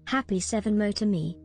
Happy 7mo to me.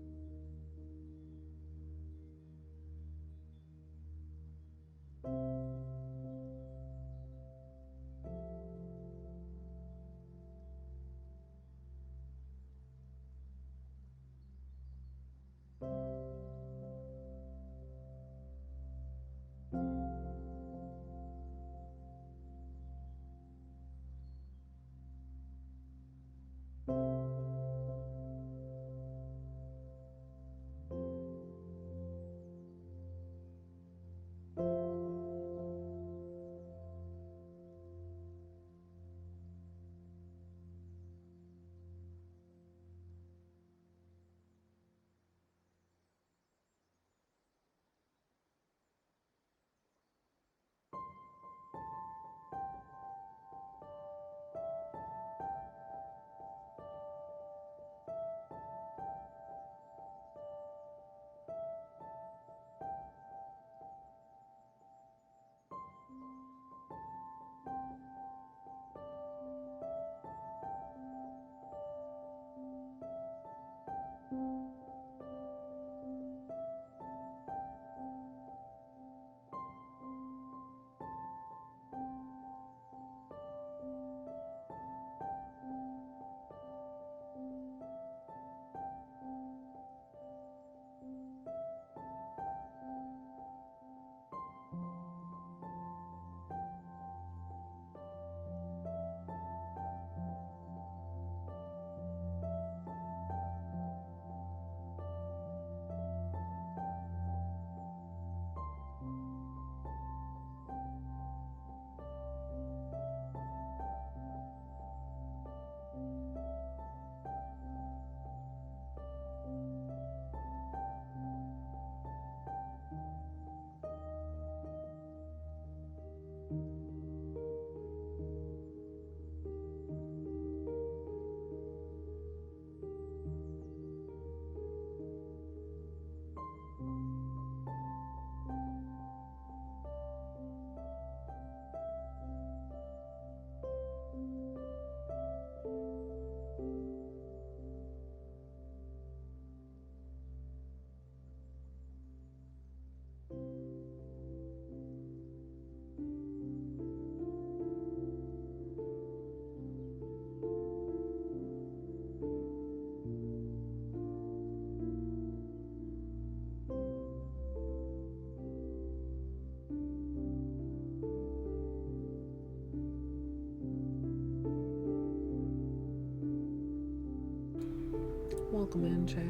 Welcome in, chat.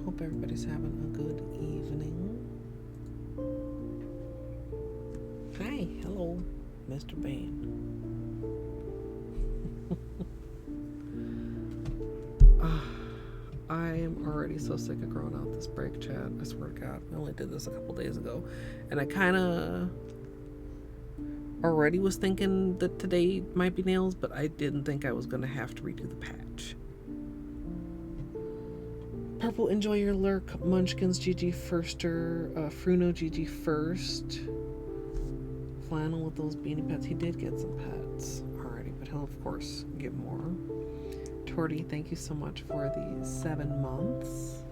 Hope everybody's having a good evening. Hi, hello, Mr. Bane. I am already so sick of growing out this break, chat. I swear to God, I only did this a couple days ago, and I kind of already was thinking that today might be nails, but I didn't think I was going to have to redo the patch. Purple, enjoy your lurk. Munchkins, GG Firster. Fruno, GG First. Flannel with those beanie pets. He did get some pets already, but he'll, of course, get more. Torty, thank you so much for the 7 months.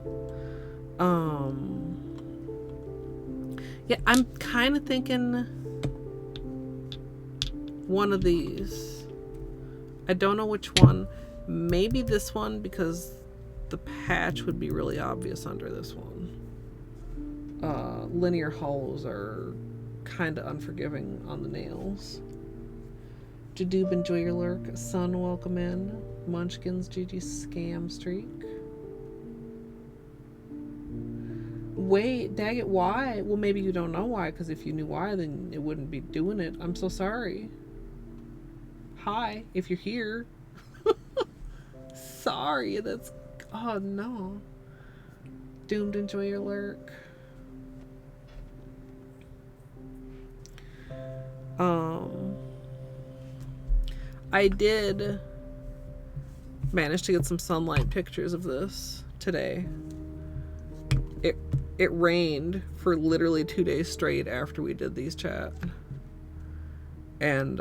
Yeah, I'm kind of thinking one of these. I don't know which one. Maybe this one, because the patch would be really obvious under this one. Linear holos are kind of unforgiving on the nails. Jadoob, enjoy your lurk. Sun, welcome in. Munchkins, GG Scam Streak. Wait, dang it, why? Well, maybe you don't know why, because if you knew why, then it wouldn't be doing it. I'm so sorry. Hi, if you're here. Sorry, that's... Oh, no. Doomed, enjoy your lurk. I did manage to get some sunlight pictures of this today. It rained for literally 2 days straight after we did these, chat. And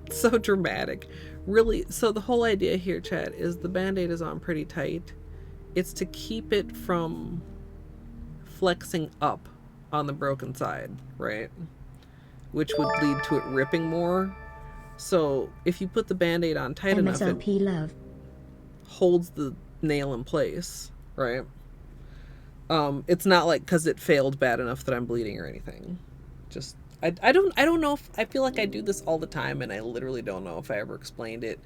it's so dramatic. Really, so the whole idea here, chat, is the Band-Aid is on pretty tight. It's to keep it from flexing up on the broken side, right? Which would lead to it ripping more. So if you put the Band-Aid on tight enough, MSLP love holds the nail in place, right? It's not like because it failed bad enough that I'm bleeding or anything. Just I don't know if I feel like I do this all the time, and I literally don't know if I ever explained it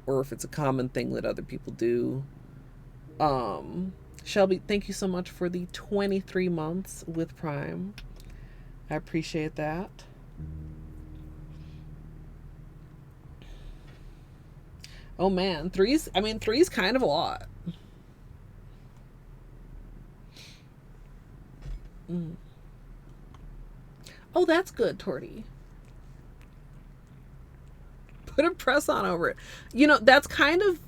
or if it's a common thing that other people do. Shelby, thank you so much for the 23 months with Prime. I appreciate that. Oh man, three's kind of a lot. Oh, that's good, Torty. Put a press on over it. You know, that's kind of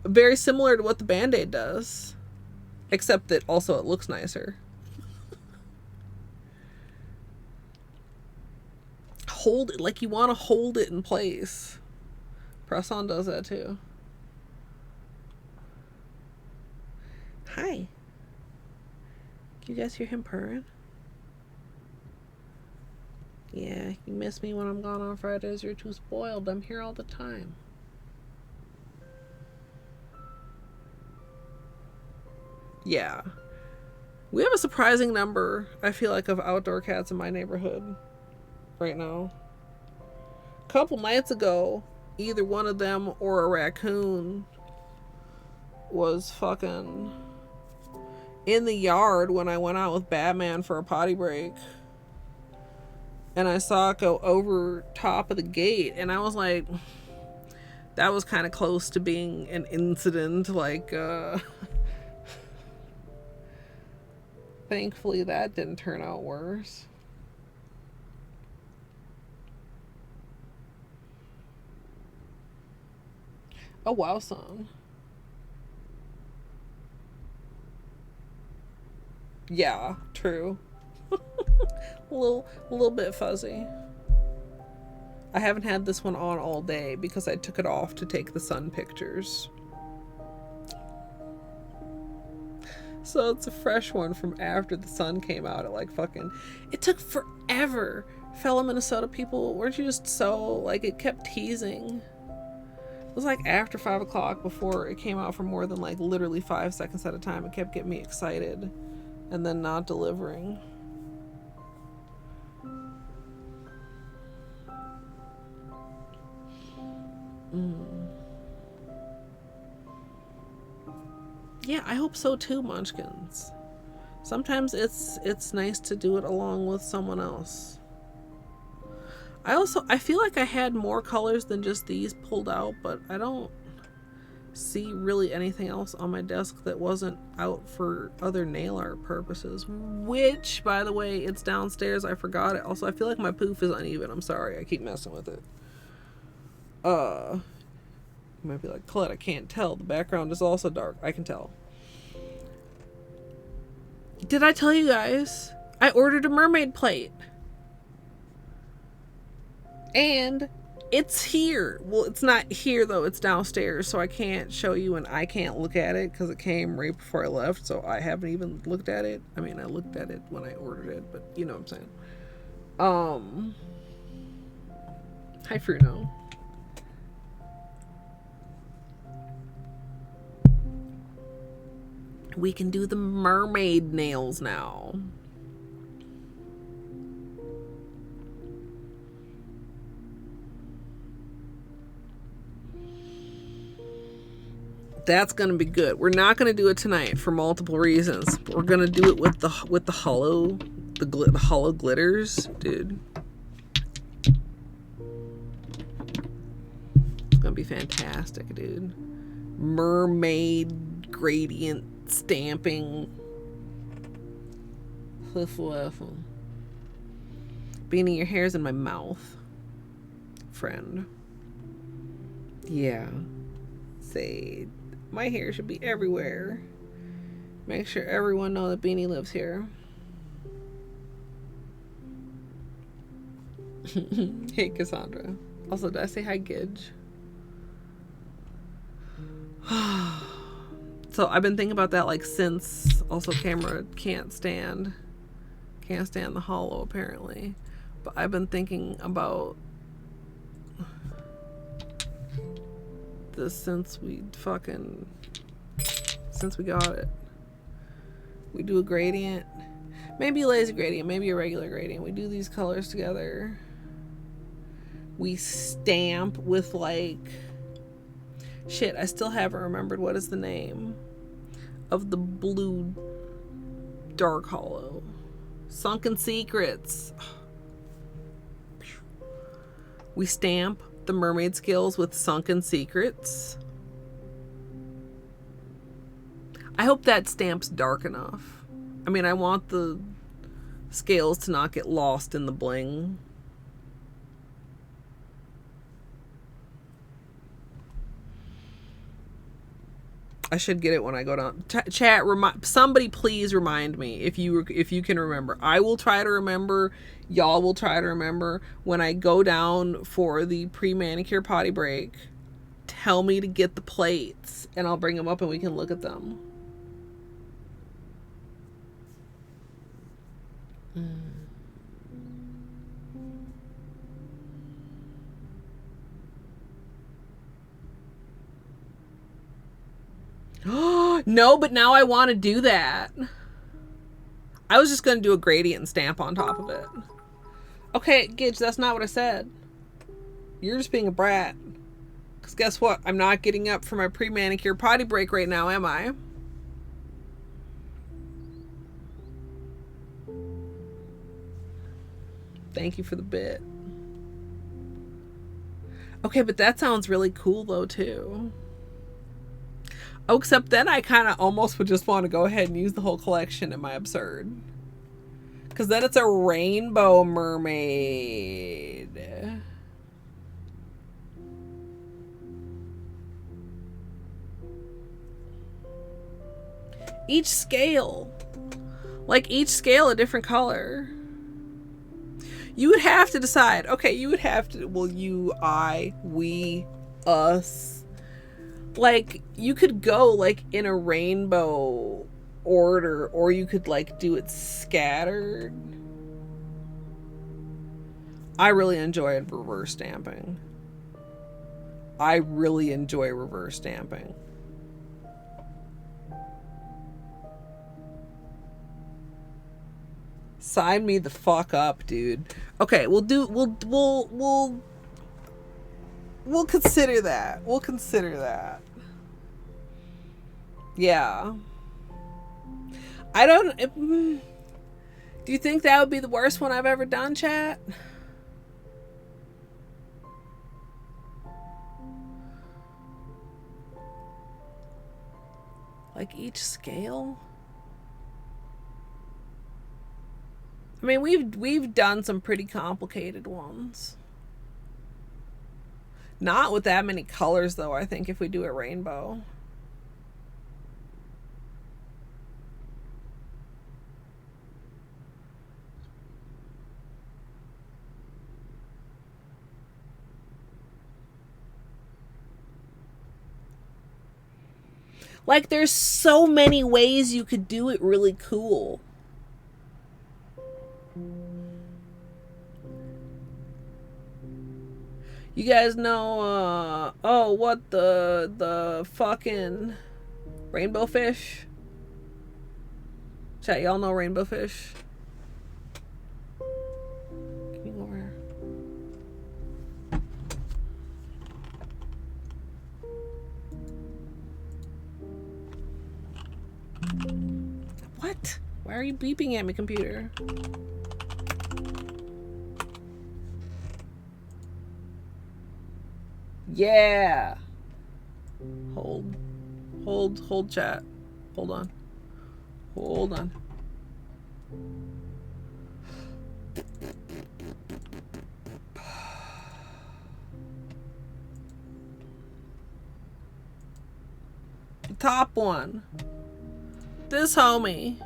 very similar to what the Band-Aid does, except that also it looks nicer. Hold it, like you want to hold it in place. Press on does that too. Hi. Can you guys hear him purring? Yeah, you miss me when I'm gone on Fridays. You're too spoiled. I'm here all the time. Yeah. We have a surprising number, I feel like, of outdoor cats in my neighborhood right now. A couple nights ago, either one of them or a raccoon was fucking in the yard when I went out with Batman for a potty break. And I saw it go over top of the gate, and I was like, that was kind of close to being an incident. Like, thankfully that didn't turn out worse. Oh wow, son. Yeah, true. a little bit fuzzy. I haven't had this one on all day because I took it off to take the sun pictures. So it's a fresh one from after the sun came out at like fucking... It took forever. Fellow Minnesota people, weren't you just so... Like, it kept teasing. It was like after 5 o'clock before it came out for more than like literally 5 seconds at a time. It kept getting me excited and then not delivering. Yeah, I hope so too, Munchkins. Sometimes it's nice to do it along with someone else. I feel like I had more colors than just these pulled out, but I don't see really anything else on my desk that wasn't out for other nail art purposes. Which, by the way, it's downstairs. I forgot it. Also, I feel like my poof is uneven. I'm sorry. I keep messing with it. You might be like, Colette, I can't tell. The background is also dark. I can tell. Did I tell you guys? I ordered a mermaid plate. And it's here. Well, it's not here, though. It's downstairs, so I can't show you, and I can't look at it because it came right before I left, so I haven't even looked at it. I mean, I looked at it when I ordered it, but you know what I'm saying. Hi, Fruno. We can do the mermaid nails now. That's gonna be good. We're not gonna do it tonight for multiple reasons. We're gonna do it with the Holo, the Holo glitters, dude. fantastic, dude. Mermaid gradient stamping. Beanie, your hair's in my mouth, friend. Yeah. Say, my hair should be everywhere. Make sure everyone know that Beanie lives here. Hey, Cassandra. Also, did I say hi, Gidge? So I've been thinking about that like since. Also, camera can't stand the Holo apparently. But I've been thinking about this since we got it. We do a gradient, maybe a lazy gradient, maybe a regular gradient. We do these colors together. We stamp with like shit. I still haven't remembered what is the name of the blue dark Holo. Sunken Secrets. We stamp the mermaid scales with Sunken Secrets. I hope that stamp's dark enough. I mean, I want the scales to not get lost in the bling. I should get it when I go down. Chat, somebody please remind me if you can remember. I will try to remember. Y'all will try to remember when I go down for the pre-manicure potty break. Tell me to get the plates and I'll bring them up and we can look at them. No, but now I want to do that. I was just going to do a gradient and stamp on top of it. Okay, Gidge, that's not what I said. You're just being a brat. Because guess what? I'm not getting up for my pre-manicure potty break right now, am I? Thank you for the bit. Okay, but that sounds really cool though, too. Oh, except then I kind of almost would just want to go ahead and use the whole collection. Am I absurd? Because then it's a rainbow mermaid. Each scale. Like each scale a different color. You would have to decide. Okay, you would have to. Well, you, I, we, us. Like, you could go, like, in a rainbow order, or you could, like, do it scattered. I really enjoyed reverse stamping. I really enjoy reverse stamping. Sign me the fuck up, dude. Okay, we'll consider that. We'll consider that. Yeah. I don't... do you think that would be the worst one I've ever done, chat? Like each scale? I mean, we've done some pretty complicated ones. Not with that many colors, though, I think, if we do a rainbow. Like, there's so many ways you could do it really cool. You guys know, oh, what the fucking rainbow fish? Chat, y'all know rainbow fish? Can you go over here? What? Why are you beeping at me, computer? Yeah. Hold chat. Hold on. Hold on. The top one. This homie.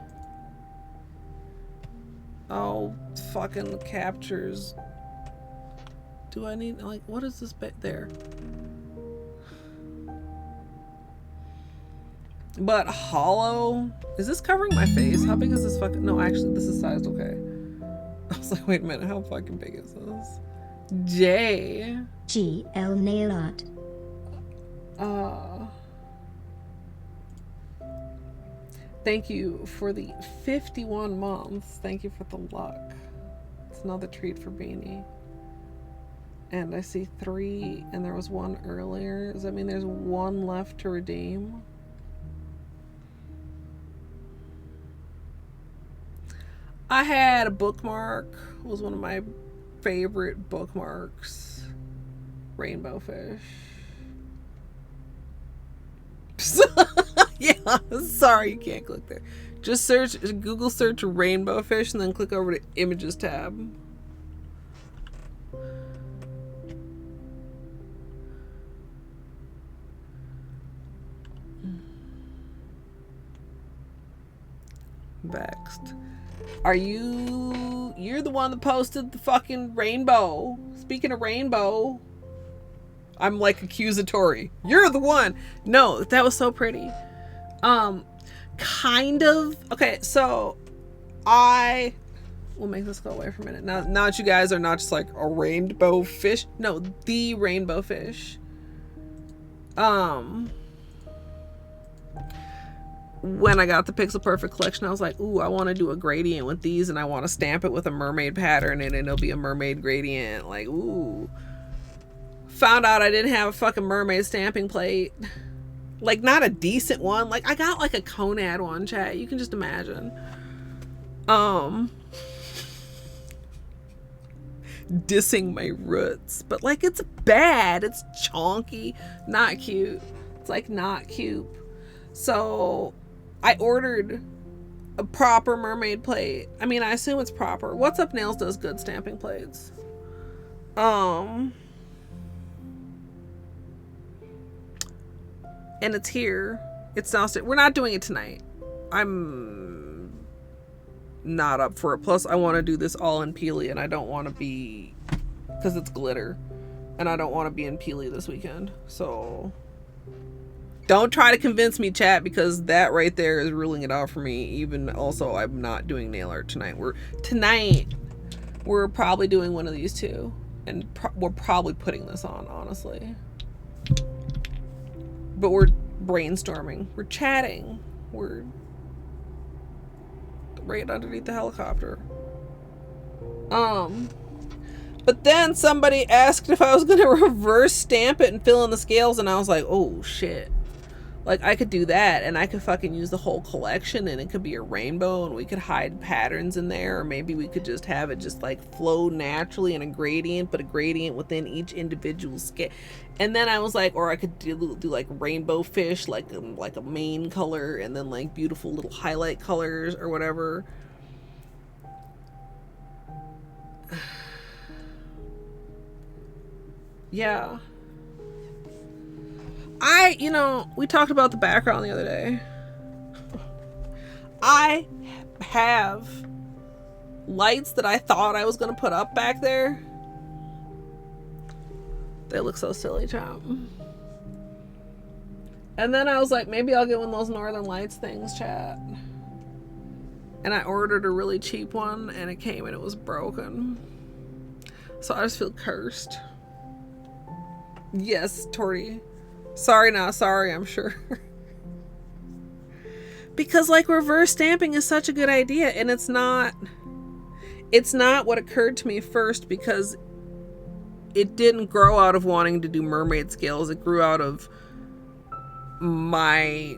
Oh, fucking captures. Do I need, like, what is this bit there? But Holo? Is this covering my face? How big is this fucking, no, actually, this is sized okay. I was like, wait a minute, how fucking big is this? J. GL Nail Art. Thank you for the 51 months. Thank you for the luck. It's another treat for Beanie. And I see 3, and there was 1 earlier. Does that mean there's 1 left to redeem? I had a bookmark. It was one of my favorite bookmarks. Rainbow fish. Yeah, sorry, you can't click there. Just search, Google search rainbow fish and then click over to images tab. Vexed. You're the one that posted the fucking rainbow. Speaking of rainbow, I'm like accusatory. You're the one. No, that was so pretty. Kind of. Okay, so we'll make this go away for a minute. Now that you guys are not just like a rainbow fish. No, the rainbow fish. When I got the Pixel Perfect collection, I was like, ooh, I want to do a gradient with these, and I want to stamp it with a mermaid pattern, and it'll be a mermaid gradient. Like, ooh. Found out I didn't have a fucking mermaid stamping plate. Like, not a decent one. Like, I got like a Conad one, chat. You can just imagine. Dissing my roots. But like, it's bad. It's chonky. Not cute. It's like not cute. So I ordered a proper mermaid plate. I mean, I assume it's proper. What's Up Nails does good stamping plates. And it's here. It's downstairs. We're not doing it tonight. I'm not up for it. Plus, I want to do this all in Peely, and I don't want to be, because it's glitter, and I don't want to be in Peely this weekend. So don't try to convince me, chat, because that right there is ruling it out for me. Even also, I'm not doing nail art tonight. We're probably doing one of these two, and we're probably putting this on, honestly. But we're brainstorming. We're chatting. We're right underneath the helicopter. But then somebody asked if I was gonna reverse stamp it and fill in the scales, and I was like, oh shit. Like, I could do that, and I could fucking use the whole collection, and it could be a rainbow, and we could hide patterns in there, or maybe we could just have it just like flow naturally in a gradient, but a gradient within each individual scale. And then I was like, or I could do like rainbow fish, like a main color, and then like beautiful little highlight colors or whatever. Yeah. We talked about the background the other day. I have lights that I thought I was going to put up back there. They look so silly, chap. And then I was like, maybe I'll get one of those Northern Lights things, chat. And I ordered a really cheap one, and it came and it was broken. So I just feel cursed. Yes, Torty. Sorry, not sorry, I'm sure. Because like reverse stamping is such a good idea, and it's not what occurred to me first, because it didn't grow out of wanting to do mermaid scales. It grew out of my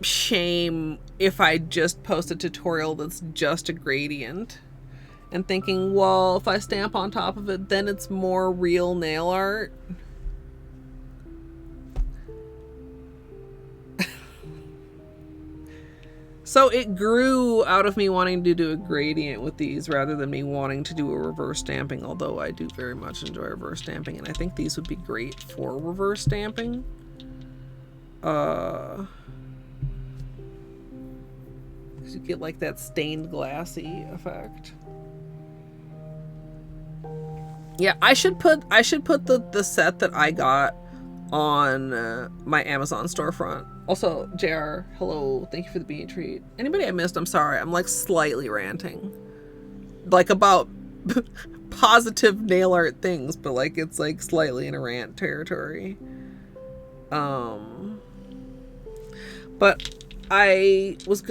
shame if I just post a tutorial that's just a gradient. and thinking, well, if I stamp on top of it, then it's more real nail art. So it grew out of me wanting to do a gradient with these rather than me wanting to do a reverse stamping, although I do very much enjoy reverse stamping, and I think these would be great for reverse stamping. Because you get like that stained glassy effect. Yeah, I should put the set that I got on my Amazon storefront. Also, JR, hello, thank you for the beanie treat. Anybody I missed, I'm sorry. I'm like slightly ranting. Like about positive nail art things, but like it's like slightly in a rant territory. But I was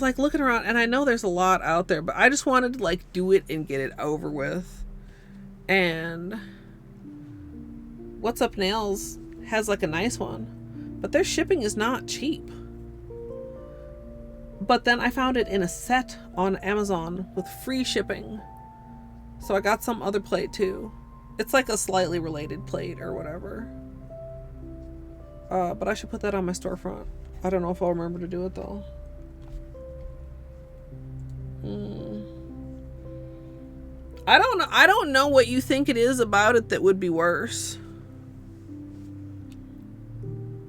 like looking around, and I know there's a lot out there, but I just wanted to like do it and get it over with. And What's Up Nails has like a nice one, but their shipping is not cheap. But then I found it in a set on Amazon with free shipping, so I got some other plate too. It's like a slightly related plate or whatever. But I should put that on my storefront. I don't know if I'll remember to do it though. I don't know what you think it is about it that would be worse.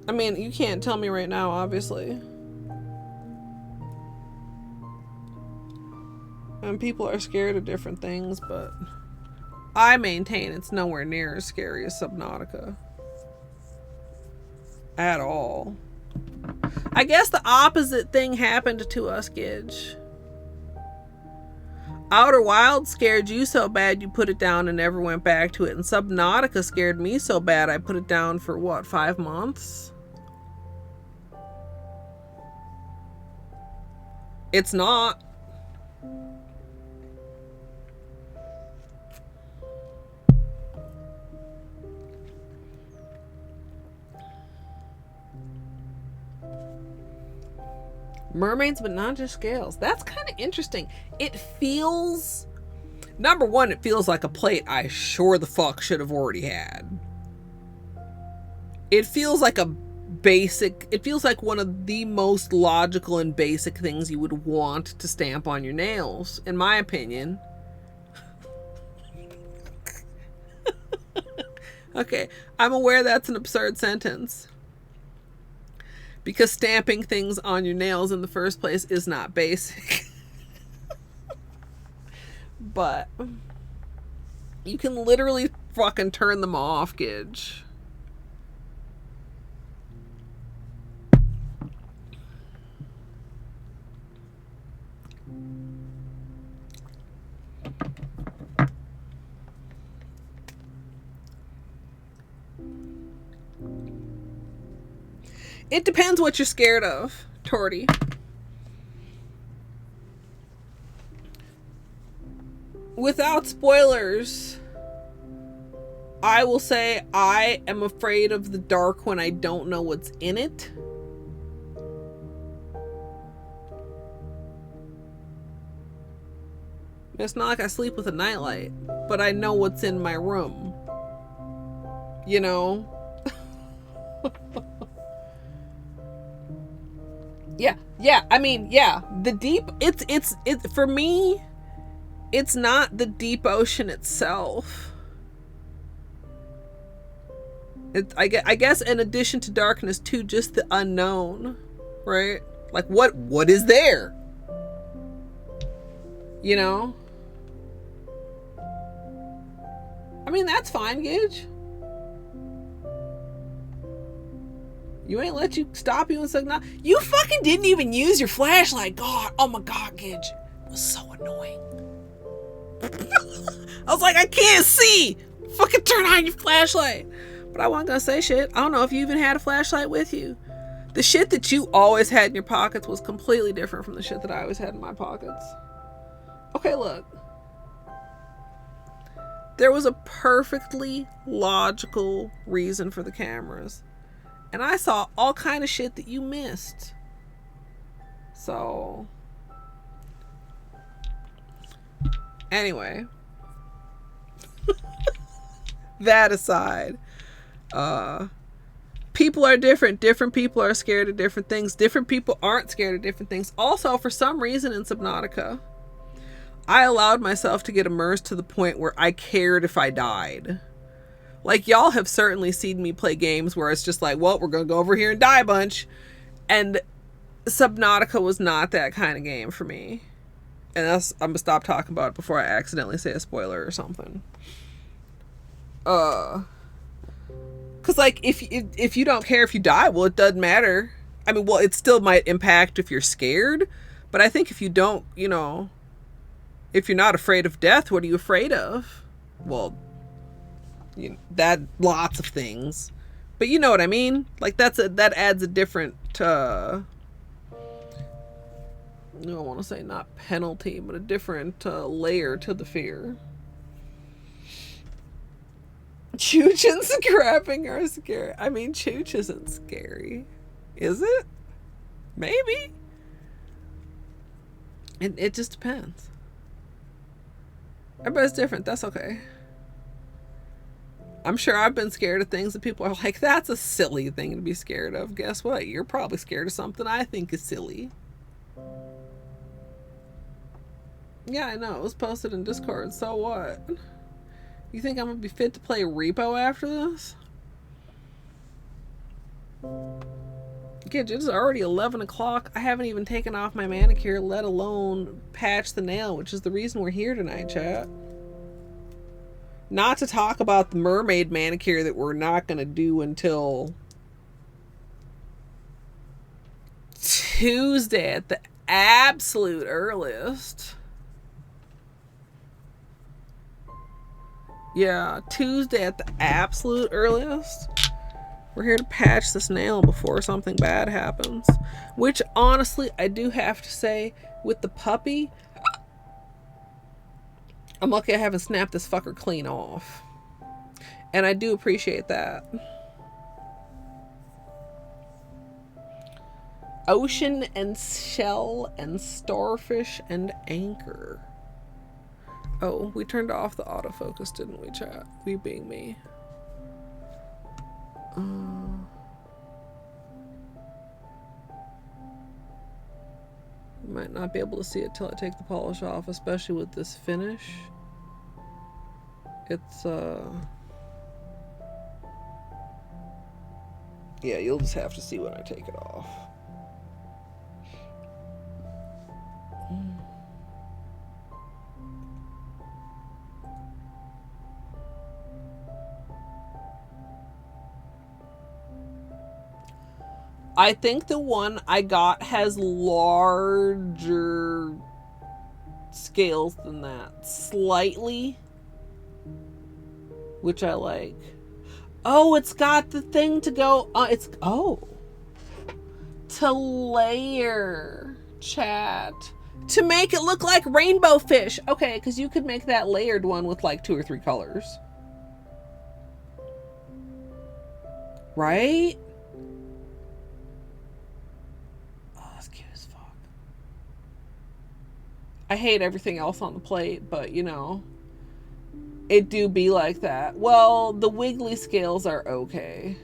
I mean, you can't tell me right now, obviously. And people are scared of different things, but I maintain it's nowhere near as scary as Subnautica. At all. I guess the opposite thing happened to us, Gidge. Outer Wilds scared you so bad you put it down and never went back to it. And Subnautica scared me so bad I put it down for what, 5 months? It's not. Mermaids, but not just scales. That's kind of interesting. It feels... Number one, it feels like a plate I sure the fuck should have already had. It feels like a basic... It feels like one of the most logical and basic things you would want to stamp on your nails, in my opinion. Okay, I'm aware that's an absurd sentence. Because stamping things on your nails in the first place is not basic. But you can literally fucking turn them off, Gidge. It depends what you're scared of, Torty. Without spoilers, I will say I am afraid of the dark when I don't know what's in it. It's not like I sleep with a nightlight, but I know what's in my room. You know? Yeah, I mean, yeah, the deep, it's for me, it's not the deep ocean itself. I guess in addition to darkness too, just the unknown, right? Like what is there? You know? I mean, that's fine, Gidge. You ain't let you stop you and say, nah. You fucking didn't even use your flashlight. God, oh my God, Gidge. It was so annoying. I was like, I can't see. Fucking turn on your flashlight. But I wasn't gonna say shit. I don't know if you even had a flashlight with you. The shit that you always had in your pockets was completely different from the shit that I always had in my pockets. Okay, look. There was a perfectly logical reason for the cameras. And I saw all kind of shit that you missed. So Anyway. That aside. People are different. Different people are scared of different things. Different people aren't scared of different things. Also, for some reason in Subnautica, I allowed myself to get immersed to the point where I cared if I died. Like, y'all have certainly seen me play games where it's just like, well, we're going to go over here and die a bunch. And Subnautica was not that kind of game for me. And that's, I'm going to stop talking about it before I accidentally say a spoiler or something. Because, like, if you don't care if you die, well, it doesn't matter. I mean, well, it still might impact if you're scared. But I think if you don't, you know, if you're not afraid of death, what are you afraid of? Well, you know, that lots of things. But you know what I mean? Like, that adds a different, I don't want to say not penalty, but a different layer to the fear. Chooch and scrapping are scary. I mean, Chooch isn't scary. Is it? Maybe. It just depends. Everybody's different. That's okay. I'm sure I've been scared of things that people are like, that's a silly thing to be scared of. Guess what? You're probably scared of something I think is silly. Yeah, I know. It was posted in Discord. So what? You think I'm going to be fit to play Repo after this? Kids, it's already 11 o'clock. I haven't even taken off my manicure, let alone patch the nail, which is the reason we're here tonight, chat. Not to talk about the mermaid manicure that we're not going to do until Tuesday at the absolute earliest. Yeah, Tuesday at the absolute earliest. We're here to patch this nail before something bad happens. Which, honestly, I do have to say, with the puppy, I'm lucky I haven't snapped this fucker clean off. And I do appreciate that. Ocean and shell and starfish and anchor. Oh, we turned off the autofocus, didn't we, chat? We being me. Might not be able to see it till I take the polish off, especially with this finish. It's, yeah, you'll just have to see when I take it off. I think the one I got has larger scales than that. Slightly. Which I like. Oh, it's got the thing to go... to layer, chat. To make it look like rainbow fish. Okay, because you could make that layered one with like 2 or 3 colors. Right? I hate everything else on the plate, but you know, it do be like that. Well, the wiggly scales are okay.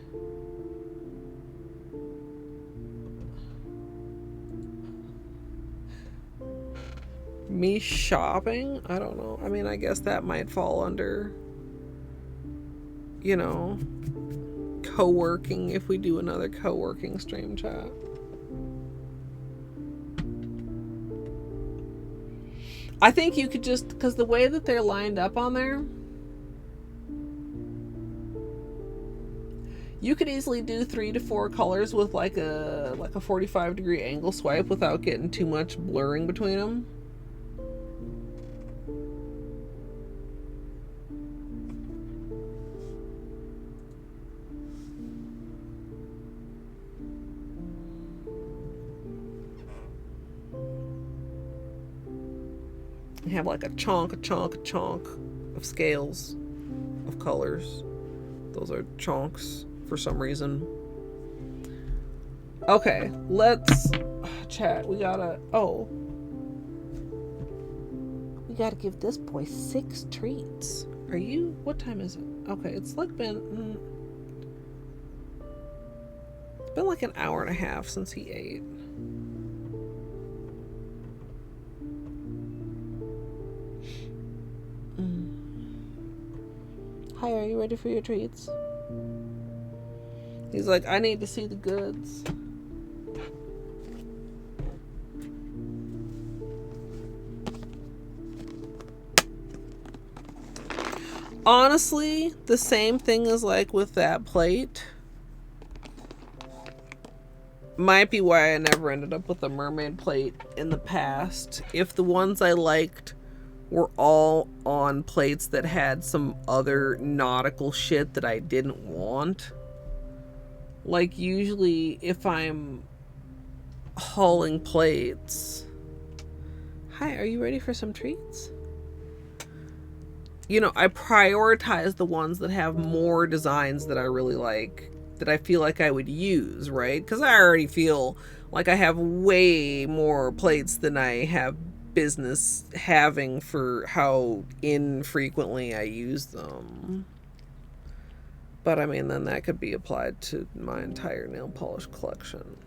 Me shopping? I don't know. I mean, I guess that might fall under, you know, co-working if we do another co-working stream, chat. I think you could just, because the way that they're lined up on there, you could easily do 3 to 4 colors with like a 45-degree angle swipe without getting too much blurring between them. Have like a chunk of scales of colors. Those are chunks for some reason. Okay, let's chat. We gotta We gotta give this boy 6 treats. Are you? What time is it? Okay, it's like been... it's been like an hour and a half since he ate. Hi, are you ready for your treats? He's like, I need to see the goods. Honestly, the same thing as like with that plate. Might be why I never ended up with a mermaid plate in the past. If the ones I liked were all on plates that had some other nautical shit that I didn't want. Like usually if I'm hauling plates. Hi, are you ready for some treats? You know, I prioritize the ones that have more designs that I really like, that I feel like I would use, right? Because I already feel like I have way more plates than I have business having for how infrequently I use them. But I mean, then that could be applied to my entire nail polish collection.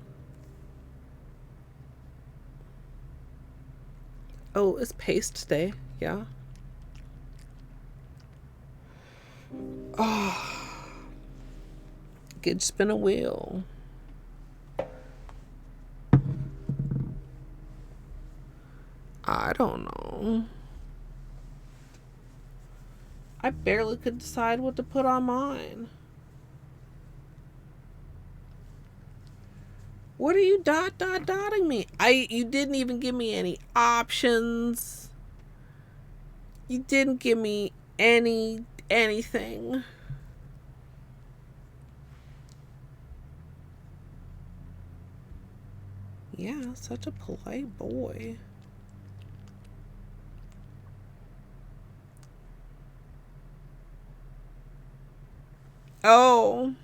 Oh, it's paste day, yeah. Oh, get spin a wheel. I don't know. I barely could decide what to put on mine. What are you dotting me? You didn't even give me any options. You didn't give me anything. Yeah, such a polite boy. Oh.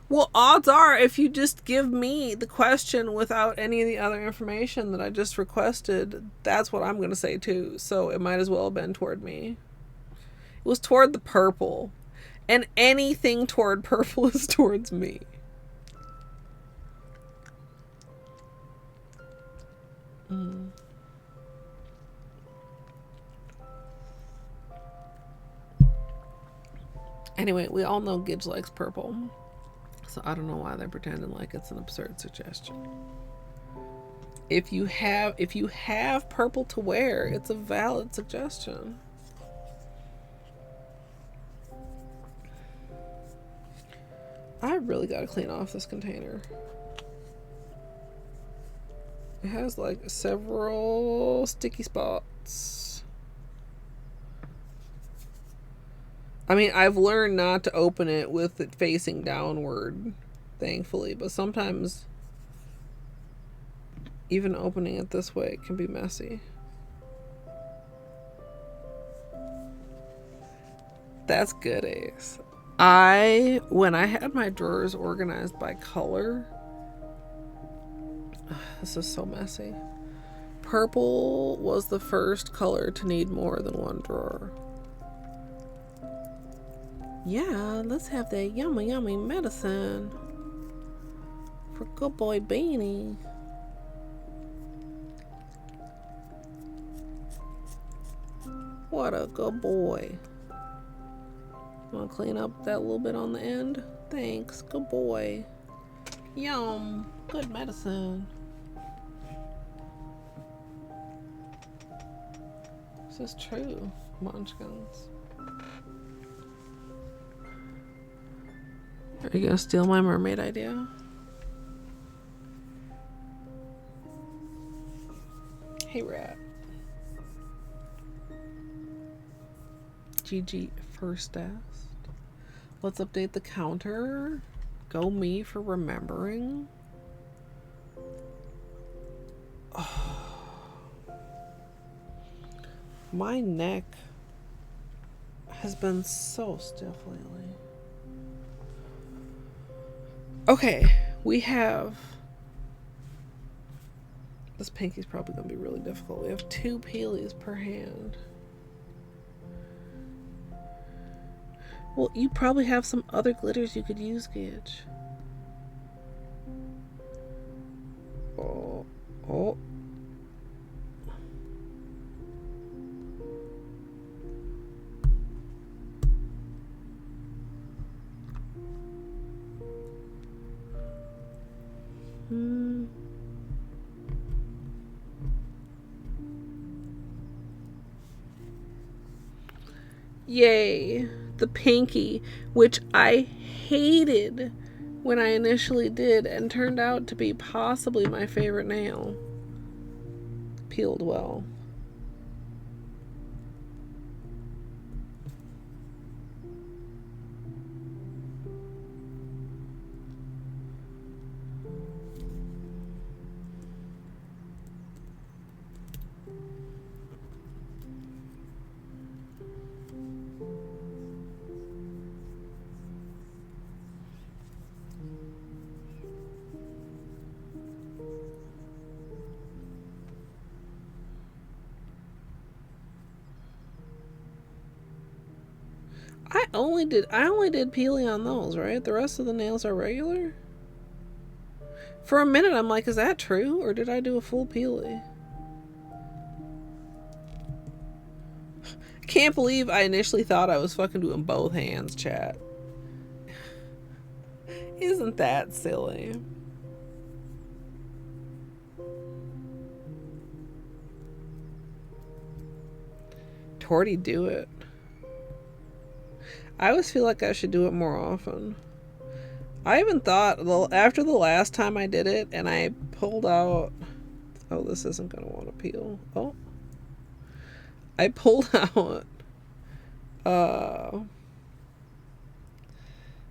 Well, odds are if you just give me the question without any of the other information that I just requested, that's what I'm going to say too. So it might as well have been toward me. It was toward the purple. And anything toward purple is towards me. Anyway, we all know Gidge likes purple. So I don't know why they're pretending like it's an absurd suggestion. If you have purple to wear, it's a valid suggestion. I really gotta clean off this container. It has like several sticky spots. I mean, I've learned not to open it with it facing downward, thankfully, but sometimes even opening it this way can be messy. That's good, Ace. When I had my drawers organized by color, this is so messy. Purple was the first color to need more than one drawer. Yeah, let's have that yummy, yummy medicine for good boy Beanie. What a good boy. Want to clean up that little bit on the end? Thanks, good boy. Yum, good medicine. This is true, munchkins. Are you gonna steal my mermaid idea? Hey, rat. GG first asked. Let's update the counter. Go me for remembering. Oh. My neck has been so stiff lately. Okay, we have This pinky's probably going to be really difficult. We have 2 peelies per hand. Well, you probably have some other glitters you could use, Sketch. Oh. Oh. Yay, the pinky, which I hated when I initially did and turned out to be possibly my favorite nail. Peeled well. I only did peely on those, right? The rest of the nails are regular? For a minute I'm like, is that true? Or did I do a full peely? Can't believe I initially thought I was fucking doing both hands, chat. Isn't that silly? Torty, do it. I always feel like I should do it more often. I even thought, after the last time I did it, and I pulled out... Oh, this isn't going to want to peel. Oh. I pulled out...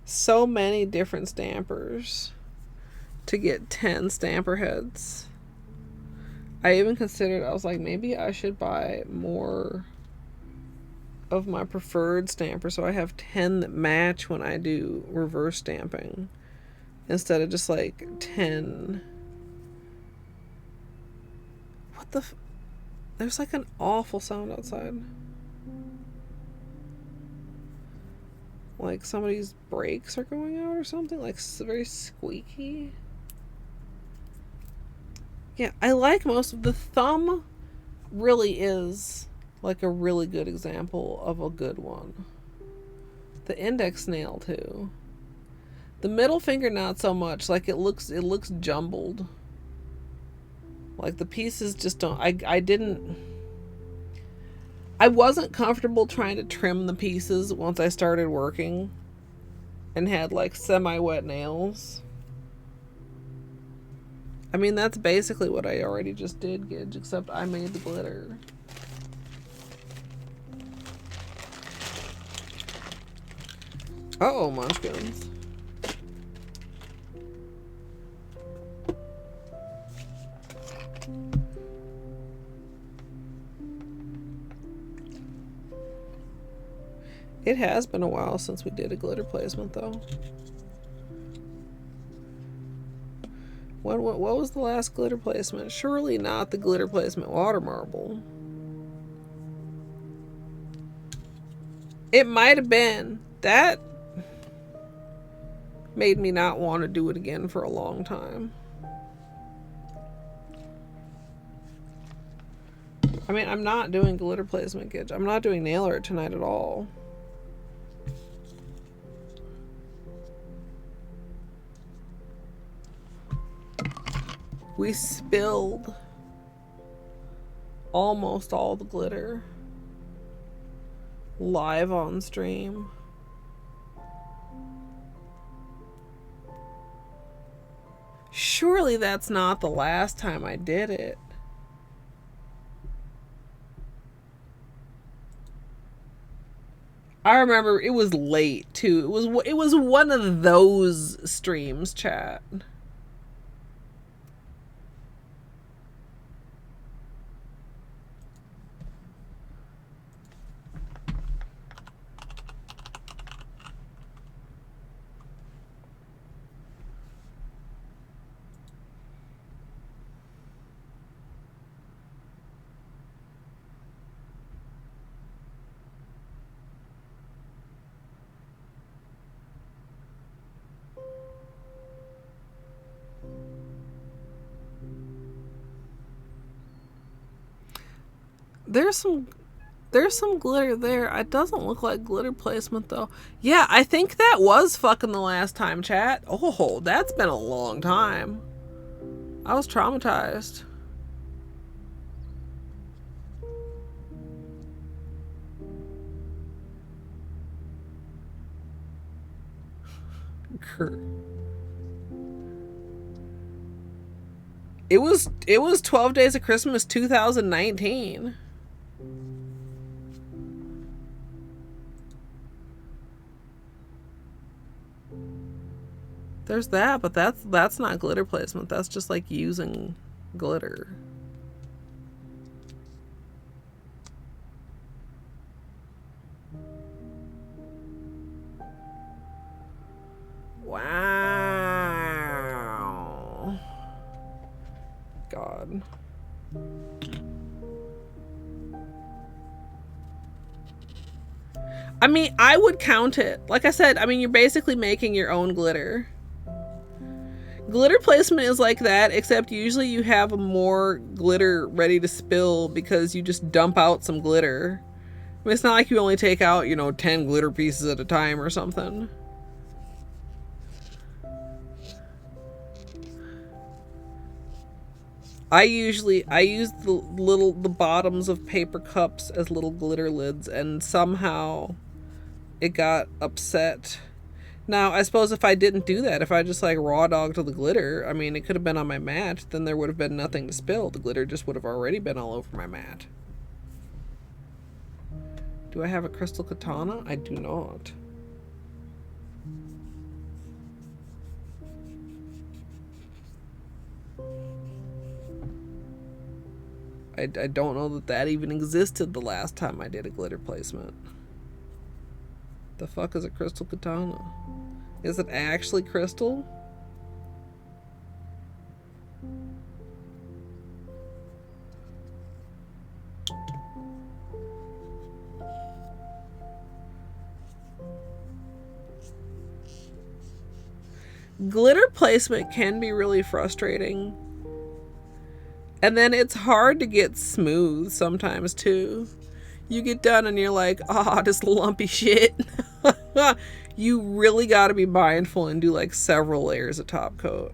so many different stampers to get 10 stamper heads. I even considered, I was like, maybe I should buy more of my preferred stamper so I have 10 that match when I do reverse stamping instead of just like 10. What the there's like an awful sound outside, like somebody's brakes are going out or something, like very squeaky. Yeah, I like most of the thumb really is like a really good example of a good one. The index nail too. The middle finger not so much. Like it looks jumbled. Like the pieces just don't. I wasn't comfortable trying to trim the pieces once I started working and had like semi-wet nails. I mean, that's basically what I already just did, Gidge, except I made the glitter. Uh-oh, munchkins. It has been a while since we did a glitter placement, though. What was the last glitter placement? Surely not the glitter placement water marble. It might have been. That made me not want to do it again for a long time. I mean, I'm not doing glitter placement, Gidge. I'm not doing nail art tonight at all. We spilled almost all the glitter live on stream. Surely that's not the last time I did it. I remember it was late too. It was one of those streams, chat. There's some glitter there. It doesn't look like glitter placement though. Yeah, I think that was fucking the last time, chat. Oh, that's been a long time. I was traumatized. It was 12 Days of Christmas 2019. There's that, but that's not glitter placement. That's just like using glitter. Wow. God. I mean, I would count it. Like I said, I mean, you're basically making your own glitter. Glitter placement is like that, except usually you have more glitter ready to spill because you just dump out some glitter. I mean, it's not like you only take out, 10 glitter pieces at a time or something. I use the bottoms of paper cups as little glitter lids, and somehow it got upset. Now, I suppose if I didn't do that, if I just like raw dogged the glitter, I mean, it could have been on my mat, then there would have been nothing to spill. The glitter just would have already been all over my mat. Do I have a crystal katana? I do not. I don't know that even existed the last time I did a glitter placement. The fuck is a crystal katana? Is it actually crystal? Glitter placement can be really frustrating. And then it's hard to get smooth sometimes too. You get done and you're like, ah, this lumpy shit. You really got to be mindful and do like several layers of top coat.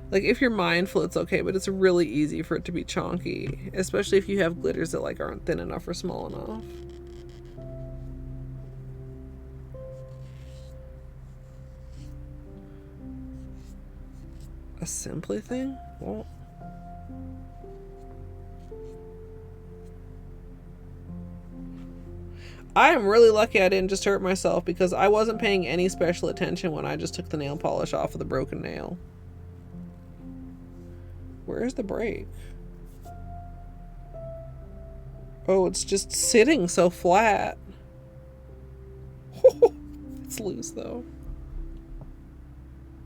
Like if you're mindful, it's okay, but it's really easy for it to be chonky, especially if you have glitters that like aren't thin enough or small enough. A Simply thing? Well, I am really lucky I didn't just hurt myself because I wasn't paying any special attention when I just took the nail polish off of the broken nail. Where's the break? Oh, it's just sitting so flat. It's loose though.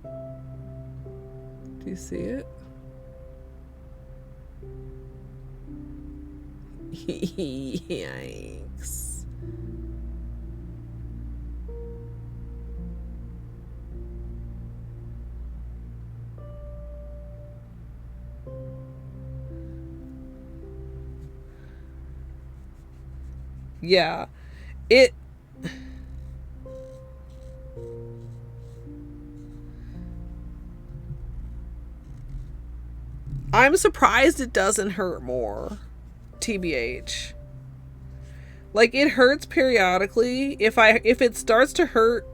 Do you see it? Yikes. Yeah. I'm surprised it doesn't hurt more. TBH. Like it hurts periodically. If it starts to hurt,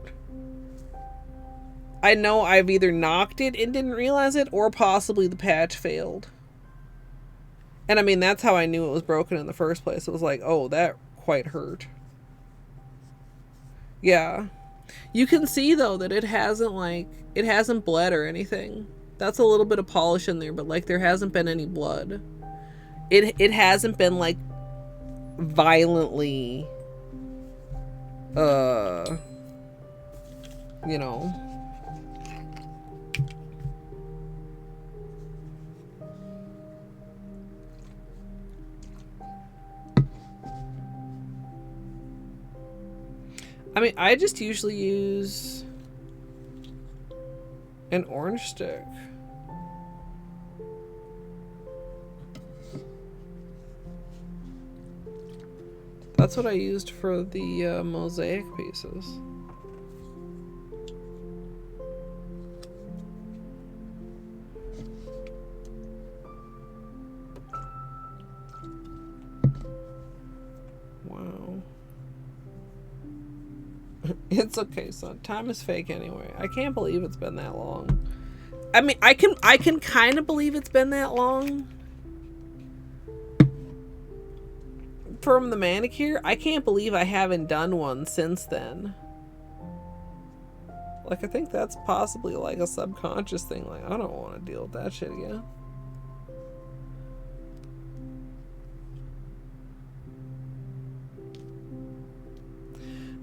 I know I've either knocked it and didn't realize it, or possibly the patch failed. And I mean, that's how I knew it was broken in the first place. It was like, oh, that quite hurt. Yeah. You can see though that it hasn't bled or anything. That's a little bit of polish in there, but like there hasn't been any blood. It hasn't been like violently you know. I mean, I just usually use an orange stick. That's what I used for the mosaic pieces. Wow. It's okay, son. Time is fake anyway. I can't believe it's been that long. I mean, I can kind of believe it's been that long. From the manicure, I can't believe I haven't done one since then. Like, I think that's possibly like a subconscious thing. Like, I don't want to deal with that shit again.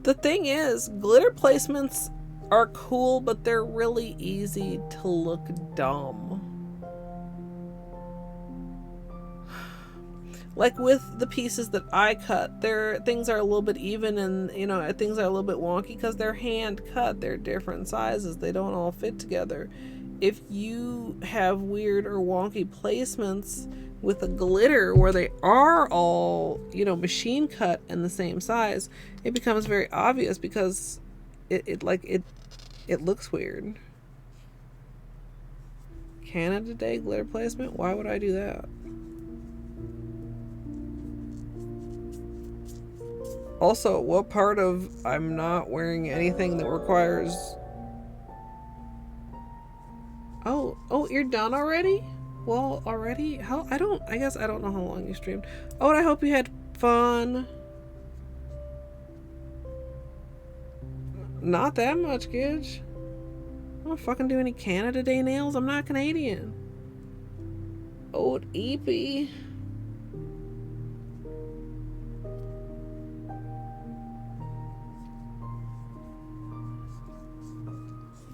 The thing is, glitter placements are cool, but they're really easy to look dumb. Like with the pieces that I cut, things are a little bit even, and you know, things are a little bit wonky because they're hand cut. They're different sizes. They don't all fit together. If you have weird or wonky placements with a glitter where they are all, you know, machine cut and the same size, it becomes very obvious because it looks weird. Canada Day glitter placement? Why would I do that? Also, what part of I'm not wearing anything that requires... Oh, you're done already? Well, already? I guess I don't know how long you streamed. Oh, and I hope you had fun. Not that much, Gidge. I don't fucking do any Canada Day nails. I'm not Canadian. Old Eepy.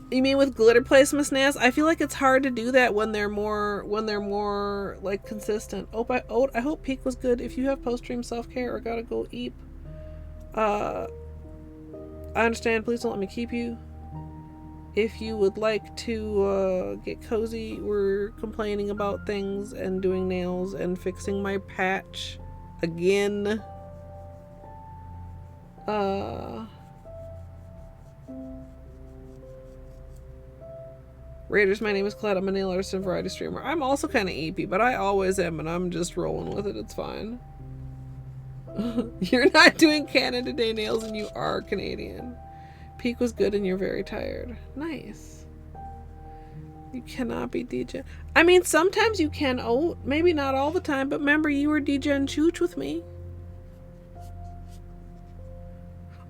You mean with glitter placements, Naz? I feel like it's hard to do that when they're more like consistent. I hope Peak was good. If you have post-stream self-care or gotta go eat, I understand. Please don't let me keep you. If you would like to get cozy, we're complaining about things and doing nails and fixing my patch again. Raiders, my name is Colette. I'm a nail artist and variety streamer. I'm also kind of eepy, but I always am, and I'm just rolling with it. It's fine. You're not doing Canada Day nails, and you are Canadian. Peak was good, and you're very tired. Nice. You cannot be DJ. I mean, sometimes you can. Oh, maybe not all the time, but remember, you were DJ and Chooch with me.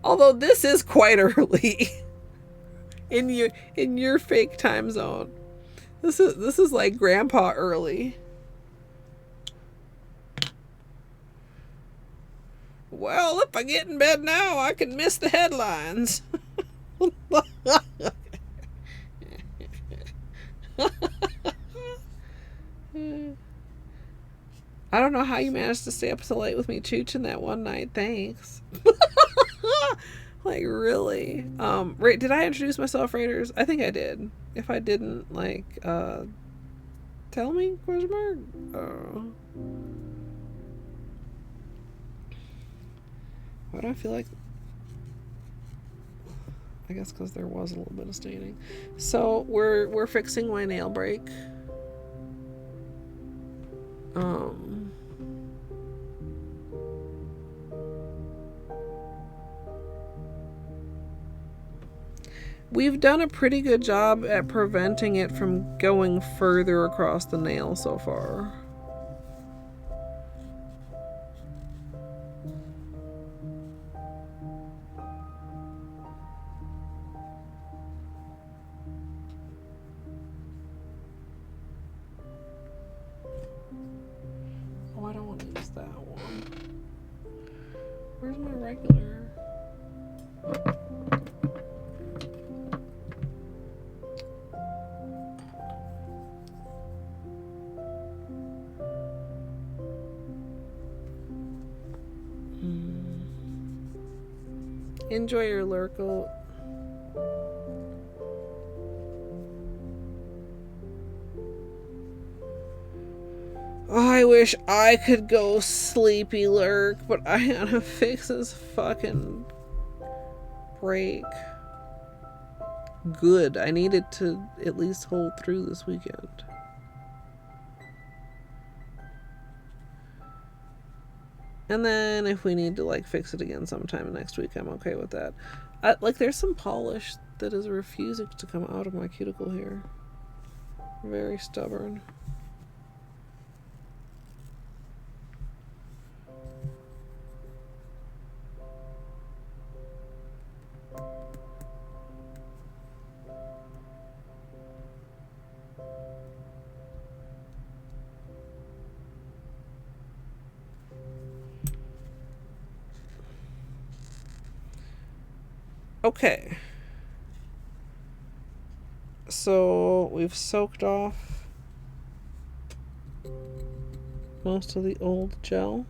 Although this is quite early. In your fake time zone. This is like grandpa early. Well, if I get in bed now, I can miss the headlines. I don't know how you managed to stay up so late with me chooching that one night. Thanks. Like, really? Did I introduce myself, Raiders? I think I did. If I didn't, like, tell me? Question mark? Why do I feel like... I guess because there was a little bit of staining. So, we're fixing my nail break. We've done a pretty good job at preventing it from going further across the nail so far. Oh, I don't want to use that one. Where's my regular? Enjoy your lurkle. Oh, I wish I could go sleepy lurk, but I gotta fix this fucking break. Good. I needed to at least hold through this weekend. And then if we need to like fix it again sometime next week, I'm okay with that. Like there's some polish that is refusing to come out of my cuticle here. Very stubborn. Okay. So we've soaked off most of the old gel.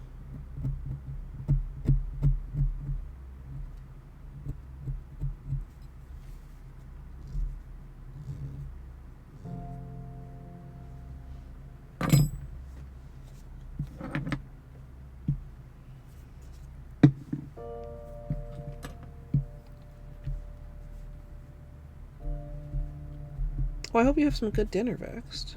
Well, I hope you have some good dinner, Vexed.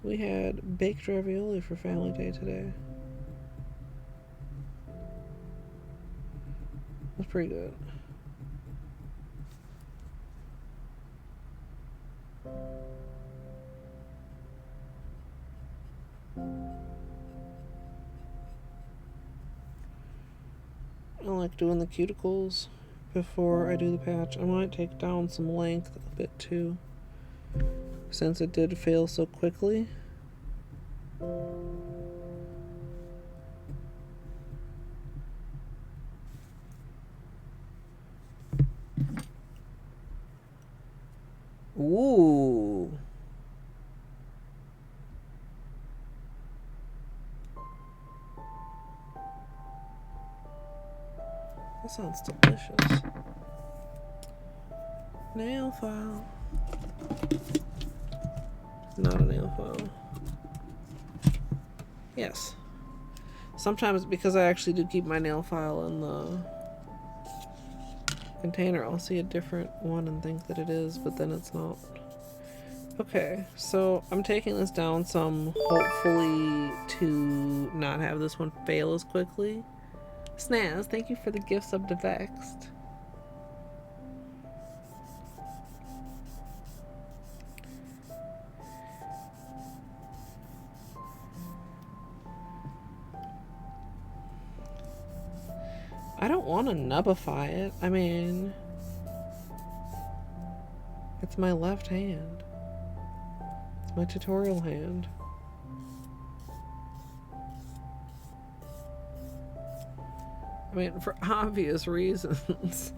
We had baked ravioli for Family Day today. It was pretty good. I like doing the cuticles before I do the patch. I might take down some length a bit too, since it did fail so quickly. Ooh. That sounds delicious. Nail file. Not a nail file. Yes. Sometimes because I actually do keep my nail file in the container, I'll see a different one and think that it is, but then it's not. Okay, so I'm taking this down some, hopefully to not have this one fail as quickly. Snaz, thank you for the gifts of the Vexed. I don't want to nubbify it. I mean, it's my left hand. It's my tutorial hand. I mean, for obvious reasons.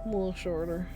A little shorter.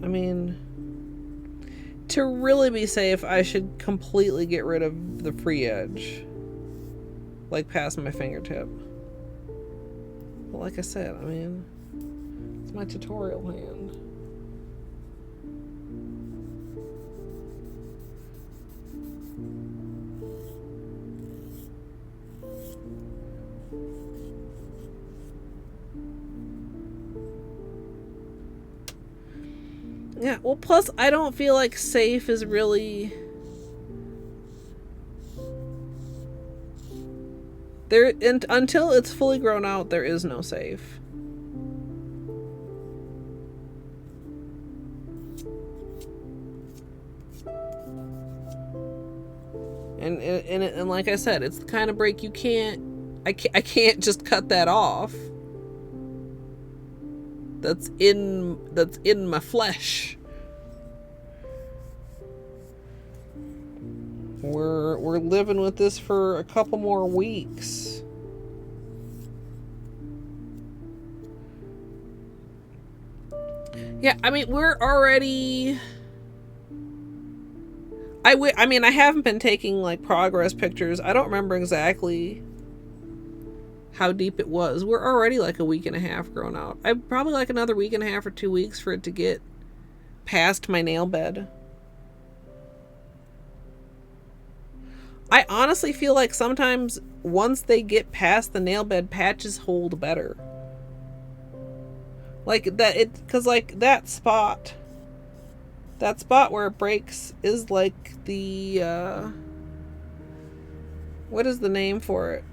I mean, to really be safe, I should completely get rid of the free edge. Like past my fingertip. But like I said, I mean, it's my tutorial hand. Yeah, well, plus I don't feel like safe is really... There, and until it's fully grown out, there is no safe. And like I said, it's the kind of break you can't... I can't just cut that off. That's in my flesh. We're living with this for a couple more weeks. Yeah, I mean, we're already... I mean, I haven't been taking, like, progress pictures. I don't remember exactly how deep it was. We're already, like, a week and a half grown out. I'd probably like another week and a half or 2 weeks for it to get past my nail bed. I honestly feel like sometimes once they get past the nail bed, patches hold better. Like, because, like, that spot where it breaks is like the, what is the name for it?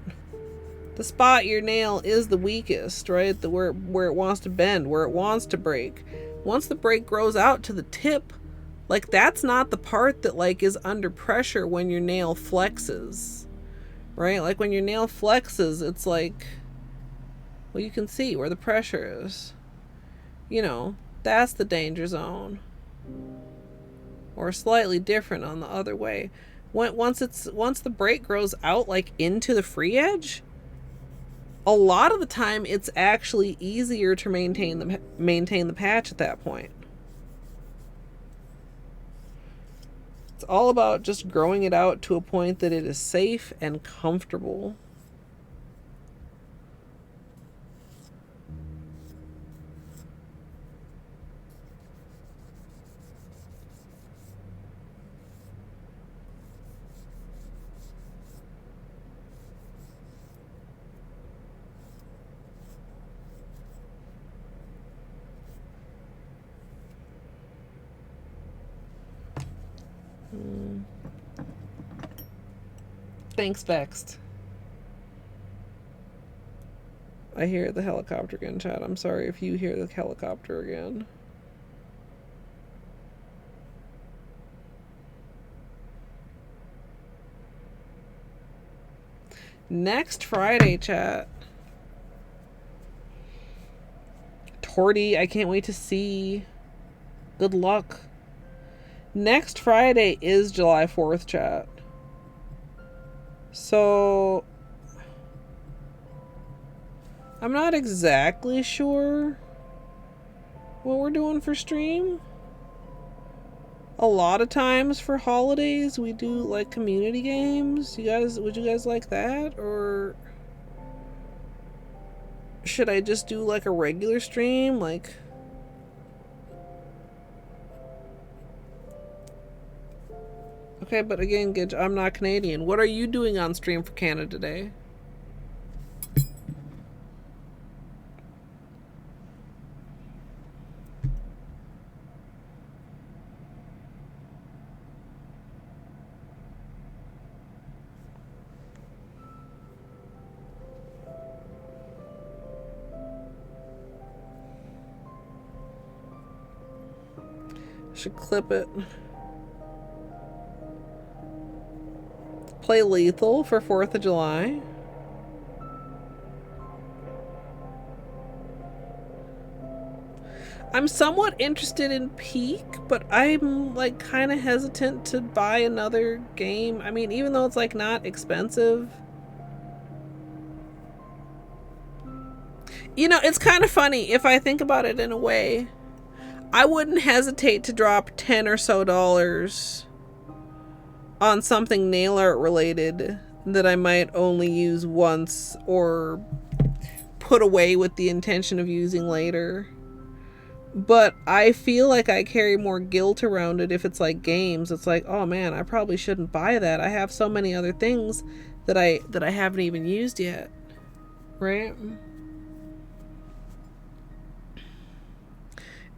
The spot your nail is the weakest, right? Where it wants to bend, where it wants to break. Once the break grows out to the tip, like, that's not the part that, like, is under pressure when your nail flexes, right? Like, when your nail flexes, it's like, well, you can see where the pressure is. You know, that's the danger zone. Or slightly different on the other way. Once the break grows out, like, into the free edge, a lot of the time it's actually easier to maintain the patch at that point. It's all about just growing it out to a point that it is safe and comfortable. Thanks, Vexed. I hear the helicopter again, chat. I'm sorry if you hear the helicopter again. Next Friday, chat. Torty, I can't wait to see. Good luck. Next Friday is July 4th, chat. So, I'm not exactly sure what we're doing for stream. A lot of times for holidays, we do, like, community games. Would you guys like that? Or should I just do, like, a regular stream? Like, okay, but again, Gidge, I'm not Canadian. What are you doing on stream for Canada Day? Should clip it. Play Lethal for 4th of July. I'm somewhat interested in Peak, but I'm, like, kind of hesitant to buy another game. I mean, even though it's, like, not expensive. You know, it's kind of funny if I think about it in a way. I wouldn't hesitate to drop $10 or so on something nail art related that I might only use once or put away with the intention of using later. But I feel like I carry more guilt around it if it's like games. It's like, oh man, I probably shouldn't buy that. I have so many other things that I haven't even used yet. Right?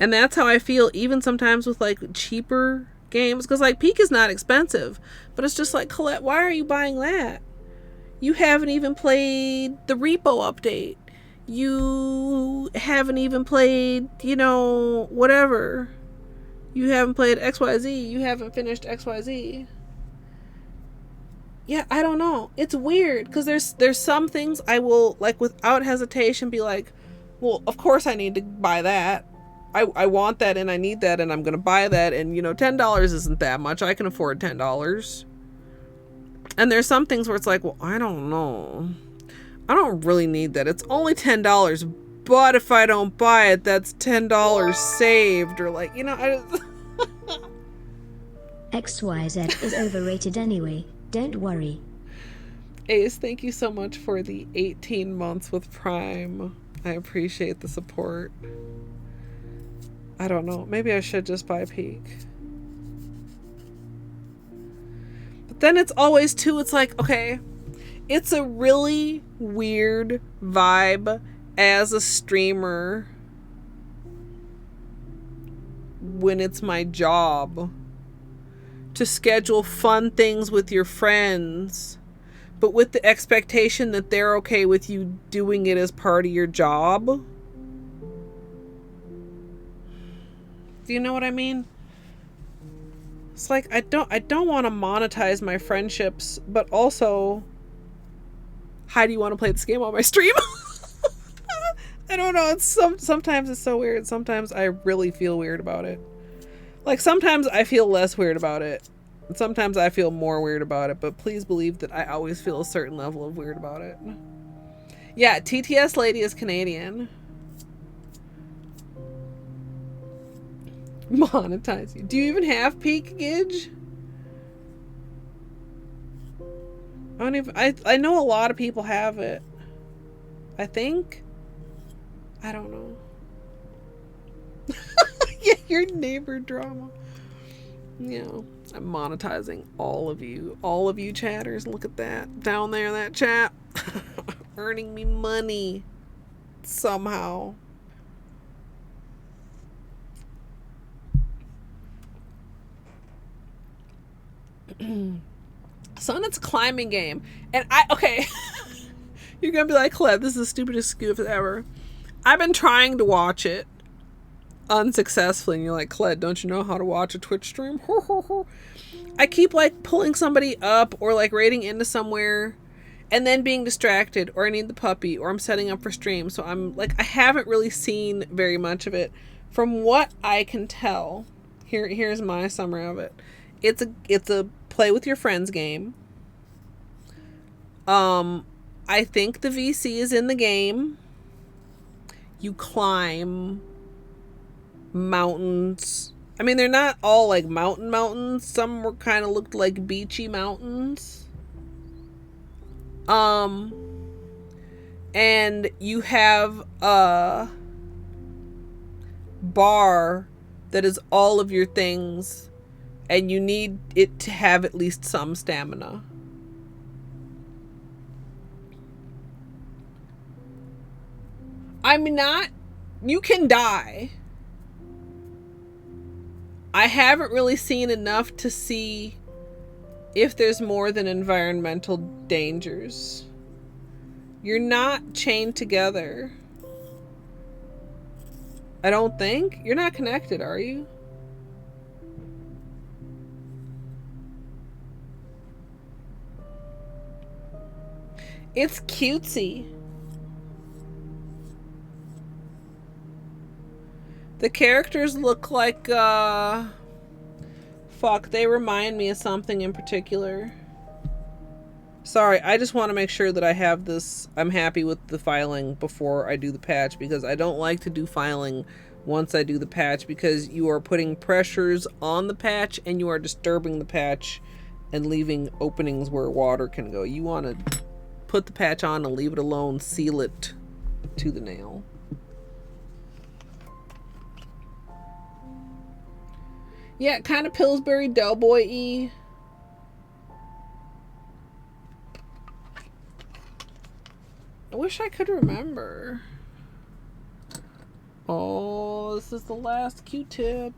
And that's how I feel even sometimes with like cheaper games. Because like Peak is not expensive. But it's just like, Colette, why are you buying that? You haven't even played the repo update. You haven't even played, you know, whatever. You haven't played XYZ. You haven't finished XYZ. Yeah, I don't know. It's weird because there's some things I will, like, without hesitation be like, well, of course I need to buy that. I want that and I need that and I'm going to buy that. And, you know, $10 isn't that much. I can afford $10. And there's some things where it's like, well, I don't know. I don't really need that. It's only $10. But if I don't buy it, that's $10 saved. Or like, you know, I just... XYZ is overrated anyway. Don't worry. Ace, thank you so much for the 18 months with Prime. I appreciate the support. I don't know. Maybe I should just buy Peak. But then it's always too, it's like, okay, it's a really weird vibe as a streamer when it's my job to schedule fun things with your friends, but with the expectation that they're okay with you doing it as part of your job. Do you know what I mean? It's like I don't want to monetize my friendships, but also, how do you want to play this game on my stream? I don't know. It's sometimes it's so weird. Sometimes I really feel weird about it. Like sometimes I feel less weird about it. And sometimes I feel more weird about it. But please believe that I always feel a certain level of weird about it. Yeah, TTS Lady is Canadian. Monetize you. Do you even have Peak, Gidge? I know a lot of people have it. I think. I don't know. Yeah, your neighbor drama. Yeah, I'm monetizing all of you chatters. Look at that down there, that chat. Earning me money somehow. Sonnet's climbing game. And okay. You're gonna be like, Colette, this is the stupidest goof ever. I've been trying to watch it unsuccessfully, and you're like, Colette, don't you know how to watch a Twitch stream? I keep like pulling somebody up or like raiding into somewhere and then being distracted, or I need the puppy, or I'm setting up for stream. So I'm like, I haven't really seen very much of it. From what I can tell, here's my summary of it. It's a play with your friends game. I think the VC is in the game. You climb mountains. I mean, they're not all like mountains. Some were kind of looked like beachy mountains. And you have a bar that is all of your things, and you need it to have at least some stamina. I'm not... You can die. I haven't really seen enough to see if there's more than environmental dangers. You're not chained together. I don't think. You're not connected, are you? It's cutesy. The characters look like, fuck, they remind me of something in particular. Sorry, I just want to make sure that I have this, I'm happy with the filing before I do the patch, because I don't like to do filing once I do the patch, because you are putting pressures on the patch and you are disturbing the patch and leaving openings where water can go. You want to put the patch on and leave it alone, seal it to the nail. Yeah, kind of Pillsbury Doughboy-y. I wish I could remember. Oh, this is the last Q-tip.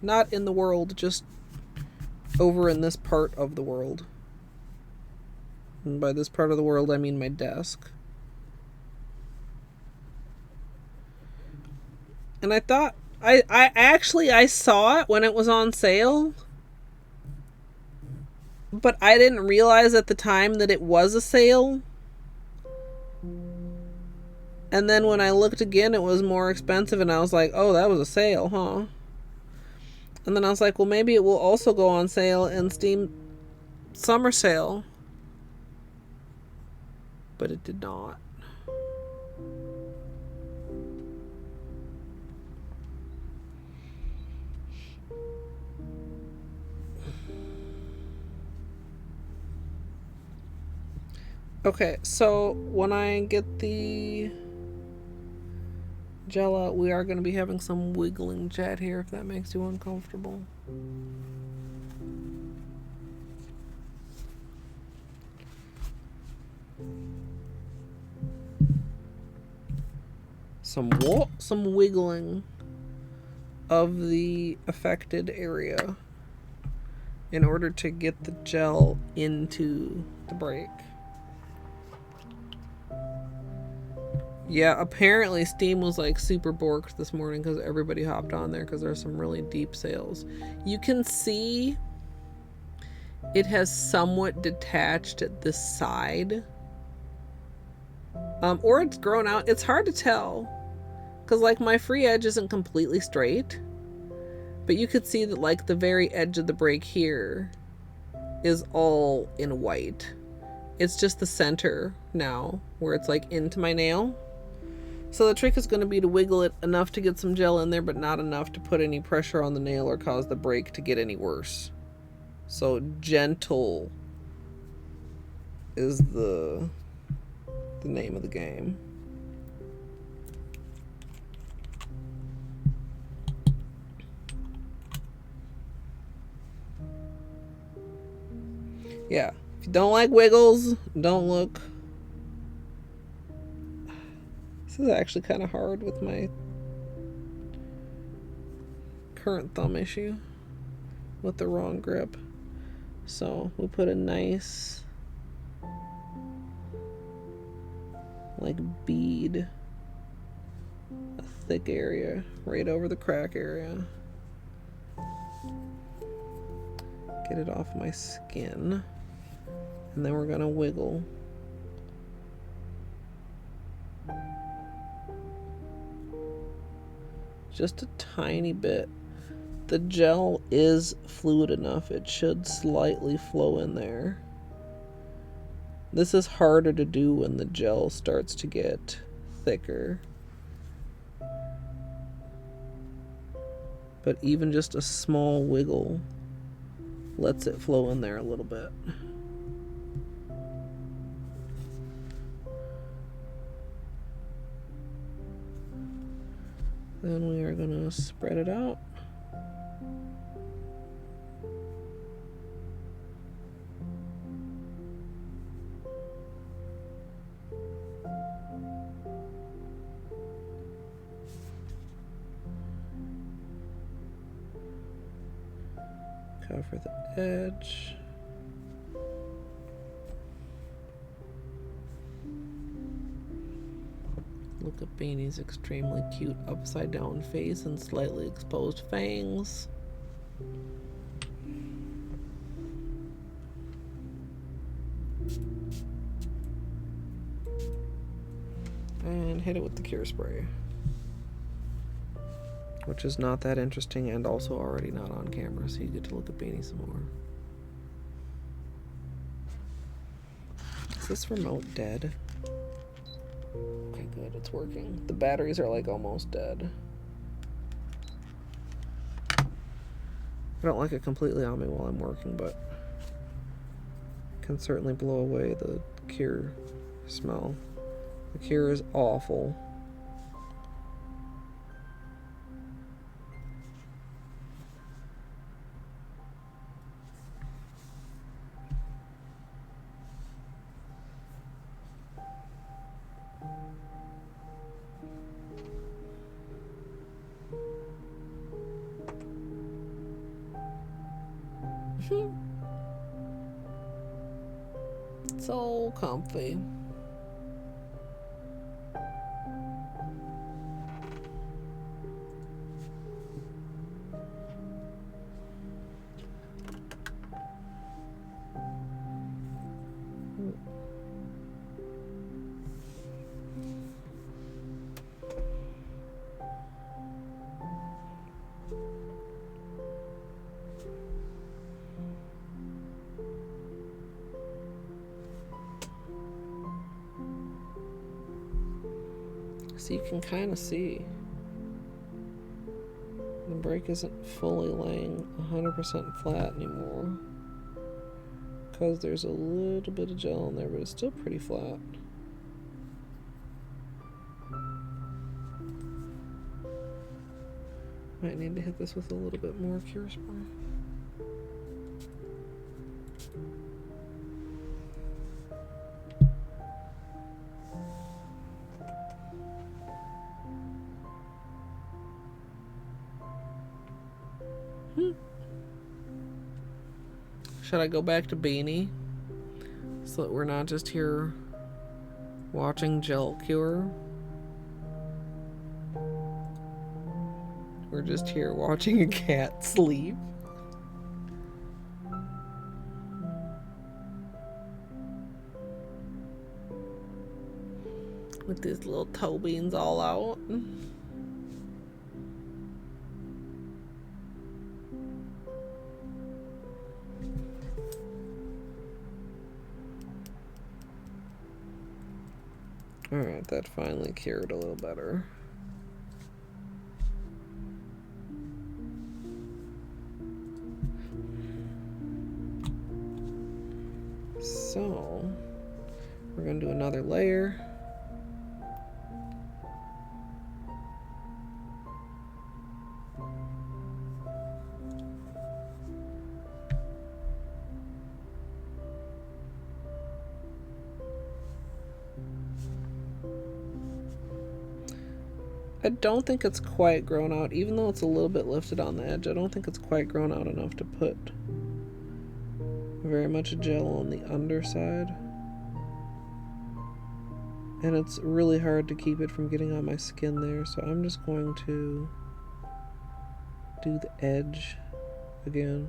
Not in the world, just over in this part of the world. And by this part of the world, I mean my desk. And I thought, I saw it when it was on sale. But I didn't realize at the time that it was a sale. And then when I looked again, it was more expensive, and I was like, oh, that was a sale, huh? And then I was like, well, maybe it will also go on sale in Steam Summer Sale. But it did not. Okay, so when I get the gel out, we are going to be having some wiggling chat here, if that makes you uncomfortable. Some wiggling of the affected area in order to get the gel into the break. Yeah, apparently Steam was like super borked this morning because everybody hopped on there because there's some really deep sales. You can see it has somewhat detached at this side. Or it's grown out. It's hard to tell because like my free edge isn't completely straight. But you could see that like the very edge of the break here is all in white. It's just the center now where it's like into my nail. So the trick is going to be to wiggle it enough to get some gel in there, but not enough to put any pressure on the nail or cause the break to get any worse. So gentle is the name of the game. Yeah, if you don't like wiggles, don't look. This is actually kind of hard with my current thumb issue with the wrong grip. So we'll put a nice like bead, a thick area right over the crack area. Get it off my skin. And then we're gonna wiggle. Just a tiny bit. The gel is fluid enough. It should slightly flow in there. This is harder to do when the gel starts to get thicker. But even just a small wiggle lets it flow in there a little bit. Then we are going to spread it out. Cover the edge. Look at Beanie's extremely cute upside down face and slightly exposed fangs. And hit it with the cure spray. Which is not that interesting and also already not on camera, so you get to look at Beanie some more. Is this remote dead? Okay, good, it's working. The batteries are like almost dead. I don't like it completely on me while I'm working, but can certainly blow away the cure smell. The cure is awful. So comfy. So you can kind of see the brake isn't fully laying 100% flat anymore because there's a little bit of gel in there, but it's still pretty flat. Might need to hit this with a little bit more cure spray. Should I go back to Beanie so that we're not just here watching gel cure? We're just here watching a cat sleep. With these little toe beans all out. Alright, that finally cured a little better. So, we're going to do another layer. I don't think it's quite grown out, even though it's a little bit lifted on the edge. I don't think it's quite grown out enough to put very much gel on the underside. And it's really hard to keep it from getting on my skin there, so I'm just going to do the edge again.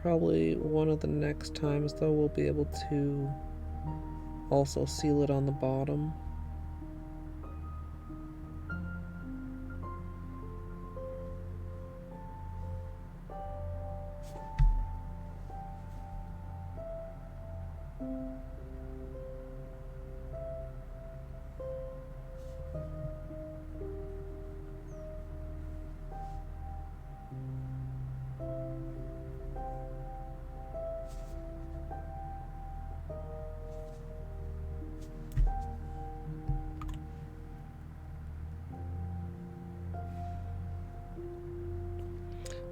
Probably one of the next times, though, we'll be able to also seal it on the bottom.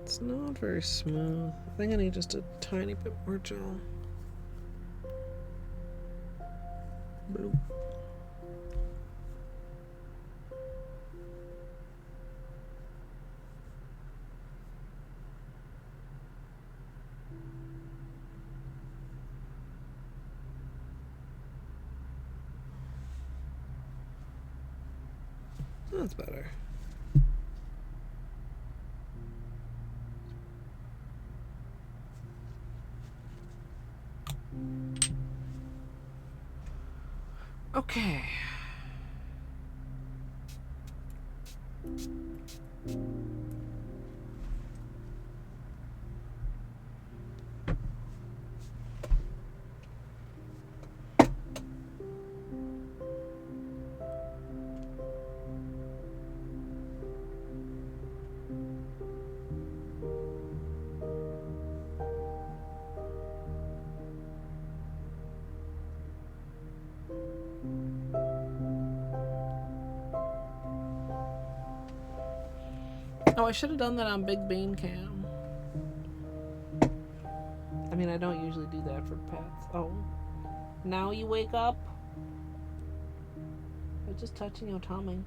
It's not very smooth. I think I need just a tiny bit more gel. Bloop. That's better. Okay. Oh, I should have done that on Big Bean Cam. I mean, I don't usually do that for pets. Oh, now you wake up? I was just touching your tummy.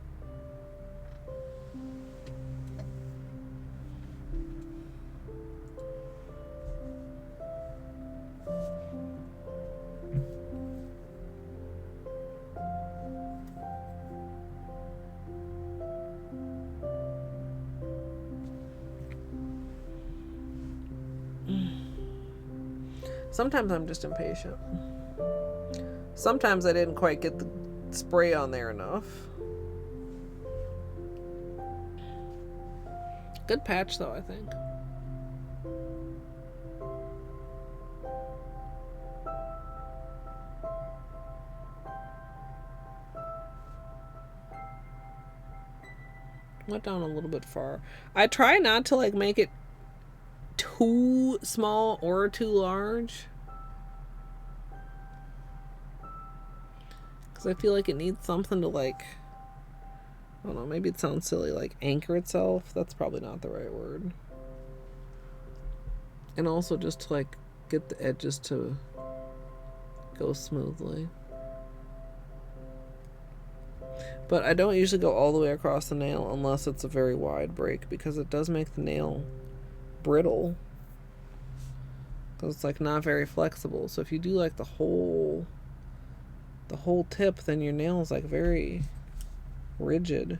Sometimes I'm just impatient. Sometimes I didn't quite get the spray on there enough. Good patch though, I think. Went down a little bit far. I try not to like make it too small or too large, because I feel like it needs something to like, I don't know, maybe it sounds silly, like anchor itself. That's probably not the right word. And also just to like get the edges to go smoothly. But I don't usually go all the way across the nail unless it's a very wide break, because it does make the nail brittle. Because it's like not very flexible. So if you do like the whole tip, then your nail is like very rigid.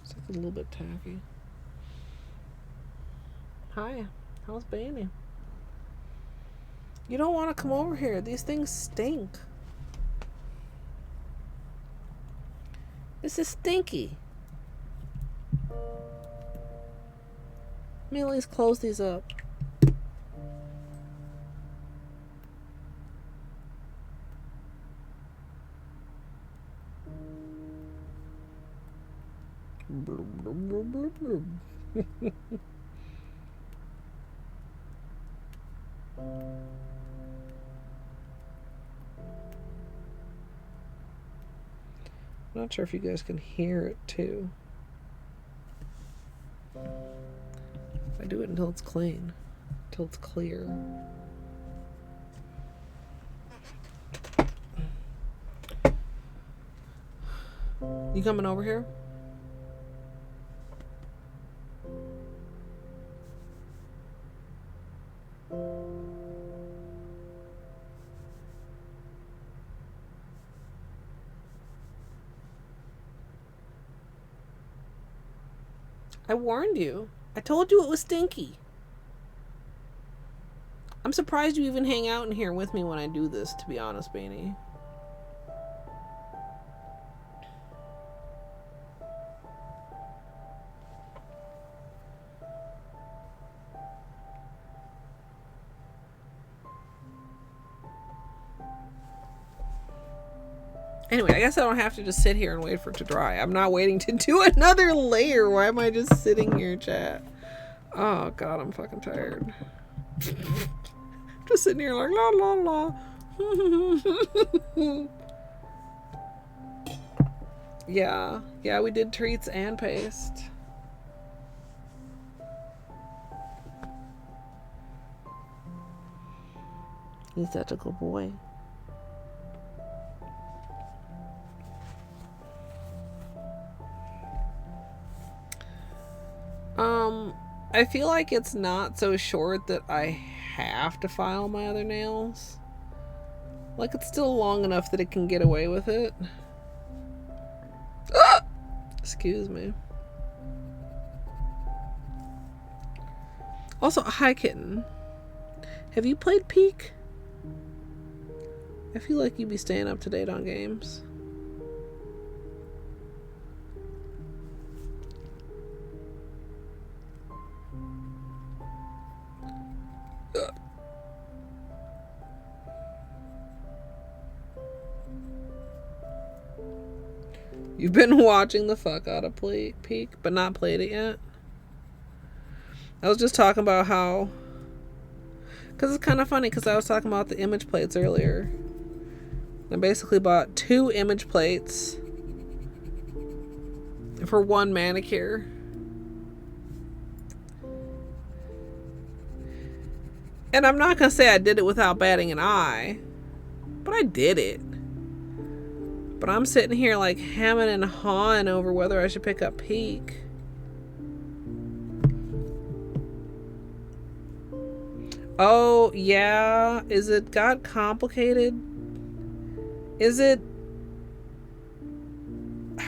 It's like a little bit tacky. Hi, how's Baby? You don't want to come over here. These things stink. This is stinky. Let me at least close these up. I'm not sure if you guys can hear it too. I do it until it's clean, until it's clear. You coming over here? I warned you. I told you it was stinky. I'm surprised you even hang out in here with me when I do this, to be honest, Beanie. Anyway, I guess I don't have to just sit here and wait for it to dry. I'm not waiting to do another layer. Why am I just sitting here, chat? Oh, God, I'm fucking tired. Just sitting here like, la, la, la. Yeah. Yeah, we did treats and paste. He's such a good boy. I feel like it's not so short that I have to file my other nails. Like, it's still long enough that it can get away with it. Ah! Excuse me. Also, hi, kitten. Have you played Peak? I feel like you'd be staying up to date on games. You've been watching the fuck out of Peak, but not played it yet? I was just talking about how... Because it's kind of funny, because I was talking about the image plates earlier. I basically bought 2 image plates for 1 manicure. And I'm not going to say I did it without batting an eye, but I did it. But I'm sitting here like hemming and hawing over whether I should pick up Peak. Oh, yeah. Is it got complicated? Is it...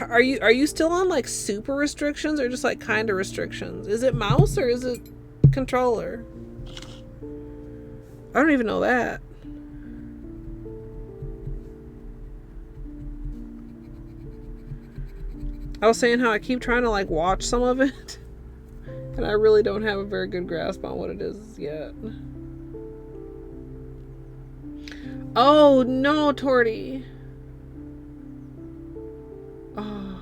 are you still on like super restrictions or just like kind of restrictions? Is it mouse or is it controller? I don't even know that. I was saying how I keep trying to like watch some of it and I really don't have a very good grasp on what it is yet. Oh no, Torty. Oh.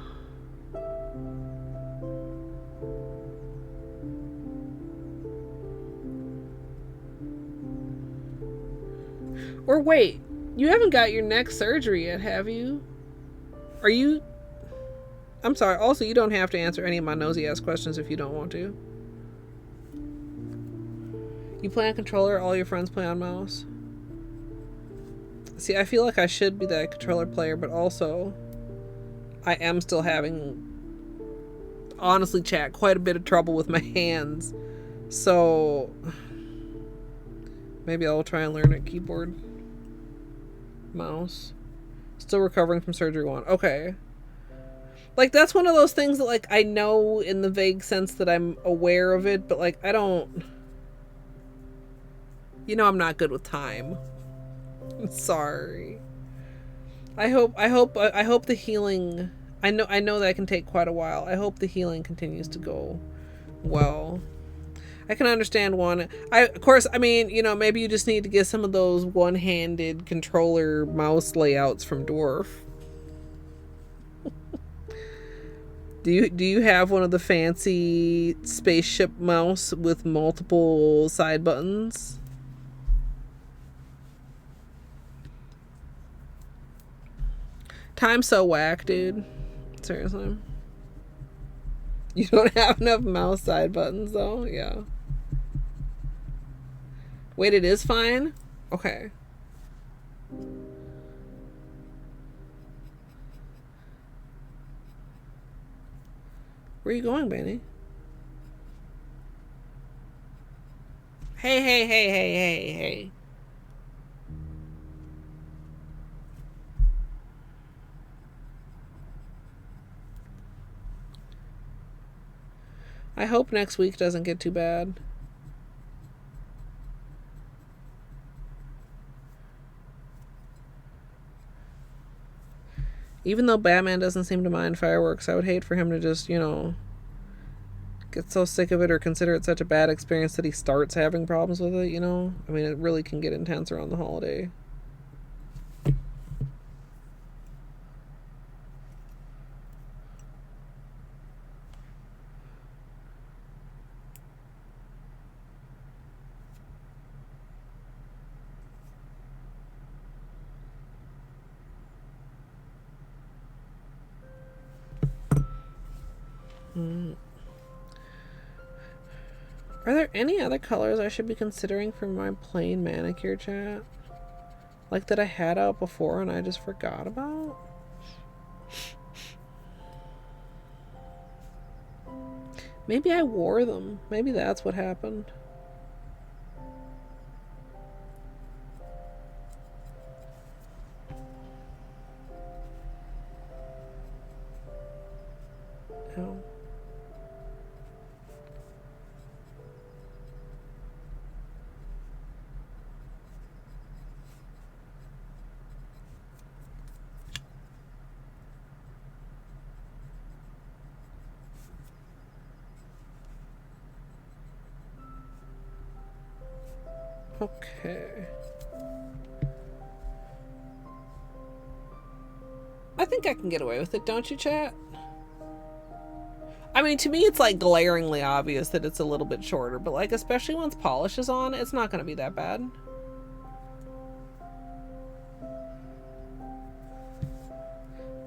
Or wait, you haven't got your neck surgery yet, have you? Are you... I'm sorry, also you don't have to answer any of my nosy ass questions if you don't want to. You play on controller, all your friends play on mouse? See, I feel like I should be that controller player, but also I am still having, honestly, chat, quite a bit of trouble with my hands. So maybe I'll try and learn a keyboard. Mouse. Still recovering from surgery 1. Okay. Like, that's one of those things that, like, I know in the vague sense that I'm aware of it, but, like, I don't... You know I'm not good with time. I'm sorry. I hope the healing... I know that can take quite a while. I hope the healing continues to go well. I can understand one. Of course, I mean, you know, maybe you just need to get some of those one-handed controller mouse layouts from Dwarf. Do you have one of the fancy spaceship mouse with multiple side buttons? Time's so whack, dude. Seriously. You don't have enough mouse side buttons, though? Yeah. Wait, it is fine? Okay. Where are you going, Benny? Hey. I hope next week doesn't get too bad. Even though Batman doesn't seem to mind fireworks, I would hate for him to just, you know, get so sick of it or consider it such a bad experience that he starts having problems with it, you know? I mean, it really can get intense around the holiday. Are there any other colors I should be considering for my plain manicure, chat? Like that I had out before and I just forgot about? Maybe I wore them. Maybe that's what happened. Oh. Okay. I think I can get away with it, don't you, chat? I mean, to me, it's like glaringly obvious that it's a little bit shorter, but like, especially once polish is on, it's not going to be that bad.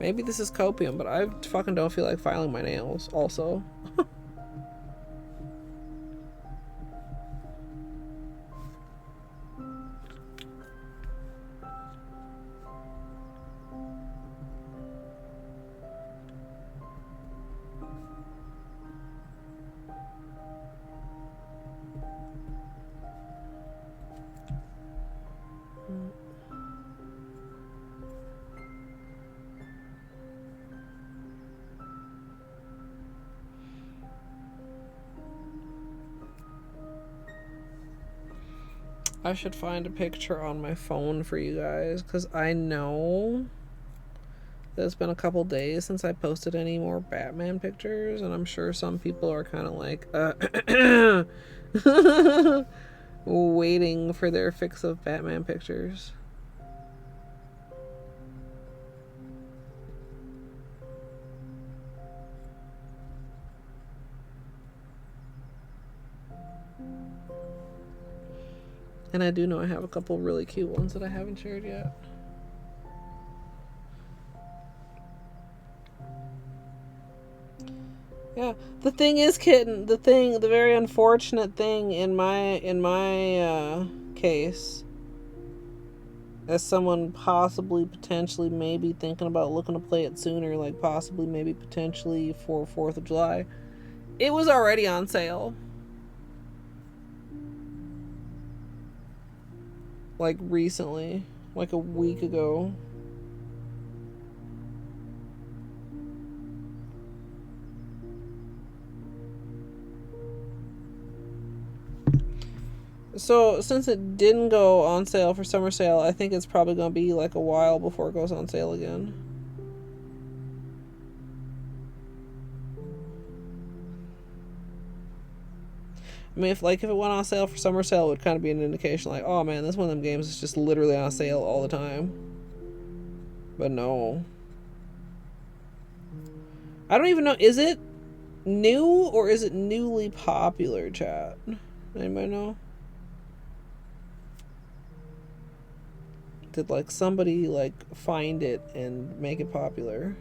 Maybe this is copium, but I fucking don't feel like filing my nails, also. I should find a picture on my phone for you guys, because I know that it's been a couple days since I posted any more Batman pictures, and I'm sure some people are kind of like, waiting for their fix of Batman pictures. And I do know I have a couple really cute ones that I haven't shared yet. Yeah, the thing is, kitten, the very unfortunate thing in my case, as someone possibly, potentially, maybe thinking about looking to play it sooner, like possibly, maybe, potentially for 4th of July, it was already on sale. Like recently, like a week ago. So since it didn't go on sale for summer sale, I think it's probably going to be like a while before it goes on sale again. I mean, if it went on sale for summer sale, it would kind of be an indication like, oh man, this one of them games is just literally on sale all the time. But no. I don't even know, is it new or is it newly popular, chat? Anybody know? Did like somebody like find it and make it popular?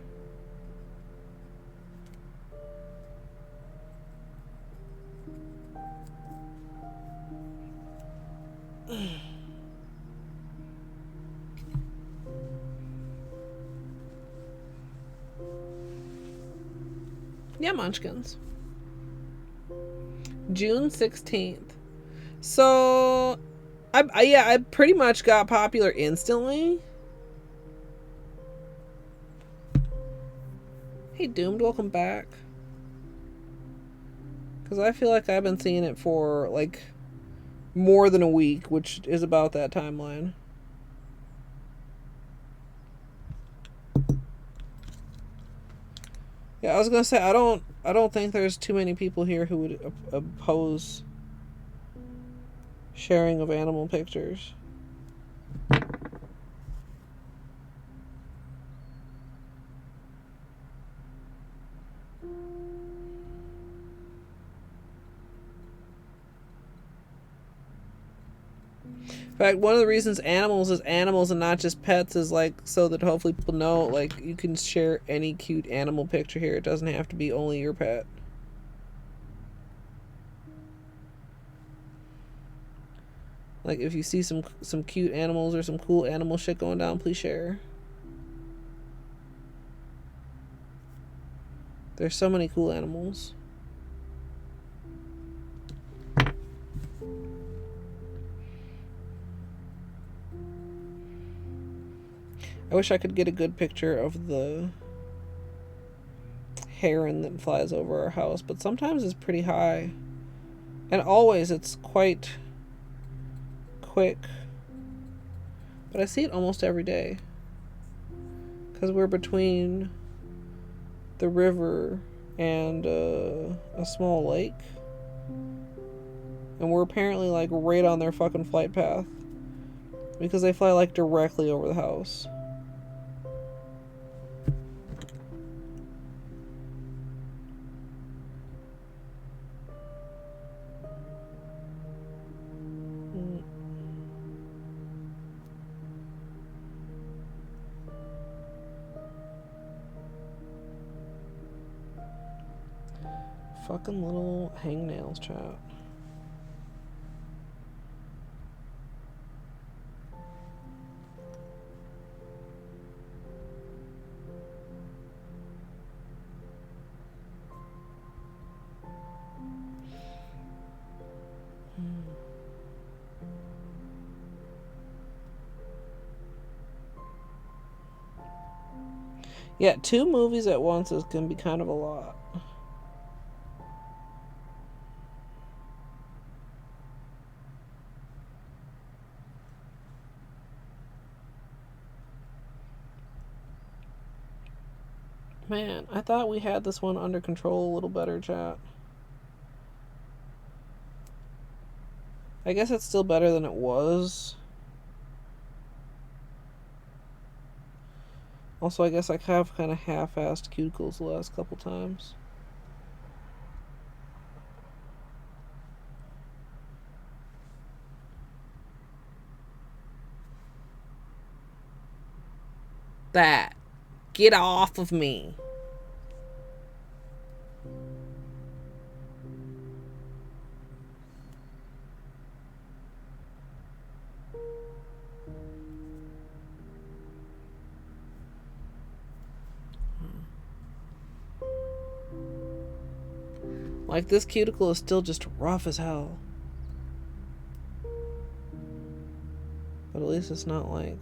Yeah, Munchkins. June 16th. So, I pretty much got popular instantly. Hey, Doomed, welcome back. Because I feel like I've been seeing it for, like, more than a week, which is about that timeline. Yeah, I was gonna say, I don't think there's too many people here who would oppose sharing of animal pictures. In fact, one of the reasons animals is animals and not just pets is like so that hopefully people know like you can share any cute animal picture here. It doesn't have to be only your pet. Like if you see some cute animals or some cool animal shit going down, please share. There's so many cool animals. I wish I could get a good picture of the heron that flies over our house, but sometimes it's pretty high. And always it's quite quick. But I see it almost every day. Because we're between the river and a small lake. And we're apparently like right on their fucking flight path. Because they fly like directly over the house. Fucking little hangnails, chat. Yeah, 2 movies at once is can be kind of a lot. Man, I thought we had this one under control a little better, chat. I guess it's still better than it was. Also, I guess I have kind of half-assed cuticles the last couple times. That. Get off of me. Like, this cuticle is still just rough as hell. But at least it's not, like,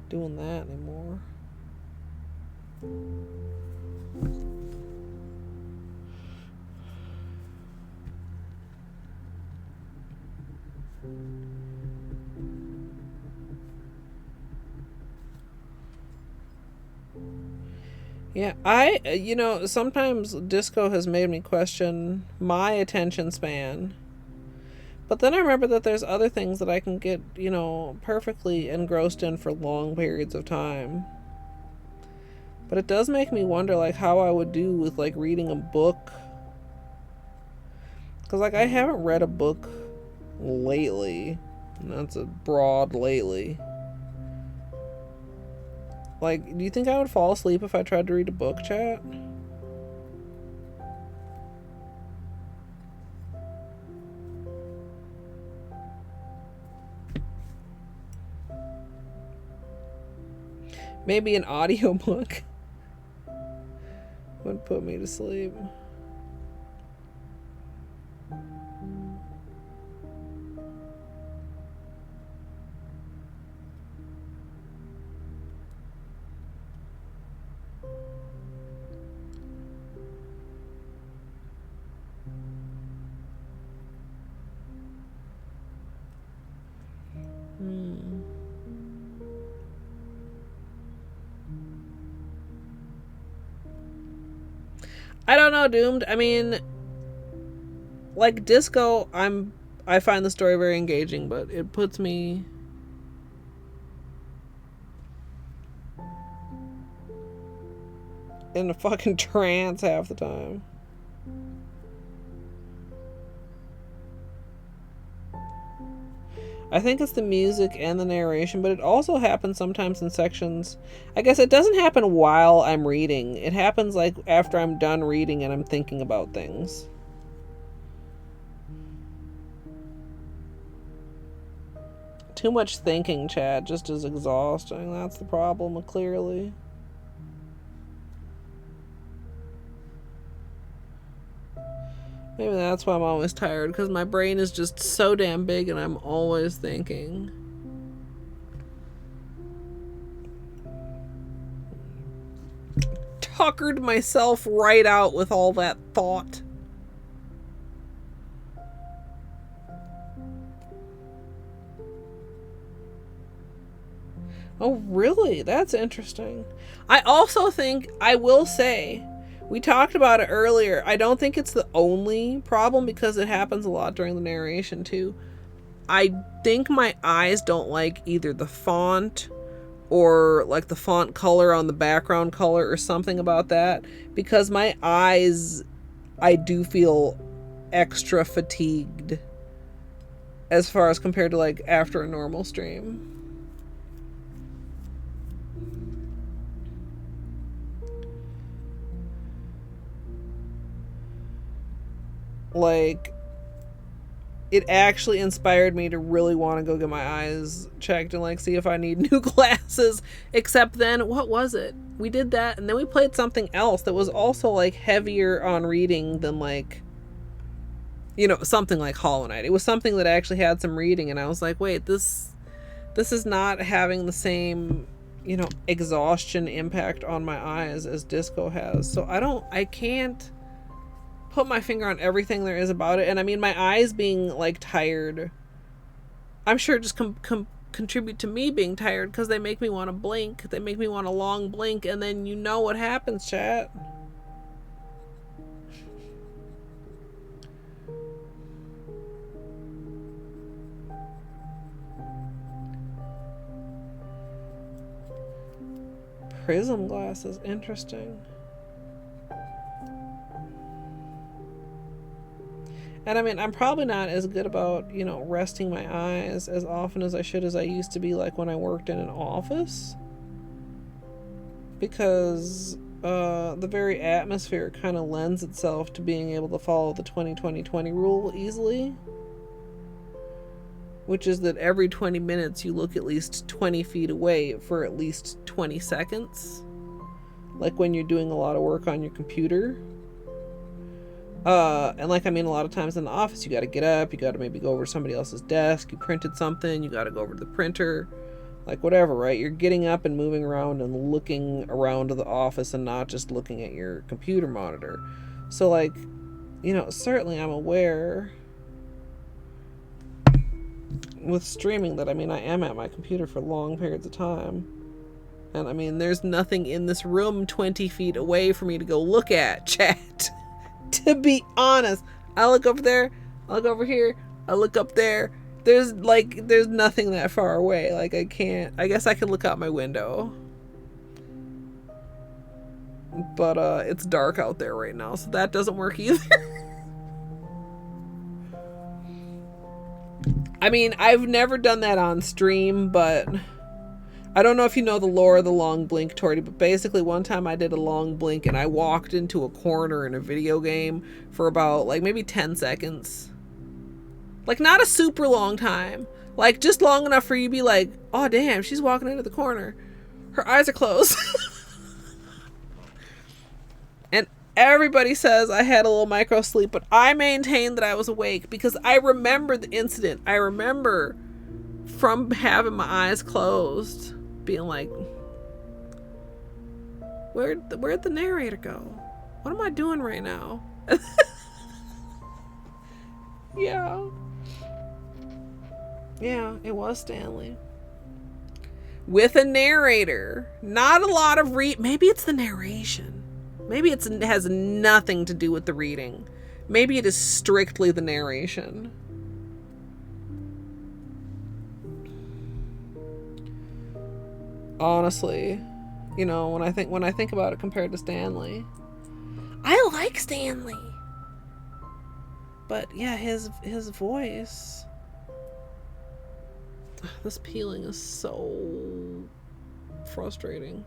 doing that anymore. Yeah, you know, sometimes disco has made me question my attention span. But then I remember that there's other things that I can get, you know, perfectly engrossed in for long periods of time. But it does make me wonder, like, how I would do with, like, reading a book. Because, like, I haven't read a book lately. And that's a broad lately. Like, do you think I would fall asleep if I tried to read a book, chat? Maybe an audiobook would put me to sleep. I don't know, Doomed. I mean, like, disco, I find the story very engaging, but it puts me in a fucking trance half the time. I think it's the music and the narration, but it also happens sometimes in sections. I guess it doesn't happen while I'm reading. It happens, like, after I'm done reading and I'm thinking about things. Too much thinking, Chad, just is exhausting. That's the problem, clearly. Maybe that's why I'm always tired, because my brain is just so damn big and I'm always thinking. Tuckered myself right out with all that thought. Oh, really? That's interesting. I also think, I will say, we talked about it earlier. I don't think it's the only problem because it happens a lot during the narration too. I think my eyes don't like either the font or like the font color on the background color or something about that, because my eyes, I do feel extra fatigued as far as compared to like after a normal stream. Like, it actually inspired me to really want to go get my eyes checked and like see if I need new glasses. Except then, what was it? We did that and then we played something else that was also like heavier on reading than like, you know, something like Hollow Knight. It was something that actually had some reading and I was like, wait, this is not having the same, you know, exhaustion impact on my eyes as disco has. So I can't put my finger on everything there is about it. And I mean, my eyes being like tired, I'm sure just contribute to me being tired because they make me want to blink. They make me want a long blink, and then you know what happens, chat. Prism glasses, interesting. And I mean, I'm probably not as good about, you know, resting my eyes as often as I should as I used to be, like when I worked in an office. Because the very atmosphere kind of lends itself to being able to follow the 20-20-20 rule easily. Which is that every 20 minutes you look at least 20 feet away for at least 20 seconds. Like when you're doing a lot of work on your computer. And like, I mean, a lot of times in the office, you got to get up, you got to maybe go over to somebody else's desk, you printed something, you got to go over to the printer, like whatever, right? You're getting up and moving around and looking around the office and not just looking at your computer monitor. So like, you know, certainly I'm aware with streaming that, I mean, I am at my computer for long periods of time. And I mean, there's nothing in this room 20 feet away for me to go look at, chat. To be honest, I look over there, I look over here, I look up there. There's nothing that far away. Like, I guess I can look out my window. But it's dark out there right now, so that doesn't work either. I mean, I've never done that on stream, but I don't know if you know the lore of the long blink, Torty, but basically one time I did a long blink and I walked into a corner in a video game for about, like, maybe 10 seconds. Like, not a super long time. Like, just long enough for you to be like, oh, damn, she's walking into the corner. Her eyes are closed. And everybody says I had a little micro sleep, but I maintain that I was awake because I remember the incident. I remember from having my eyes closed being like, where'd the narrator go? What am I doing right now? Yeah, it was Stanley with a narrator. Not a lot of maybe it's the narration. Maybe it has nothing to do with the reading. Maybe it is strictly the narration. Honestly, you know, when I think about it compared to Stanley, I like Stanley, but yeah, his voice. This peeling is so frustrating.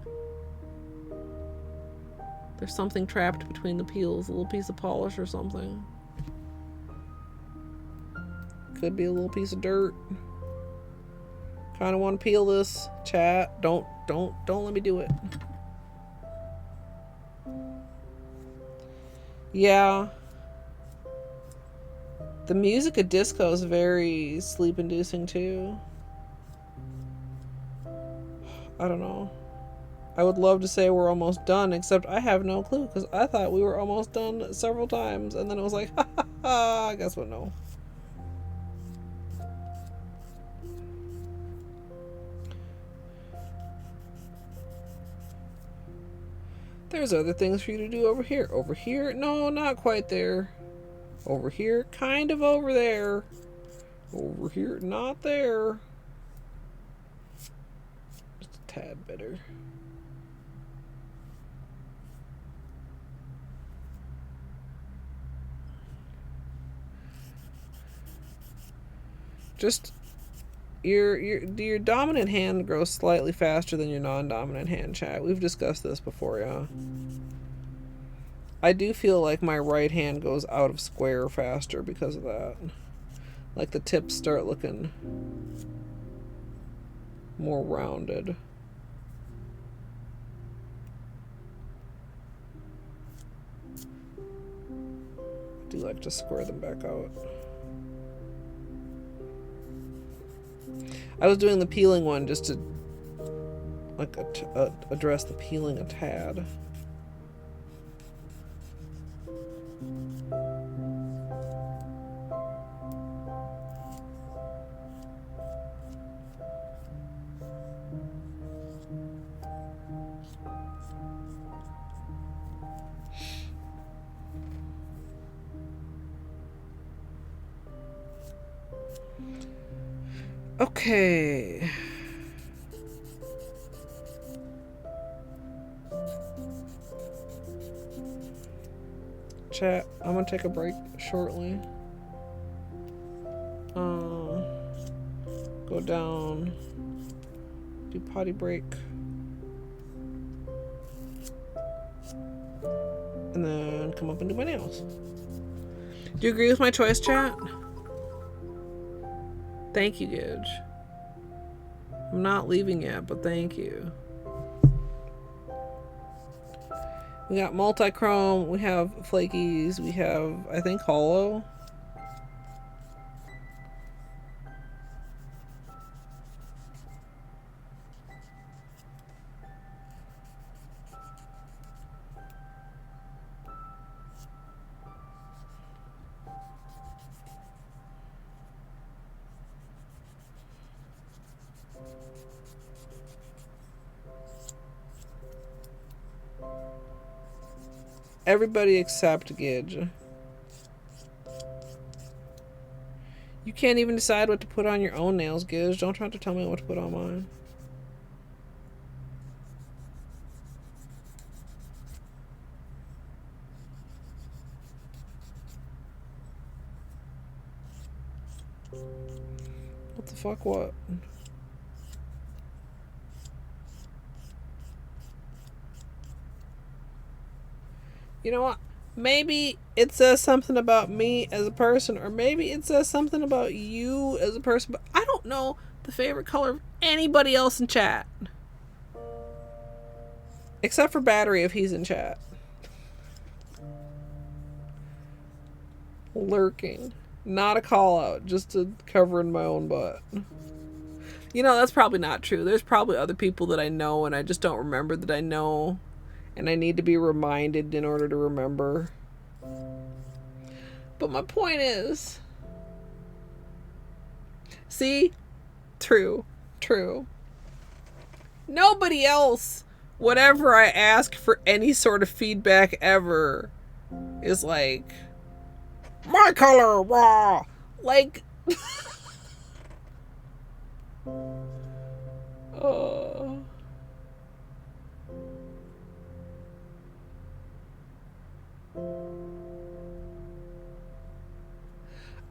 There's something trapped between the peels, a little piece of polish or something. Could be a little piece of dirt. Kind of want to peel this, chat. Don't let me do it. Yeah. The music of disco is very sleep-inducing too. I don't know. I would love to say we're almost done, except I have no clue because I thought we were almost done several times, and then it was like, ha ha ha, guess what, no. There's other things for you to do over here. Over here? No, not quite there. Over here? Kind of over there. Over here? Not there. Just a tad better. Just your dominant hand grows slightly faster than your non-dominant hand, chat. We've discussed this before, yeah. I do feel like my right hand goes out of square faster because of that. Like the tips start looking more rounded. I do like to square them back out. I was doing the peeling one just to like address the peeling a tad. Okay. Chat, I'm gonna take a break shortly. Go down, do potty break, and then come up and do my nails. Do you agree with my choice, chat? Thank you, Gidge. I'm not leaving yet, but thank you. We got multi-chrome, we have flakies, we have, I think, holo. Everybody except Gidge. You can't even decide what to put on your own nails, Gidge. Don't try to tell me what to put on mine. What the fuck, what? You know what? Maybe it says something about me as a person, or maybe it says something about you as a person, but I don't know the favorite color of anybody else in chat. Except for Battery if he's in chat. Lurking. Not a call out, just to cover in my own butt. You know, that's probably not true. There's probably other people that I know and I just don't remember that I know. And I need to be reminded in order to remember. But my point is... See? True. True. Nobody else, whatever I ask for any sort of feedback ever, is like... My color! Raw! Like...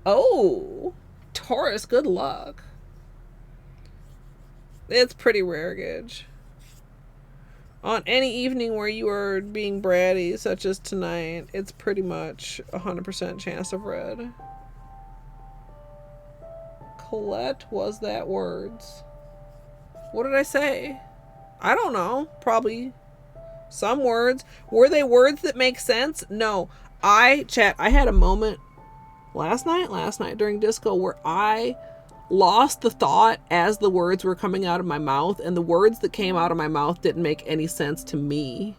Oh, Taurus, good luck. It's pretty rare, Gidge. On any evening where you are being bratty, such as tonight, it's pretty much 100% chance of red. Colette, was that words? What did I say? I don't know. Probably some words. Were they words that make sense? No. Chat, I had a moment last night during disco where I lost the thought as the words were coming out of my mouth, and the words that came out of my mouth didn't make any sense to me.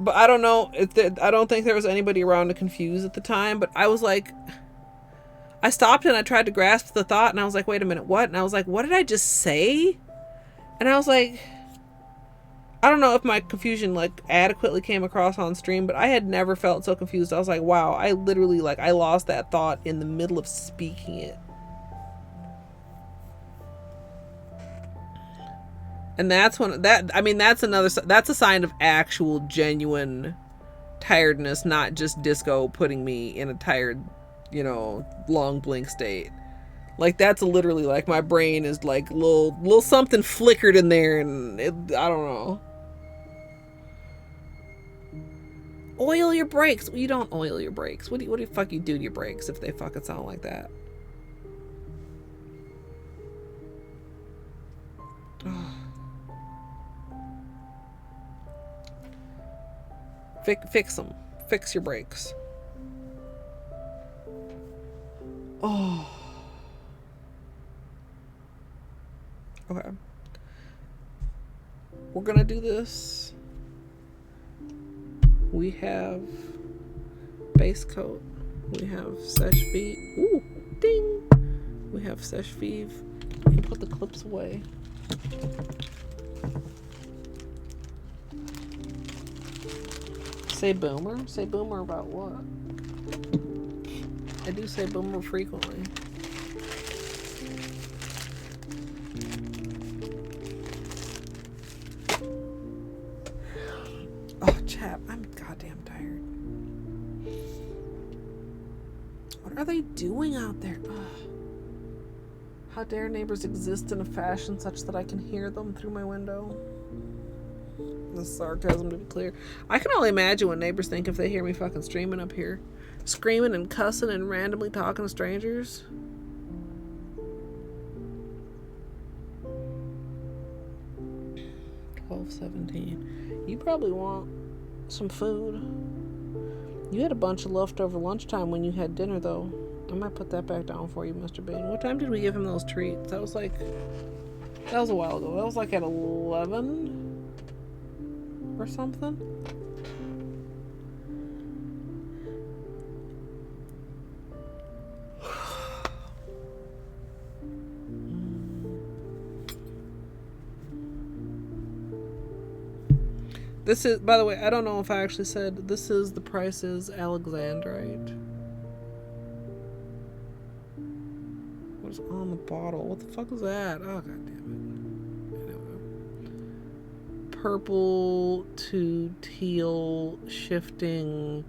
But I don't know if I don't think there was anybody around to confuse at the time, but I was like, I stopped and I tried to grasp the thought and I was like, wait a minute, what? And I was like, what did I just say? And I was like, I don't know if my confusion like adequately came across on stream, but I had never felt so confused. I was like, wow, I literally like I lost that thought in the middle of speaking it. And that's when that's a sign of actual genuine tiredness, not just disco putting me in a tired, long blink state. Like that's literally like my brain is like little something flickered in there and I don't know. Oil your brakes. You don't oil your brakes. What do you fuck you do to your brakes if they fucking sound like that? Fix them. Fix your brakes. Oh. Okay. We're gonna do this. We have base coat. We have Seche Vite. Ooh, ding. We have Seche Vite. We can put the clips away. Say boomer? Say boomer about what? I do say boomer frequently. Oh, chap, I'm goddamn tired. What are they doing out there? Ugh. How dare neighbors exist in a fashion such that I can hear them through my window? The sarcasm, to be clear. I can only imagine what neighbors think if they hear me fucking streaming up here. Screaming and cussing and randomly talking to strangers. $12.17. You probably want some food. You had a bunch of leftover lunchtime when you had dinner, though. I might put that back down for you, Mr. Bean. What time did we give him those treats? That was a while ago. That was like at 11 or something. This is, by the way, I don't know if I actually said, this is, the price is Alexandrite. What's on the bottle? What the fuck is that? Oh, god damn it. Anyway. Purple to teal, shifting,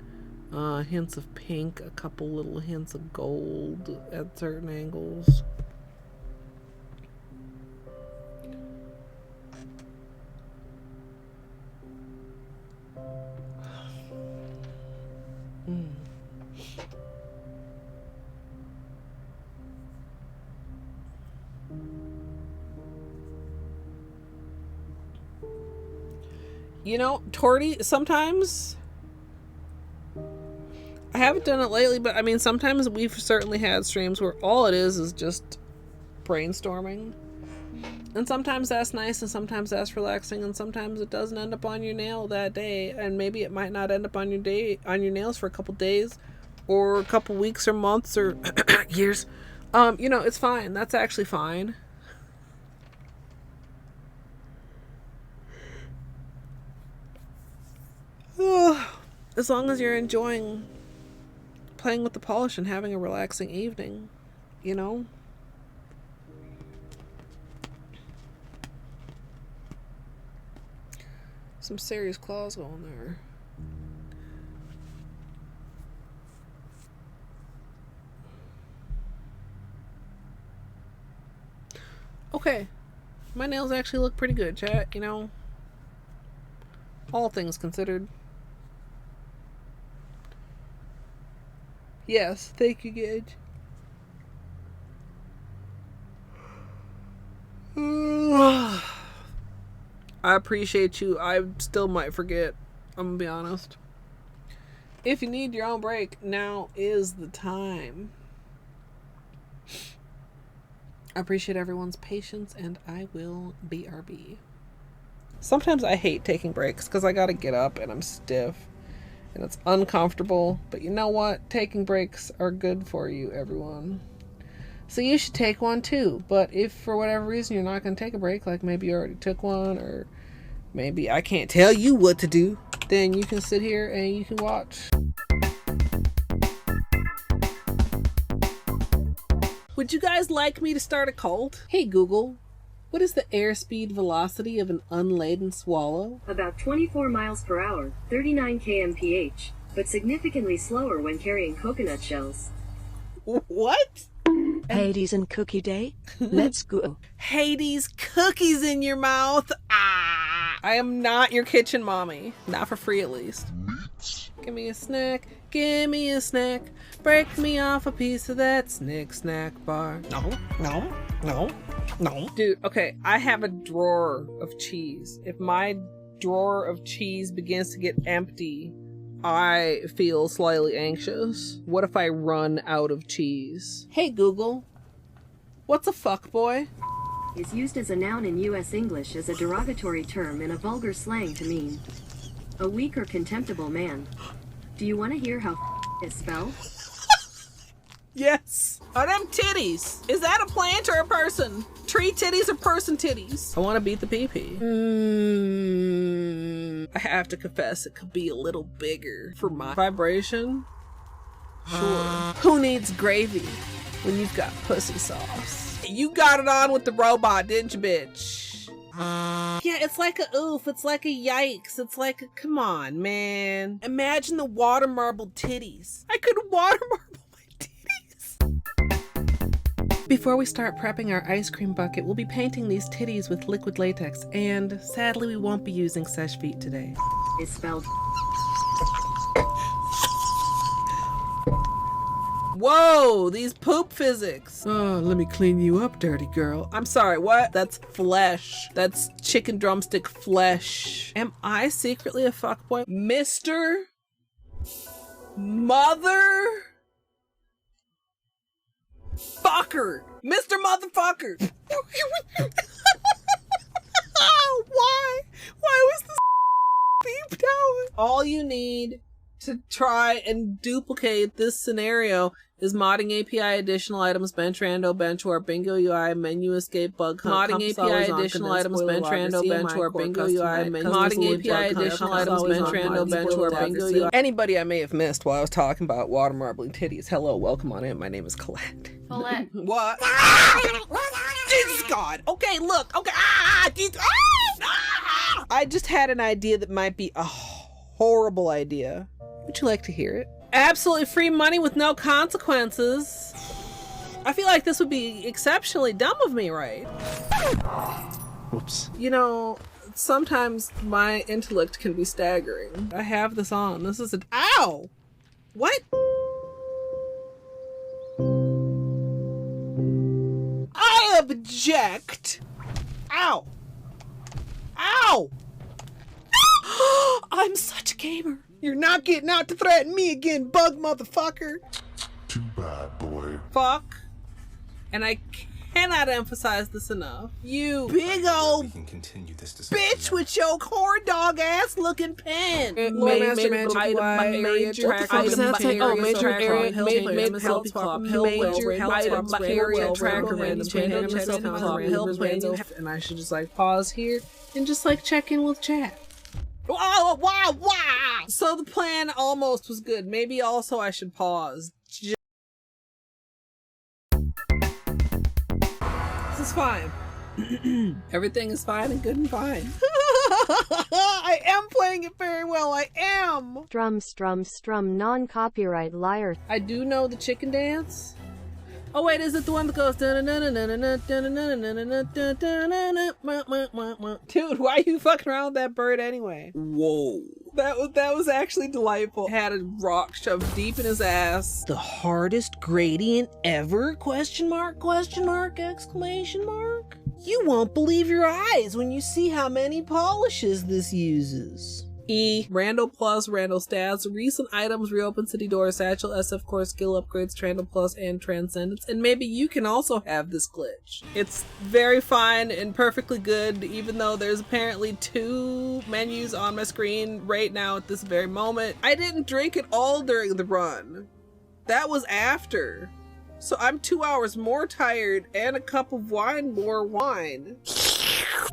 hints of pink, a couple little hints of gold at certain angles. You know, Torty, sometimes, I haven't done it lately, but I mean, sometimes we've certainly had streams where all it is just brainstorming. And sometimes that's nice, and sometimes that's relaxing, and sometimes it doesn't end up on your nail that day, and maybe it might not end up on your nails for a couple days, or a couple weeks, or months, or years. You know, it's fine. That's actually fine. As long as you're enjoying playing with the polish and having a relaxing evening, you know? Some serious claws going there. Okay. My nails actually look pretty good, chat, you know? All things considered. Yes, thank you, Gage. I appreciate you. I still might forget. I'm gonna be honest. If you need your own break, now is the time. I appreciate everyone's patience, and I will BRB. Sometimes I hate taking breaks because I gotta get up and I'm stiff. And it's uncomfortable, but you know what? Taking breaks are good for you, everyone. So you should take one too. But if for whatever reason you're not going to take a break, like maybe you already took one, or maybe I can't tell you what to do, then you can sit here and you can watch. Would you guys like me to start a cult? Hey Google, what is the airspeed velocity of an unladen swallow? About 24 miles per hour, 39 kmph, but significantly slower when carrying coconut shells. What? Hades and Cookie Day? Let's go. Hades, cookies in your mouth. Ah! I am not your kitchen mommy. Not for free, at least. Give me a snack. Give me a snack. Break me off a piece of that snack bar. No. Dude, okay, I have a drawer of cheese. If my drawer of cheese begins to get empty, I feel slightly anxious. What if I run out of cheese? Hey Google, what's a fuckboy? Is used as a noun in U.S. English as a derogatory term in a vulgar slang to mean a weak or contemptible man. Do you want to hear how is spelled? Yes. Are them titties? Is that a plant or a person? Tree titties or person titties? I want to beat the pee-pee. I have to confess, it could be a little bigger for my vibration. Sure. Who needs gravy when you've got pussy sauce? You got it on with the robot, didn't you, bitch? Yeah, it's like a oof, it's like a yikes, it's like a come on, man. Imagine the water marble titties. I could water marble my titties. Before we start prepping our ice cream bucket, we'll be painting these titties with liquid latex, and sadly we won't be using Seche Vite today. Is spelled. Whoa, these poop physics. Oh, let me clean you up, dirty girl. I'm sorry, what? That's flesh. That's chicken drumstick flesh. Am I secretly a fuckboy? Mr. Mother Fucker. Mr. Motherfucker. Why? Why was this beeped out? All you need to try and duplicate this scenario is modding API additional items, bench rando, bench warp, bingo UI, menu escape, bug hunt, modding API additional items, bench rando, bench warp, bingo UI, modding API additional items, bench rando, bench warp, bingo UI. Anybody I may have missed while I was talking about water marbling titties, hello, welcome on in. My name is Colette. Colette. What? Jesus God. Okay, look. Okay. I just had an idea that might be a horrible idea. Would you like to hear it? Absolutely free money with no consequences. I feel like this would be exceptionally dumb of me, right? Whoops. You know, sometimes my intellect can be staggering. I have this on. This is ow! What? I object! Ow! Ow! I'm such a gamer. You're not getting out to threaten me again, bug motherfucker. Too bad, boy. Fuck. And I cannot emphasize this enough. You big old We can continue this discussion bitch with your corn dog ass looking pen. Major track item Oh, major area, major health club, major item area tracker random and I should just like pause here and just like check in with chat. Wow, wow, wow. So the plan almost was good. Maybe also I should pause. This is fine. Everything is fine and good and fine. I am playing it very well. I am. Strum, non-copyright liar. I do know the chicken dance. Oh wait, is it the one that goes dude, why are you fucking around with that bird anyway? Whoa. That was actually delightful. Had a rock shoved deep in his ass. The hardest gradient ever? Question mark, exclamation mark. You won't believe your eyes when you see how many polishes this uses. Rando Plus, Rando Stats, recent items, reopen city doors, satchel, SF core, skill upgrades, Trando Plus, and Transcendence. And maybe you can also have this glitch. It's very fine and perfectly good, even though there's apparently 2 menus on my screen right now at this very moment. I didn't drink it all during the run. That was after. So I'm 2 hours more tired and a cup of wine more wine.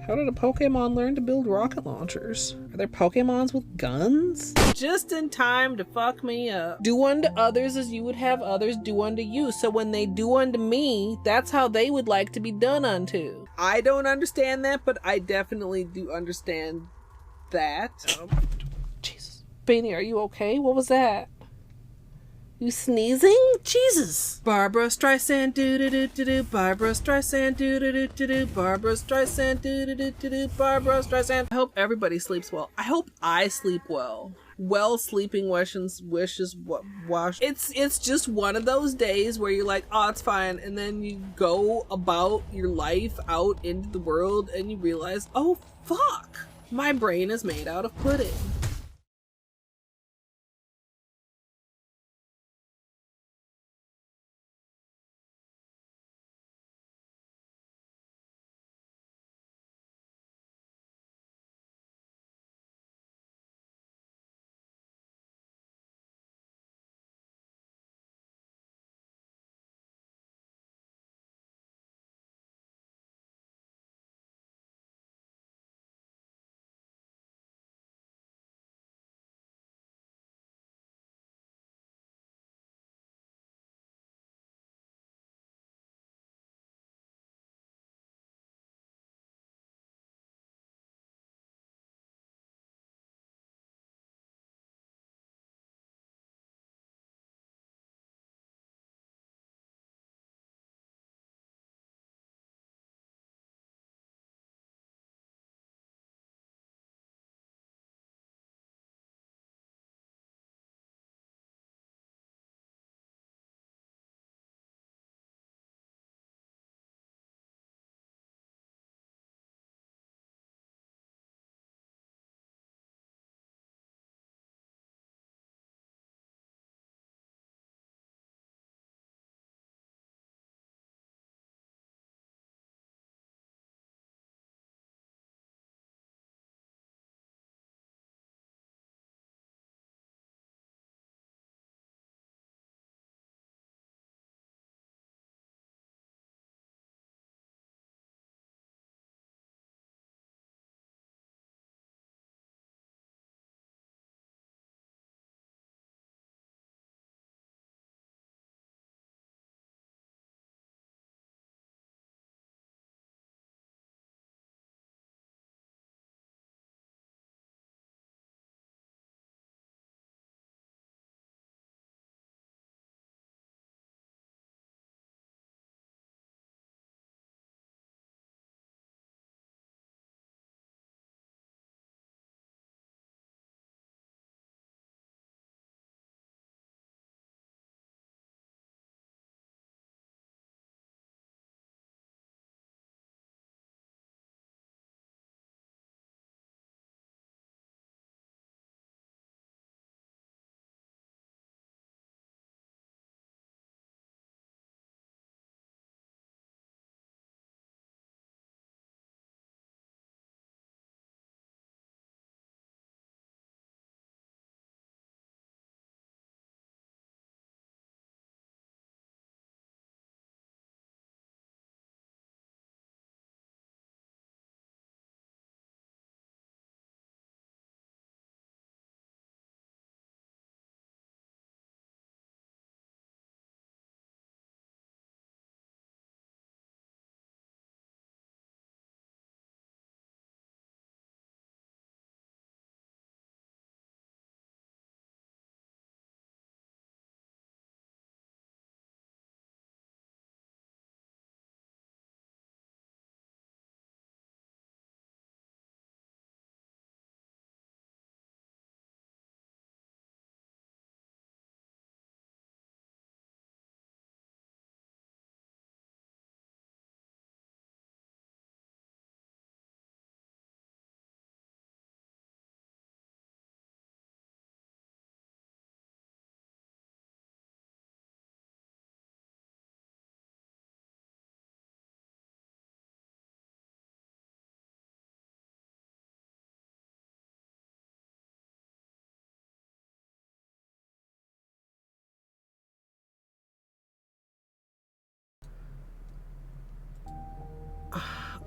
How did a Pokemon learn to build rocket launchers? Are there Pokemons with guns? Just in time to fuck me up. Do unto others as you would have others do unto you. So when they do unto me, that's how they would like to be done unto. I don't understand that, but I definitely do understand that. Jesus. Beanie, are you okay? What was that? You sneezing? Jesus. Barbara Streisand do-do-do-do-do. Barbara Streisand do-do-do-do-do. Barbara Streisand do-do-do-do-do. Barbara Streisand. I hope everybody sleeps well. I hope I sleep well. Well sleeping wishes wash. It's just one of those days where you're like, oh, it's fine. And then you go about your life out into the world and you realize, oh, fuck. My brain is made out of pudding.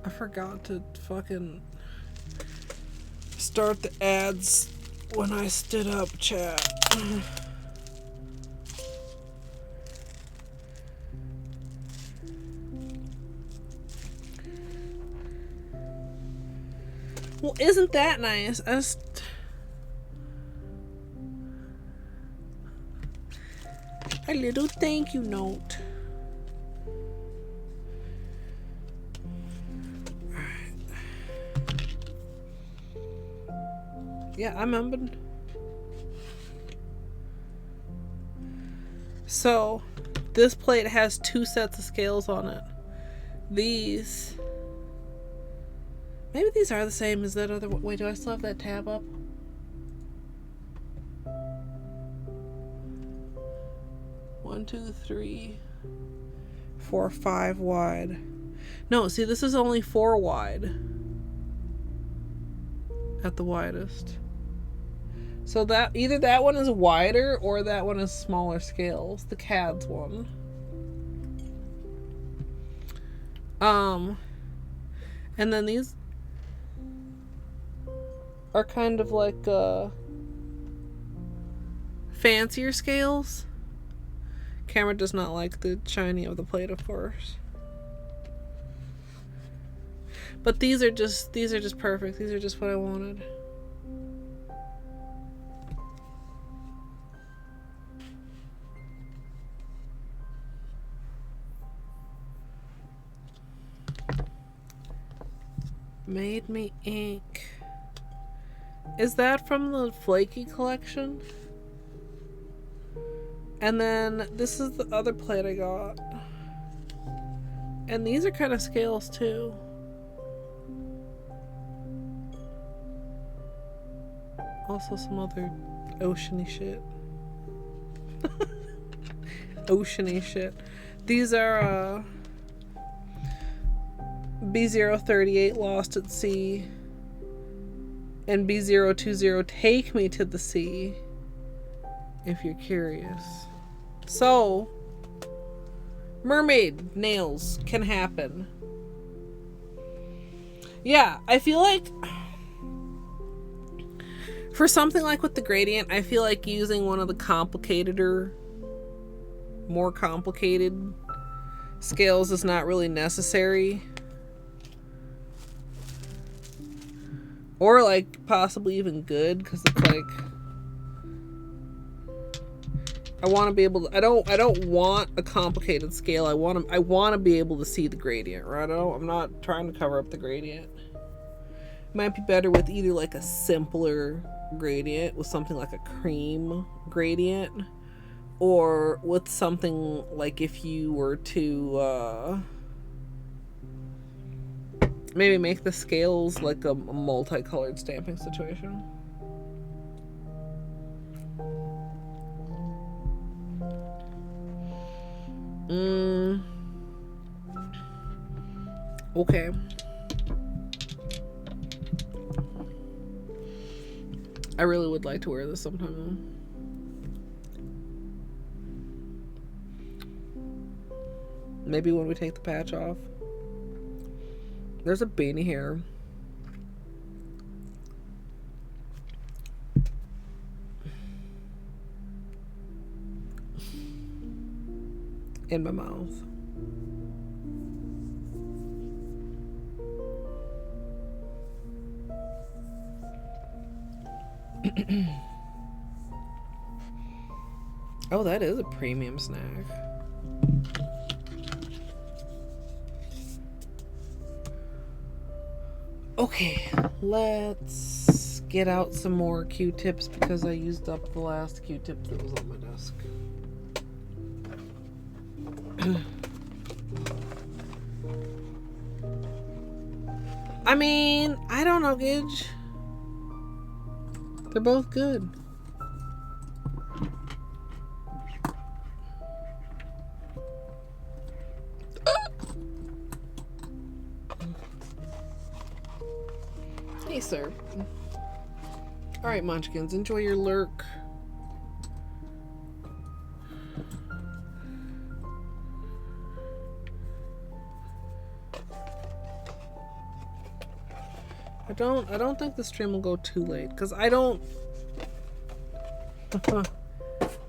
I forgot to fucking start the ads when I stood up, chat. Well, isn't that nice? A little thank you note. Yeah, I remember. So, this plate has 2 sets of scales on it. These... Maybe these are the same as that other one. Wait, do I still have that tab up? One, 2, 3, 4, 5 wide. No, see, this is only 4 wide. At the widest. So that either that one is wider or that one is smaller scales. The CAD's one. And then these are kind of like fancier scales. Camera does not like the shiny of the plate, of course. But these are just perfect. These are just what I wanted. Made Me Ink. Is that from the Flaky collection? And then this is the other plate I got. And these are kind of scales too. Also some other oceany shit. Oceany shit. These are B038 Lost at Sea and B020 Take Me to the Sea, if you're curious. So, mermaid nails can happen. Yeah, I feel like for something like with the gradient, I feel like using one of the more complicated scales is not really necessary. Or like possibly even good, because it's like I want to be able to, I don't want a complicated scale. I want to be able to see the gradient, right? I'm not trying to cover up the gradient. Might be better with either like a simpler gradient with something like a cream gradient, or with something like if you were to maybe make the scales like a multicolored stamping situation. Okay. I really would like to wear this sometime. Maybe when we take the patch off. There's a beanie here. In my mouth. Oh, that is a premium snack. Okay, let's get out some more Q-tips because I used up the last Q-tip that was on my desk. I mean, I don't know, Gidge. They're both good. Hey, sir. Alright, Munchkins, enjoy your lurk. I don't think the stream will go too late, because I don't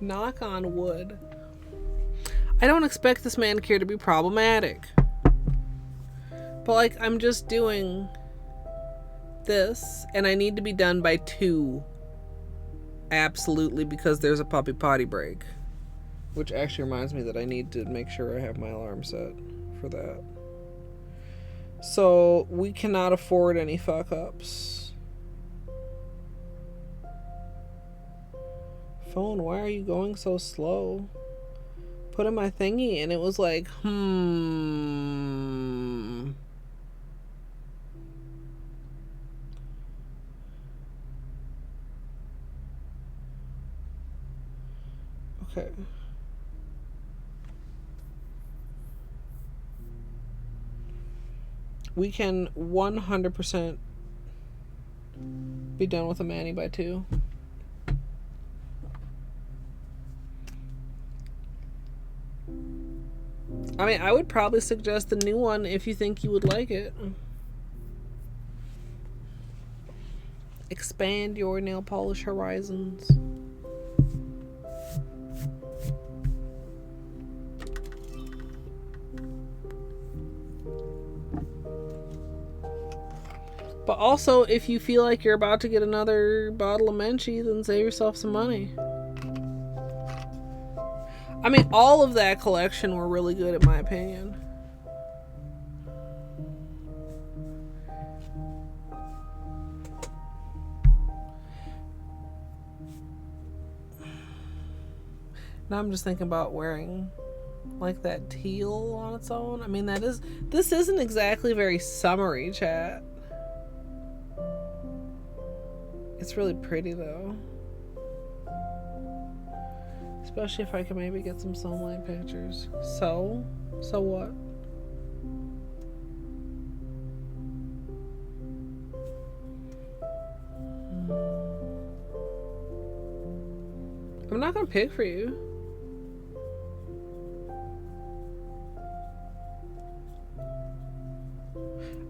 knock on wood. I don't expect this manicure to be problematic. But like, I'm just doing this and I need to be done by 2. Absolutely, because there's a puppy potty break. Which actually reminds me that I need to make sure I have my alarm set for that. So we cannot afford any fuck ups. Phone, why are you going so slow? Put in my thingy and it was like, Okay. We can 100% be done with a mani by 2. I mean, I would probably suggest the new one if you think you would like it. Expand your nail polish horizons. But also, if you feel like you're about to get another bottle of Menchie, then save yourself some money. I mean, all of that collection were really good in my opinion. Now I'm just thinking about wearing like that teal on its own. I mean, this isn't exactly very summery, chat. It's really pretty though. Especially if I can maybe get some sunlight pictures. So what? I'm not gonna pick for you.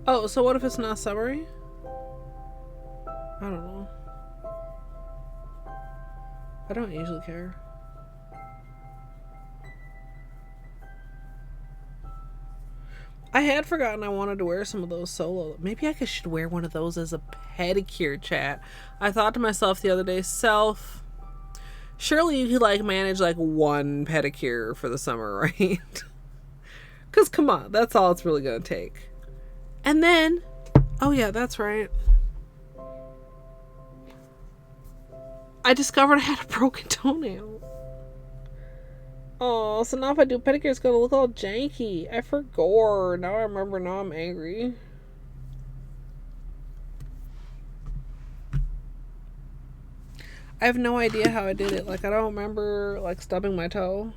Oh, so what if it's not summery? I don't know. I don't usually care. I had forgotten I wanted to wear some of those solo. Maybe I should wear one of those as a pedicure, chat. I thought to myself the other day, self, surely you could like manage like one pedicure for the summer, right? Because come on, that's all it's really going to take. And then, oh yeah, that's right. I discovered I had a broken toenail. Oh, so now if I do pedicure, it's gonna look all janky. I forgot. Now I remember. Now I'm angry. I have no idea how I did it. Like, I don't remember, like, stubbing my toe.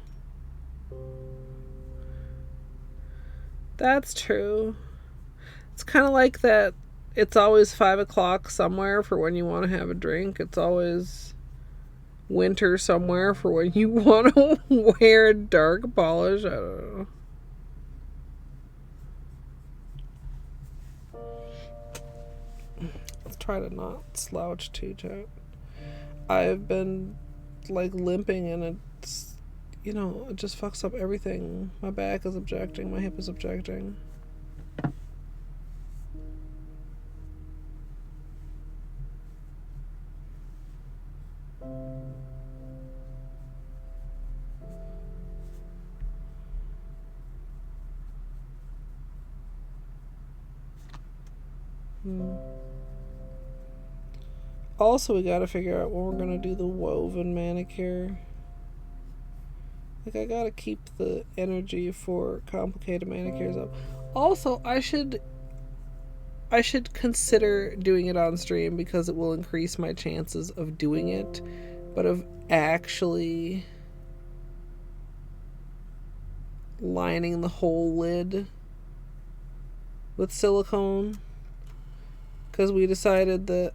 That's true. It's kind of like that. It's always 5 o'clock somewhere for when you want to have a drink. It's always winter somewhere for when you want to wear dark polish. I don't know. Let's try to not slouch too, chat. I've been like limping and it's, you know, it just fucks up everything. My back is objecting, my hip is objecting. Also, we gotta figure out when we're gonna do the woven manicure. Like, I gotta keep the energy for complicated manicures up. Also, I should consider doing it on stream because it will increase my chances of doing it, but of actually lining the whole lid with silicone. Because we decided that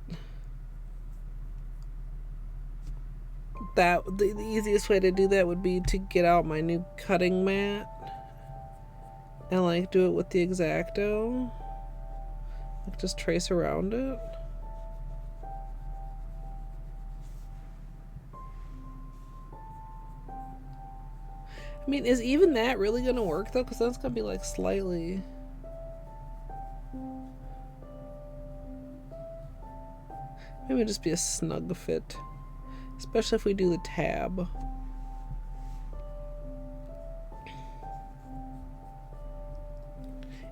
the easiest way to do that would be to get out my new cutting mat and like do it with the X-Acto. Just trace around it. I mean, is even that really gonna work though? Because that's gonna be like slightly. Maybe it'll just be a snug fit. Especially if we do the tab.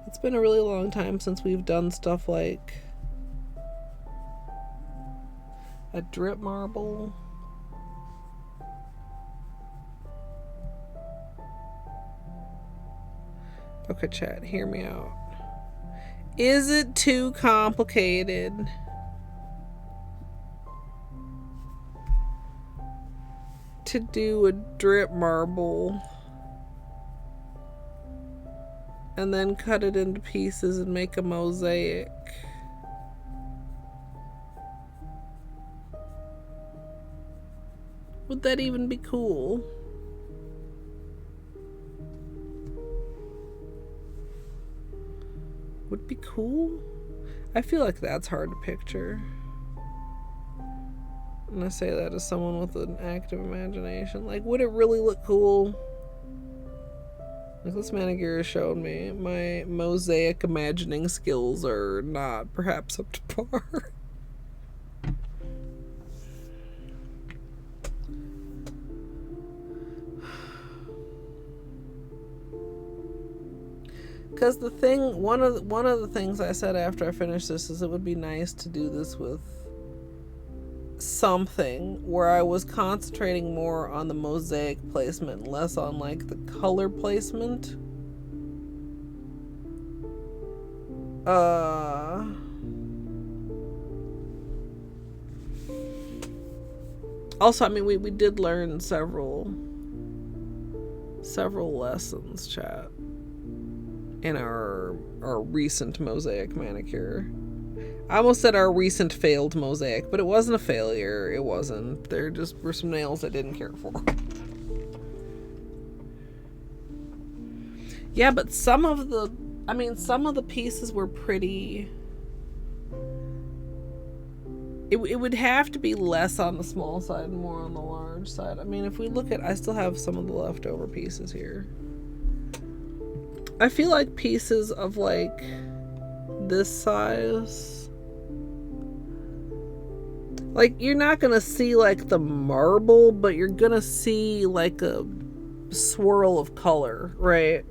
It's been a really long time since we've done stuff like a drip marble. Okay, chat, hear me out. Is it too complicated to do a drip marble and then cut it into pieces and make a mosaic? Would that even be cool? Would be cool? I feel like that's hard to picture. And I say that as someone with an active imagination. Like, would it really look cool? Like, this manicure showed me my mosaic imagining skills are not perhaps up to par. Because the thing, one of the things I said after I finished this is it would be nice to do this with something where I was concentrating more on the mosaic placement, less on like the color placement. Also, I mean, we did learn several lessons, chat, in our recent mosaic manicure. I almost said our recent failed mosaic, but it wasn't a failure. It wasn't. There just were some nails I didn't care for. Yeah, but some of the pieces were pretty. It would have to be less on the small side and more on the large side. I mean, if we look at, I still have some of the leftover pieces here. I feel like pieces of like this size, like you're not gonna see like the marble, but you're gonna see like a swirl of color, right?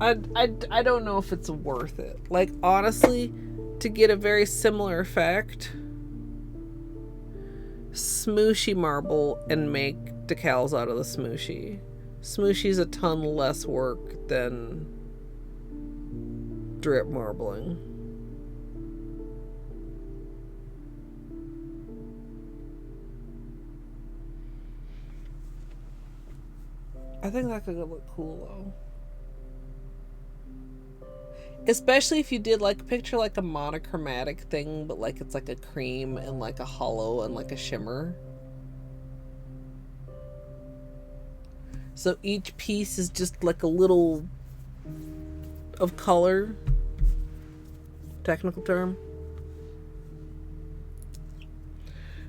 I don't know if it's worth it. Like, honestly, to get a very similar effect, smooshy marble and make decals out of the smooshy. Smooshy's a ton less work than drip marbling. I think that could look cool though. Especially if you did like, picture like a monochromatic thing, but like it's like a cream and like a hollow and like a shimmer. So each piece is just like a little of color. Technical term.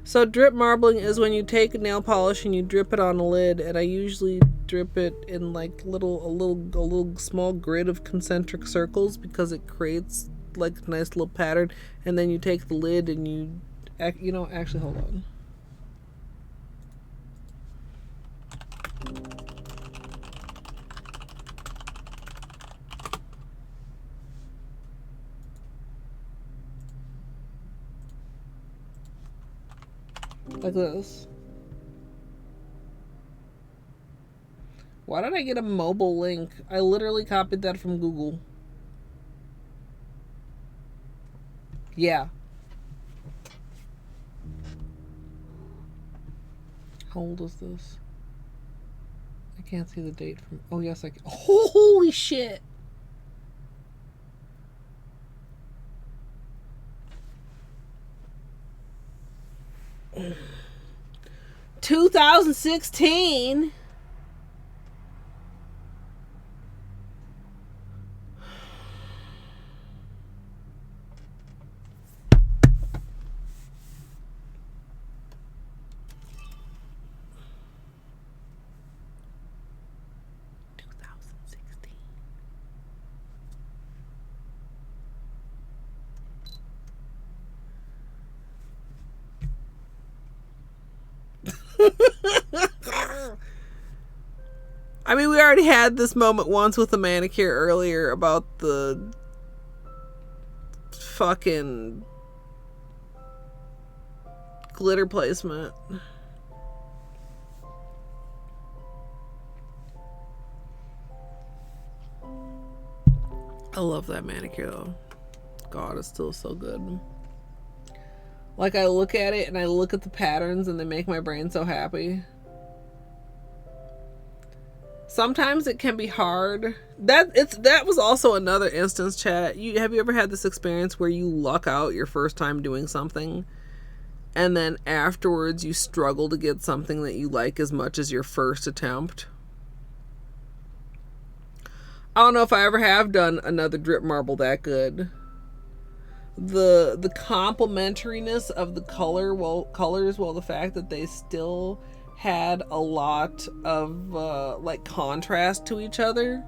So drip marbling is when you take a nail polish and you drip it on a lid, and I usually drip it in like a little small grid of concentric circles because it creates like a nice little pattern, and then you take the lid and you actually hold on. Like this. Why did I get a mobile link? I literally copied that from Google. Yeah. How old is this? I can't see the date from... Oh, yes, I can. Oh, holy shit! Mm. 2016. I mean, we already had this moment once with the manicure earlier about the fucking glitter placement. I love that manicure though. God, it's still so good. Like, I look at it and I look at the patterns and they make my brain so happy. Sometimes it can be hard. That was also another instance, chat. Have you ever had this experience where you luck out your first time doing something and then afterwards you struggle to get something that you like as much as your first attempt? I don't know if I ever have done another drip marble that good. The complementariness of the colors, the fact that they still had a lot of like contrast to each other.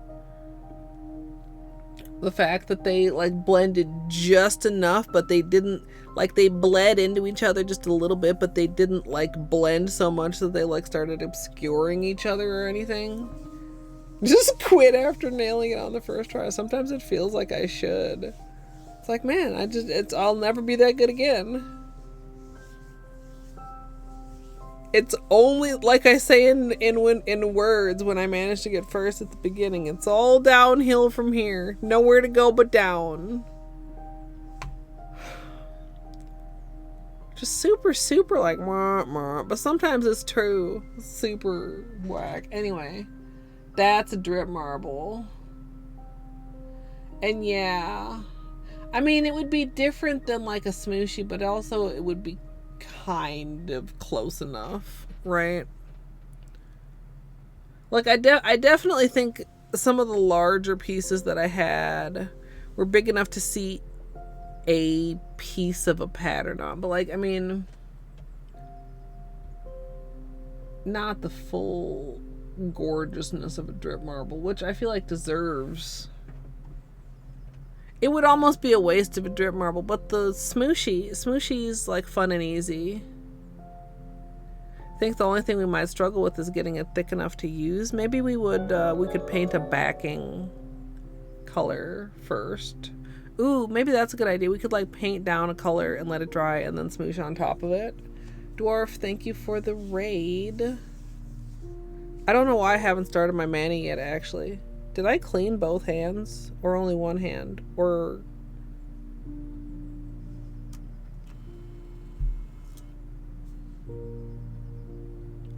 The fact that they like blended just enough, but they didn't, like, they bled into each other just a little bit, but they didn't like blend so much that they like started obscuring each other or anything. Just quit after nailing it on the first try. Sometimes it feels like I should. It's like, man, I'll never be that good again. It's only, like I say in words when I manage to get first at the beginning, it's all downhill from here. Nowhere to go but down. Just super, super like, mwah, mwah. But sometimes it's true. Super whack. Anyway, that's a drip marble. And yeah, I mean, it would be different than like a smooshy, but also it would be kind of close enough, right? Like, I definitely think some of the larger pieces that I had were big enough to see a piece of a pattern on, but like, I mean, not the full gorgeousness of a drip marble, which I feel like deserves. It would almost be a waste of a drip marble, but the smooshy's like fun and easy. I think the only thing we might struggle with is getting it thick enough to use. Maybe we could paint a backing color first. Ooh, maybe that's a good idea. We could like paint down a color and let it dry and then smoosh on top of it. Dwarf, thank you for the raid. I don't know why I haven't started my mani yet, actually. Did I clean both hands? Or only one hand? Or...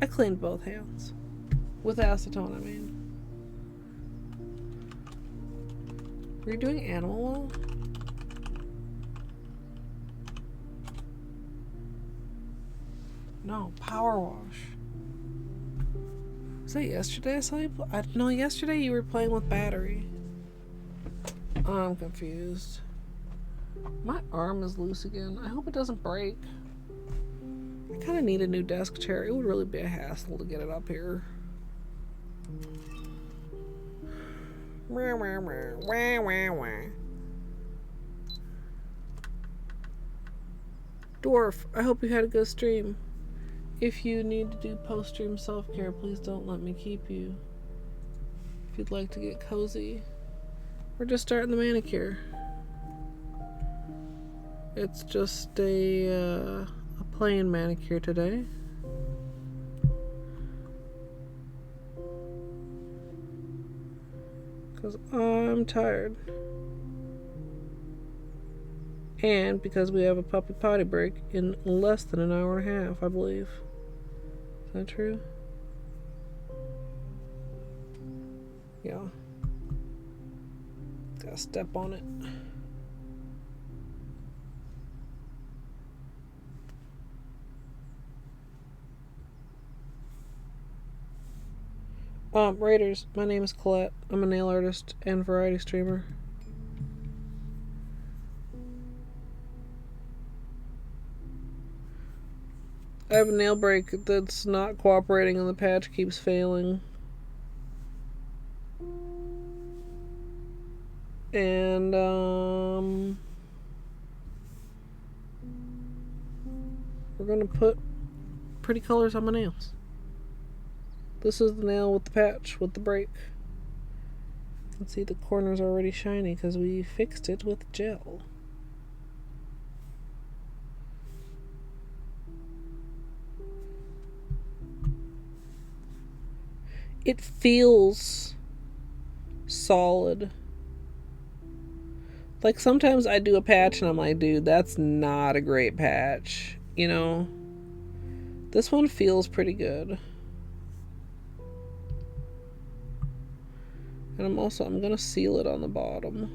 I cleaned both hands. With acetone, I mean. Were you doing animal wool? No, power wash. Was that yesterday I saw you play? No, yesterday you were playing with battery. Oh, I'm confused. My arm is loose again. I hope it doesn't break. I kind of need a new desk chair. It would really be a hassle to get it up here. Dwarf, I hope you had a good stream. If you need to do post-stream self-care, please don't let me keep you. If you'd like to get cozy, we're just starting the manicure. It's just a plain manicure today. Because I'm tired. And because we have a puppy potty break in less than an hour and a half, I believe. Is that true? Yeah. Gotta step on it. Raiders, my name is Colette. I'm a nail artist and variety streamer. I have a nail break that's not cooperating and the patch keeps failing. And, we're gonna put pretty colors on my nails. This is the nail with the patch, with the break. Let's see, the corner's already shiny because we fixed it with gel. It feels solid. Like sometimes I do a patch and I'm like, dude, that's not a great patch. You know? This one feels pretty good. And I'm gonna seal it on the bottom.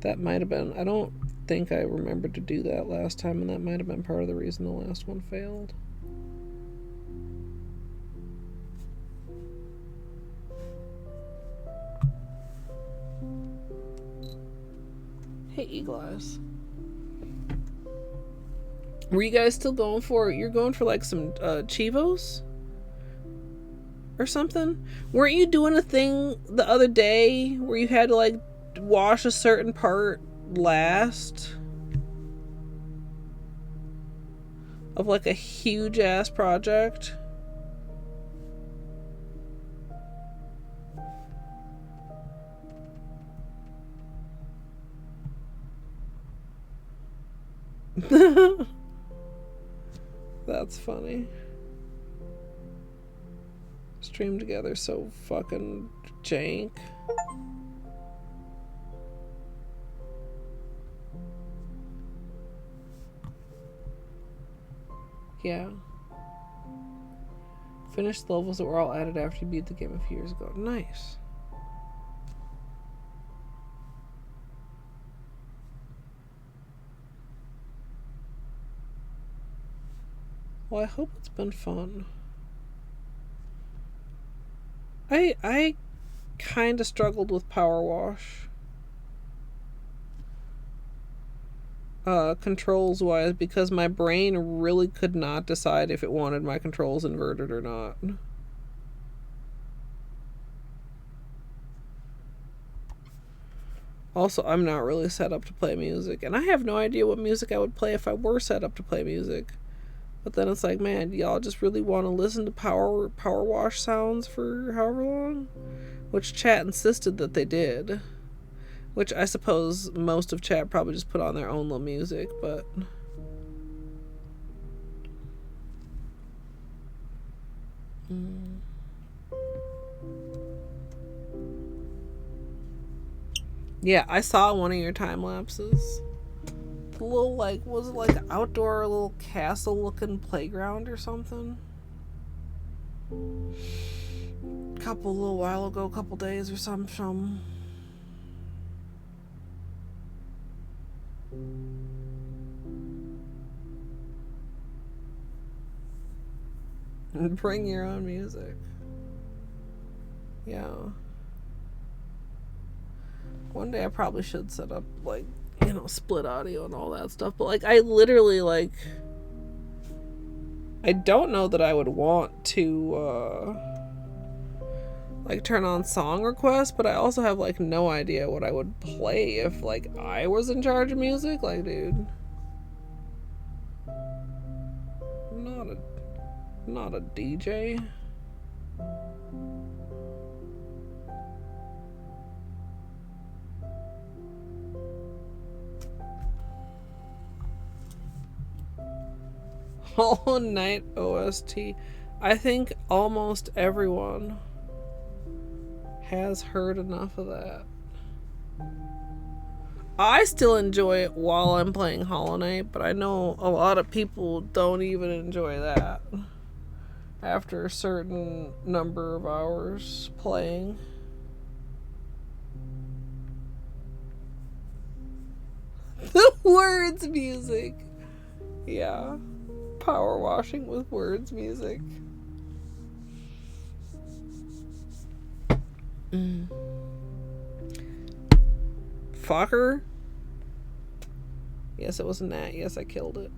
That might have been, I don't think I remembered to do that last time, and that might have been part of the reason the last one failed. Hey, Eagle Eyes. Were you guys still going for, you're going for like some Chivos? Or something? Weren't you doing a thing the other day where you had to like wash a certain part last? Of like a huge ass project? That's funny. Stream together so fucking jank. Yeah. Finished the levels that were all added after you beat the game a few years ago. Nice. Well, I hope it's been fun. I kind of struggled with Power Wash. Controls wise, because my brain really could not decide if it wanted my controls inverted or not. Also, I'm not really set up to play music, and I have no idea what music I would play if I were set up to play music. But then it's like, man, y'all just really want to listen to power wash sounds for however long? Which chat insisted that they did. Which I suppose most of chat probably just put on their own little music, but... Yeah, I saw one of your time lapses. The little, like, was it like an outdoor little castle looking playground or something? A little while ago, a couple days or something. And bring your own music. Yeah. One day I probably should set up, like, you know, split audio and all that stuff. But, like, I literally, like... I don't know that I would want to, like, turn on song requests, but I also have, like, no idea what I would play if, like, I was in charge of music. Like, dude... I'm not a DJ. Hollow Knight OST. I think almost everyone has heard enough of that. I still enjoy it while I'm playing Hollow Knight, but I know a lot of people don't even enjoy that after a certain number of hours playing. The words music. Yeah. Power washing with words music. Fucker? Yes, it was a gnat. Yes, I killed it.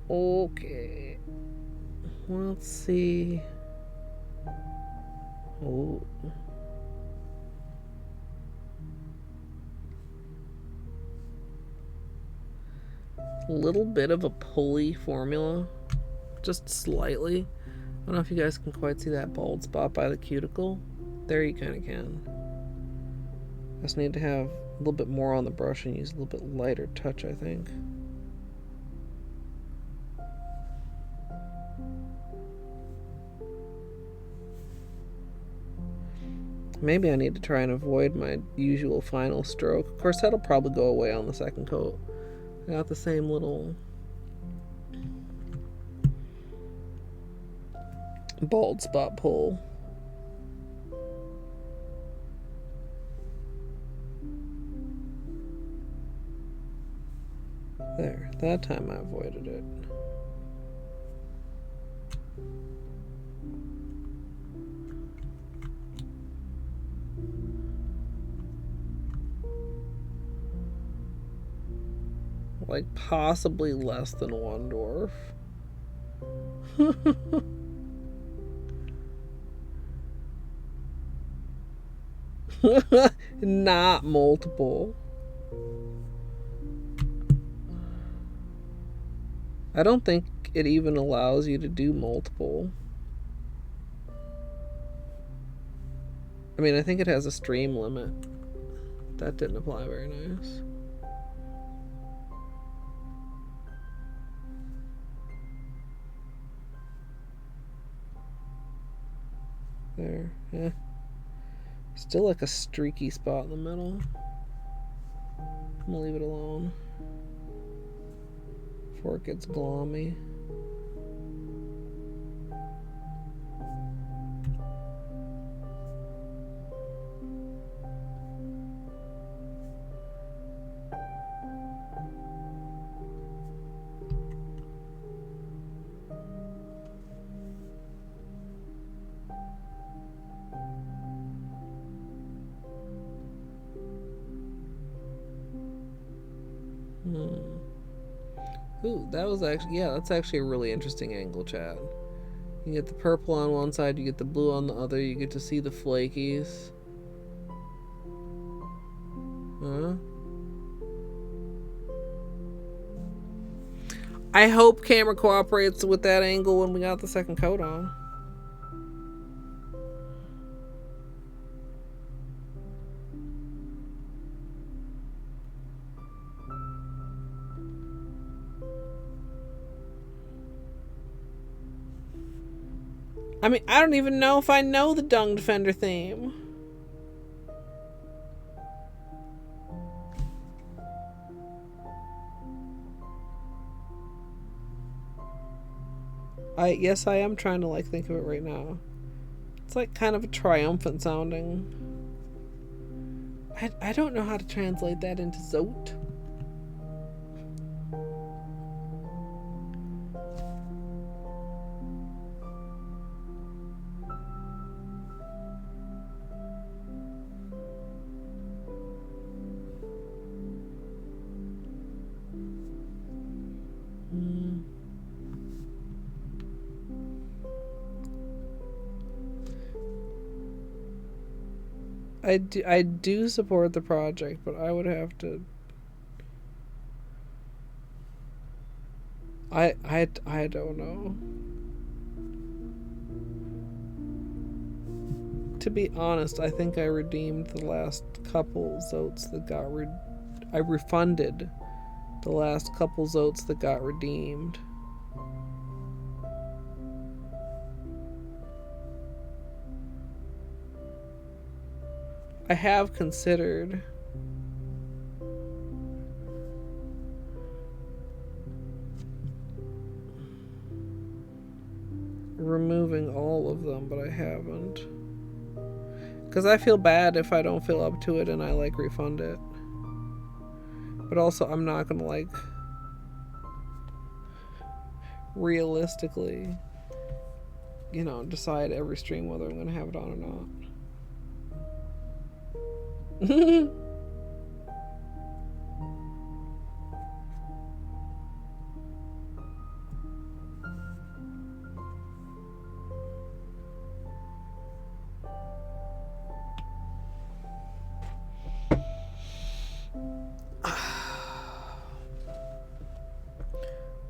Okay. Let's see. Oh. A little bit of a pulley formula. Just slightly. I don't know if you guys can quite see that bald spot by the cuticle. There you kind of can. Just need to have a little bit more on the brush and use a little bit lighter touch, I think. Maybe I need to try and avoid my usual final stroke. Of course, that'll probably go away on the second coat. I got the same little bald spot pull. There, that time I avoided it. Like possibly less than one dwarf. Not multiple. I don't think it even allows you to do multiple. I mean, I think it has a stream limit. That didn't apply very nice. There, yeah. Still like a streaky spot in the middle. I'm gonna leave it alone before it gets glommy. Ooh, that was actually, yeah, that's actually a really interesting angle, chat. You get the purple on one side, you get the blue on the other, you get to see the flakies. Huh? I hope camera cooperates with that angle when we got the second coat on. I mean, I don't even know if I know the Dung Defender theme. Yes, I am trying to like think of it right now. It's like kind of a triumphant sounding. I don't know how to translate that into Zote. I do support the project, but I would have to. I don't know. To be honest, I think I redeemed the last couple Zotes that got I refunded the last couple Zotes that got redeemed. I have considered removing all of them, but I haven't. Because I feel bad if I don't feel up to it and I like refund it. But also I'm not gonna like realistically, you know, decide every stream whether I'm gonna have it on or not.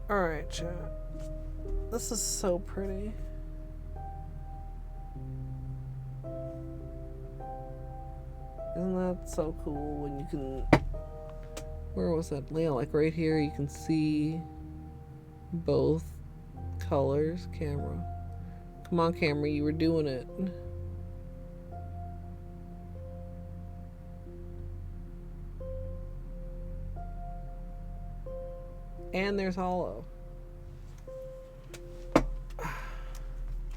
Alright, chat. This is so pretty. Isn't that so cool when you can... Where was that? Yeah, like right here you can see both colors. Camera. Come on, camera, you were doing it. And there's Holo.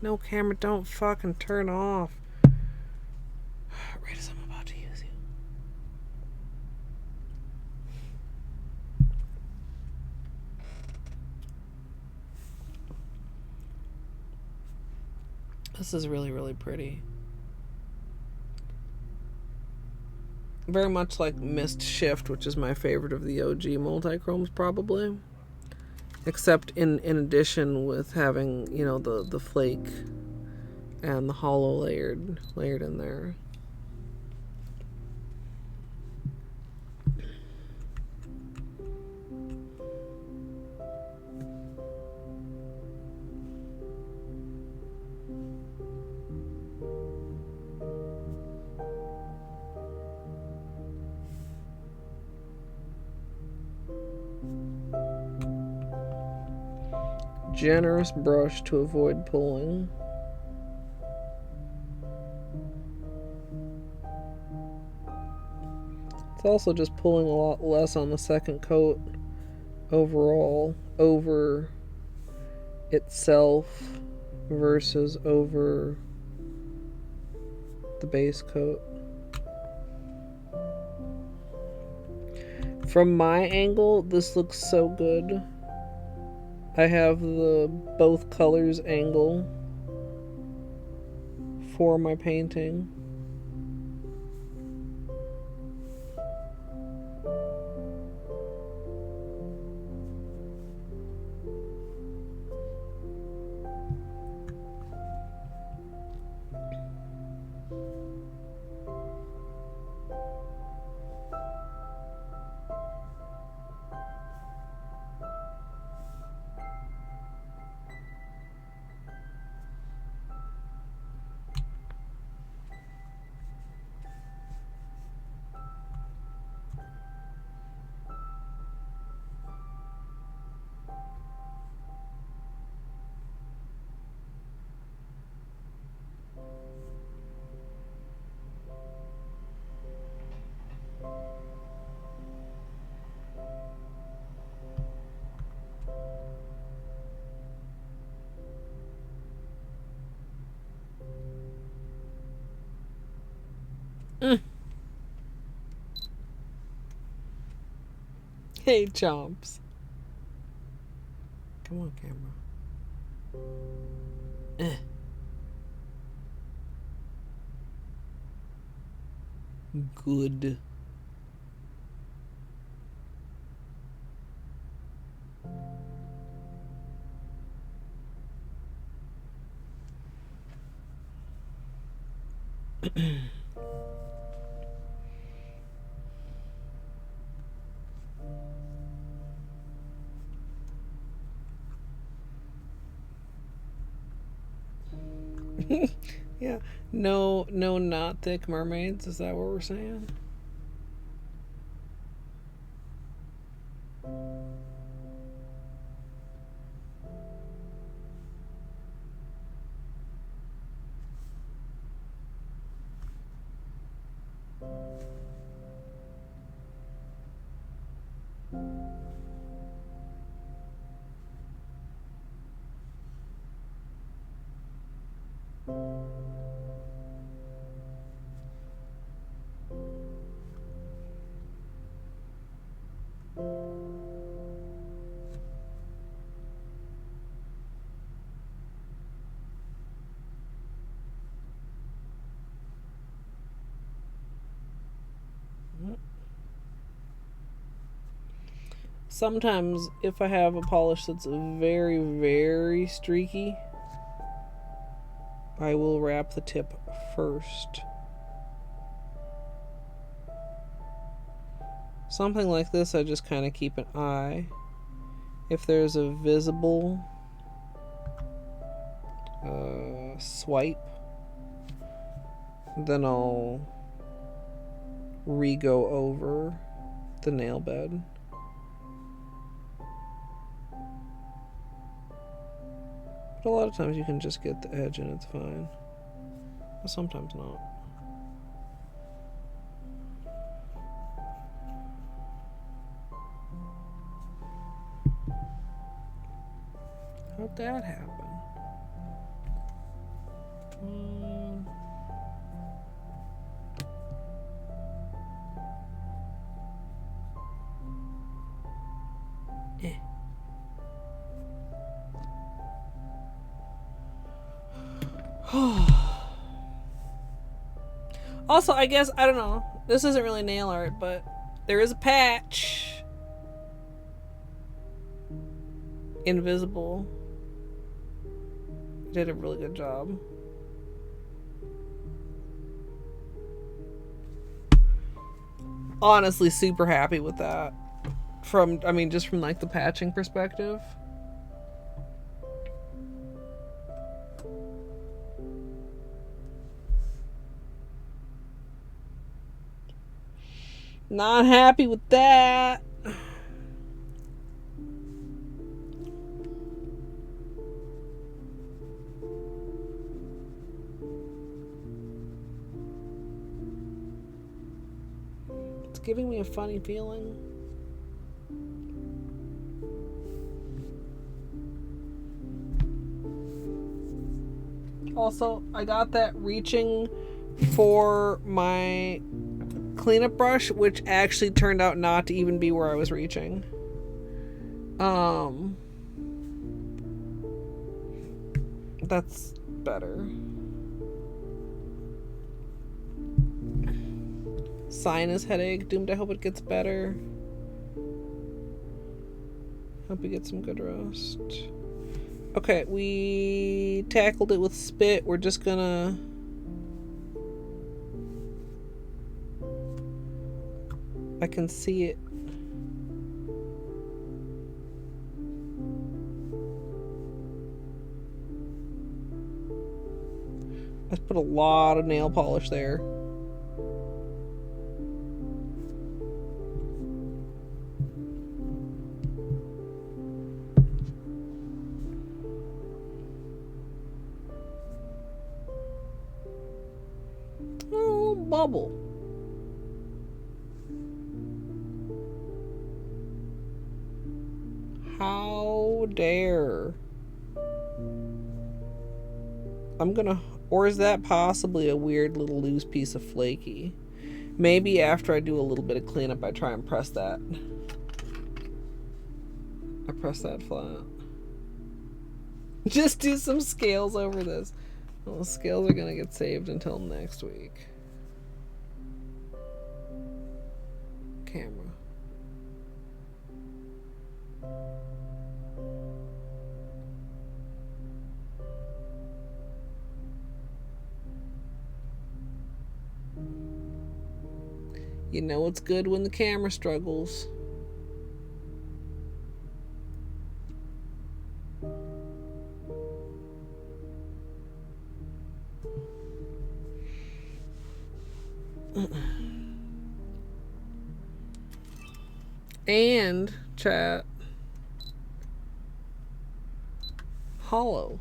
No, camera, don't fucking turn off. Right as I'm about to use you. This is really, really pretty. Very much like Mist Shift, which is my favorite of the OG multi-chromes, probably. Except in addition with having, you know, the flake and the Holo layered in there. Generous brush to avoid pulling. It's also just pulling a lot less on the second coat overall over itself versus over the base coat. From my angle, this looks so good. I have the both colors angle for my painting. Hey, chomps. Come on, camera. Good. Yeah. No, not thick mermaids. Is that what we're saying? Sometimes, if I have a polish that's very, very streaky, I will wrap the tip first. Something like this, I just kind of keep an eye. If there's a visible swipe, then I'll re-go over the nail bed. But a lot of times you can just get the edge and it's fine. But sometimes not. How'd that happen? Also, I guess, I don't know, this isn't really nail art, but there is a patch. Invisible. Did a really good job. Honestly, super happy with that. Just from like the patching perspective. Not happy with that. It's giving me a funny feeling. Also, I got that reaching for my cleanup brush, which actually turned out not to even be where I was reaching. That's better. Sinus headache, doomed. I hope it gets better. Hope you get some good rest. Okay, we tackled it with spit. We're just gonna I can see it. Let's put a lot of nail polish there. Oh, bubble. How dare. Or is that possibly a weird little loose piece of flaky? Maybe after I do a little bit of cleanup, I try and press that. I press that flat. Just do some scales over this. Well, the scales are gonna get saved until next week. Camera. You know it's good when the camera struggles. And chat. Holo.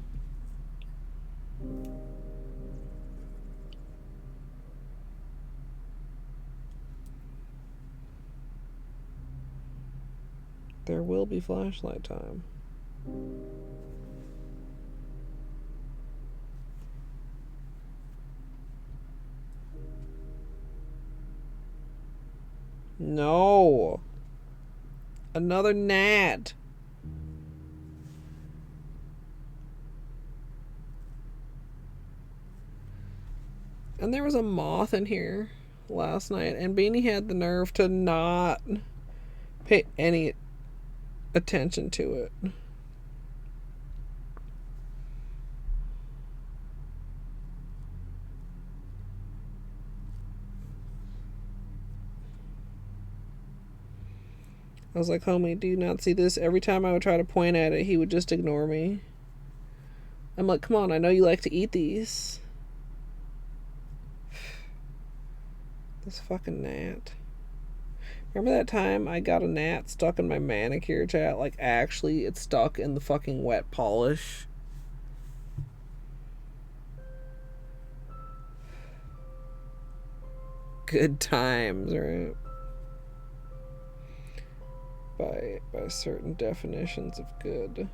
There will be flashlight time. No. Another gnat. And there was a moth in here last night, and Beanie had the nerve to not pay any attention to it. I was like, homie, do you not see this? Every time I would try to point at it, he would just ignore me. I'm like, come on, I know you like to eat these. This fucking gnat. Remember that time I got a gnat stuck in my manicure, chat? Like, actually, it's stuck in the fucking wet polish. Good times, right? By certain definitions of good.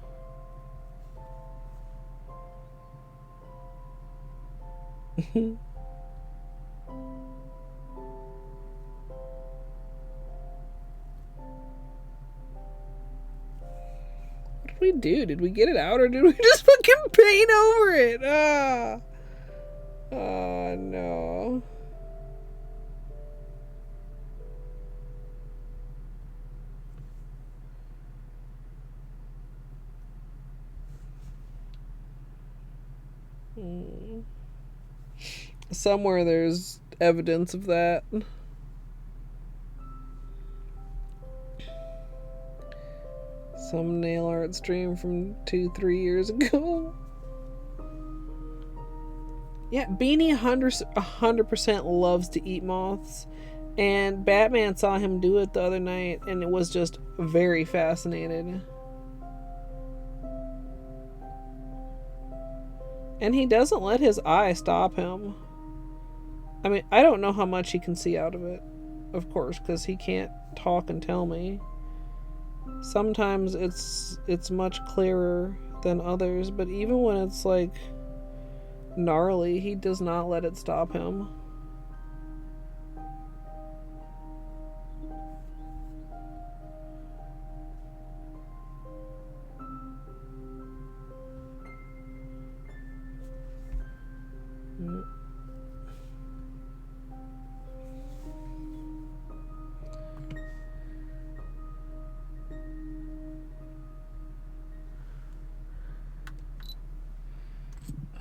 What did we do? Did we get it out or did we just fucking paint over it? Ah. Oh no. Somewhere there's evidence of that. Some nail art stream from 2-3 years ago. Yeah, Beanie 100% loves to eat moths. And Batman saw him do it the other night and it was just very fascinated. And he doesn't let his eye stop him. I mean, I don't know how much he can see out of it, of course, because he can't talk and tell me. Sometimes it's much clearer than others, but even when it's like gnarly, he does not let it stop him.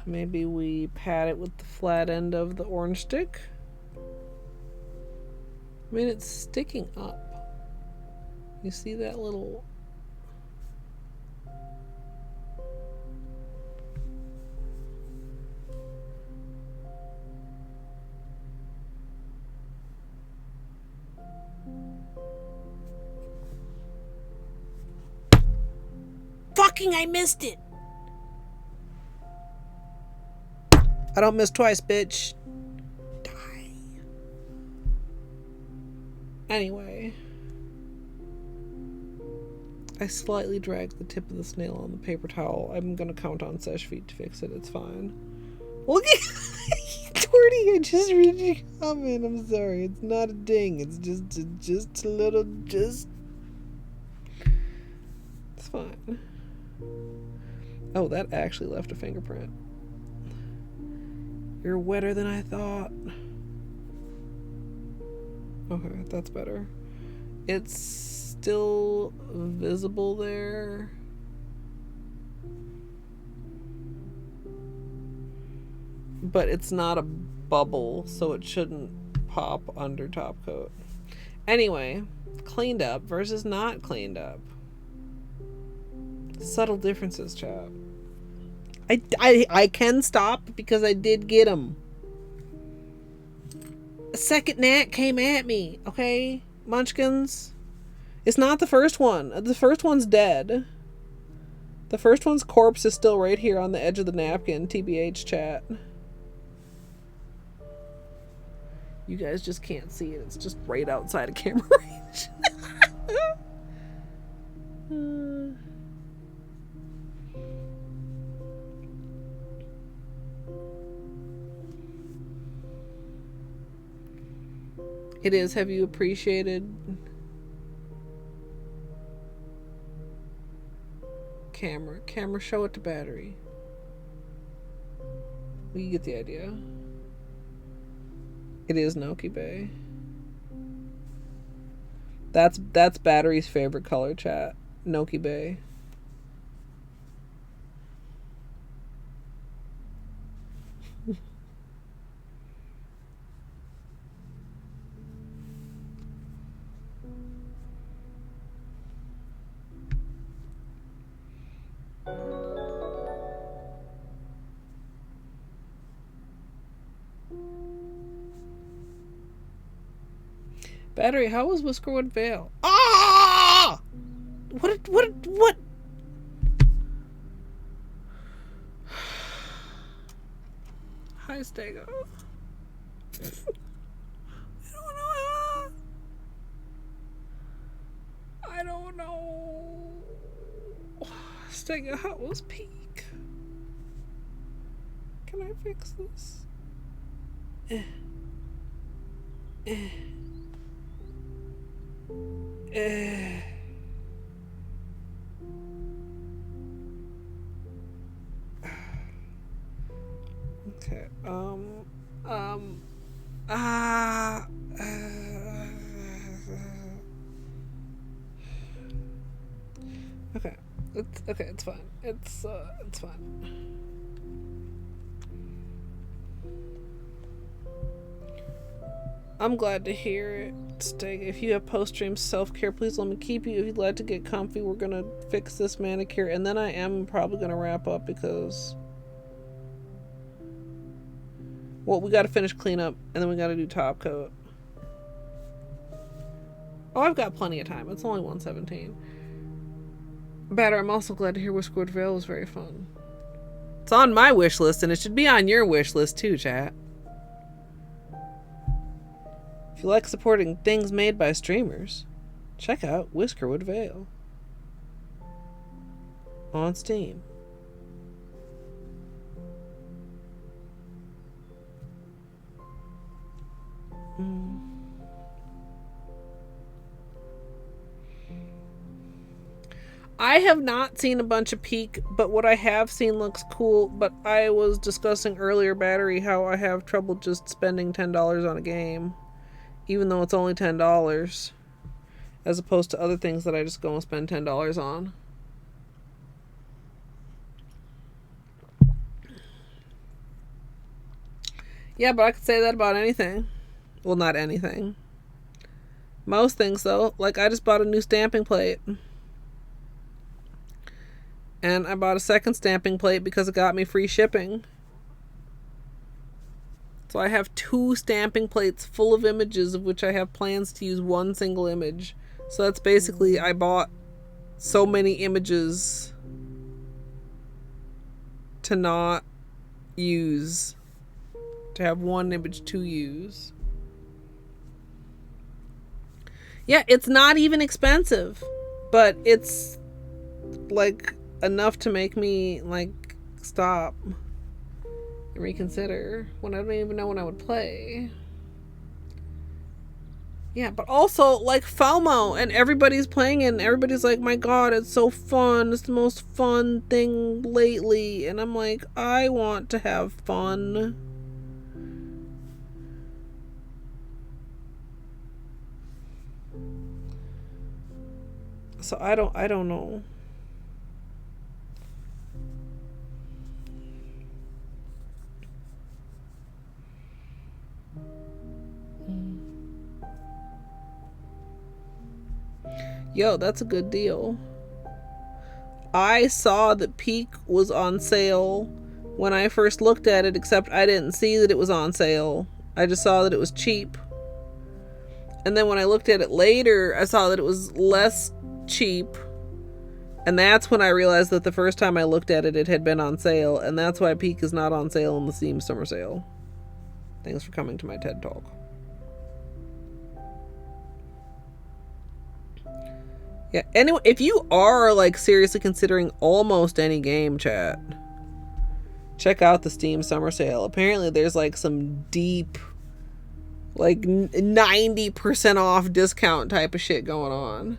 Maybe we pat it with the flat end of the orange stick. I mean, it's sticking up. You see that little... Fucking, I missed it! I don't miss twice, bitch. Die. Anyway. I slightly dragged the tip of the snail on the paper towel. I'm gonna count on Seche feet to fix it. It's fine. Look at Torty, I just read your comment. I'm sorry. It's not a ding. It's just a little, It's fine. Oh, that actually left a fingerprint. You're wetter than I thought. Okay, that's better. It's still visible there. But it's not a bubble, so it shouldn't pop under top coat. Anyway, cleaned up versus not cleaned up. Subtle differences, chat. I can stop because I did get him. A second gnat came at me, okay? Munchkins. It's not the first one. The first one's dead. The first one's corpse is still right here on the edge of the napkin, TBH chat. You guys just can't see it. It's just right outside of camera range. It is. Have you appreciated camera? Show it to battery. Well, you get the idea. It is Noki Bay. That's battery's favorite color, chat. Noki Bay. Battery, how was Whiskerwood Vale? Ah! What? Hi, Stego. I don't know. Stego, how was Peak? Can I fix this? Okay, okay, it's fine. It's fine. I'm glad to hear it, Steg. If you have post-stream self-care, please let me keep you. If you'd like to get comfy, we're gonna fix this manicure, and then I am probably gonna wrap up because, well, we gotta finish cleanup, and then we gotta do top coat. Oh, I've got plenty of time. It's only 1:17. Batter, I'm also glad to hear Whiskerwood Vale was very fun. It's on my wish list, and it should be on your wish list too, chat. If you like supporting things made by streamers, check out Whiskerwood Vale on Steam. I have not seen a bunch of Peak, but what I have seen looks cool. But I was discussing earlier, Battery, how I have trouble just spending $10 on a game, even though it's only $10, as opposed to other things that I just go and spend $10 on. Yeah, but I could say that about anything. Well, not anything. Most things, though. Like, I just bought a new stamping plate. And I bought a second stamping plate because it got me free shipping. So I have 2 stamping plates full of images, of which I have plans to use one single image. So that's basically, I bought so many images to not use, to have one image to use. Yeah, it's not even expensive, but it's like enough to make me like stop and reconsider when I don't even know when I would play. Yeah, but also like FOMO, and everybody's playing it and everybody's like, my god, it's so fun, it's the most fun thing lately, and I'm like, I want to have fun. So I don't know. Yo, that's a good deal. I saw that Peak was on sale when I first looked at it, except I didn't see that it was on sale. I just saw that it was cheap. And then when I looked at it later, I saw that it was less cheap. And that's when I realized that the first time I looked at it, it had been on sale. And that's why Peak is not on sale in the Steam Summer Sale. Thanks for coming to my TED Talk. Yeah, anyway, if you are like seriously considering almost any game, chat, check out the Steam Summer Sale. Apparently there's like some deep, like 90% off discount type of shit going on.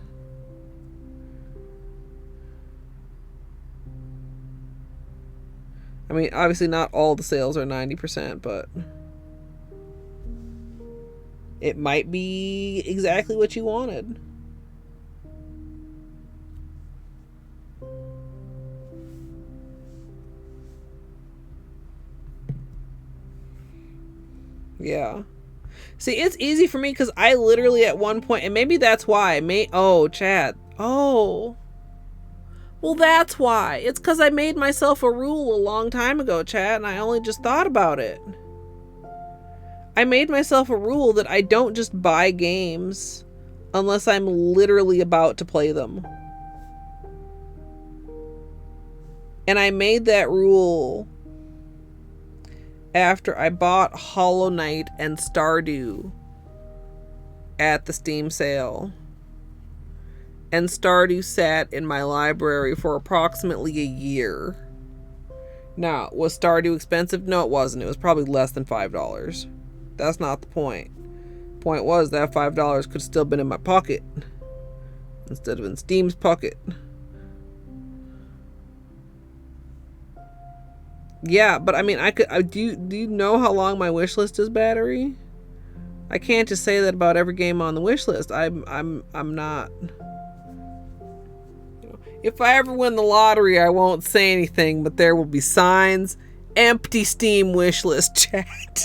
I mean, obviously not all the sales are 90%, but it might be exactly what you wanted. Yeah. See, it's easy for me because I literally at one point, and maybe that's why, oh, chat. Oh. Well, that's why. It's because I made myself a rule a long time ago, chat, and I only just thought about it. I made myself a rule that I don't just buy games unless I'm literally about to play them. And I made that rule after I bought Hollow Knight and Stardew at the Steam sale. And Stardew sat in my library for approximately a year. Now, was Stardew expensive? No, it wasn't. It was probably less than $5. That's not the point. Point was that $5 could have still been in my pocket instead of in Steam's pocket. Yeah, but I mean, do you know how long my wish list is, Battery? I can't just say that about every game on the wish list. I'm not. If I ever win the lottery, I won't say anything, but there will be signs. Empty Steam wish list chat.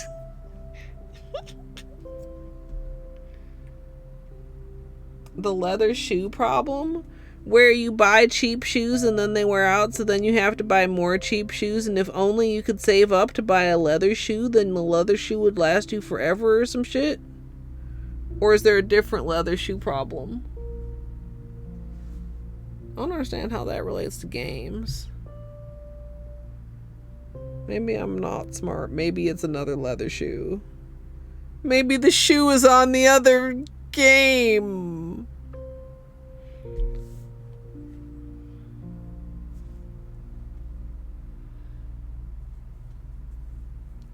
The leather shoe problem, where you buy cheap shoes and then they wear out, so then you have to buy more cheap shoes, and if only you could save up to buy a leather shoe, then the leather shoe would last you forever or some shit? Or is there a different leather shoe problem? I don't understand how that relates to games. Maybe I'm not smart. Maybe it's another leather shoe. Maybe the shoe is on the other game.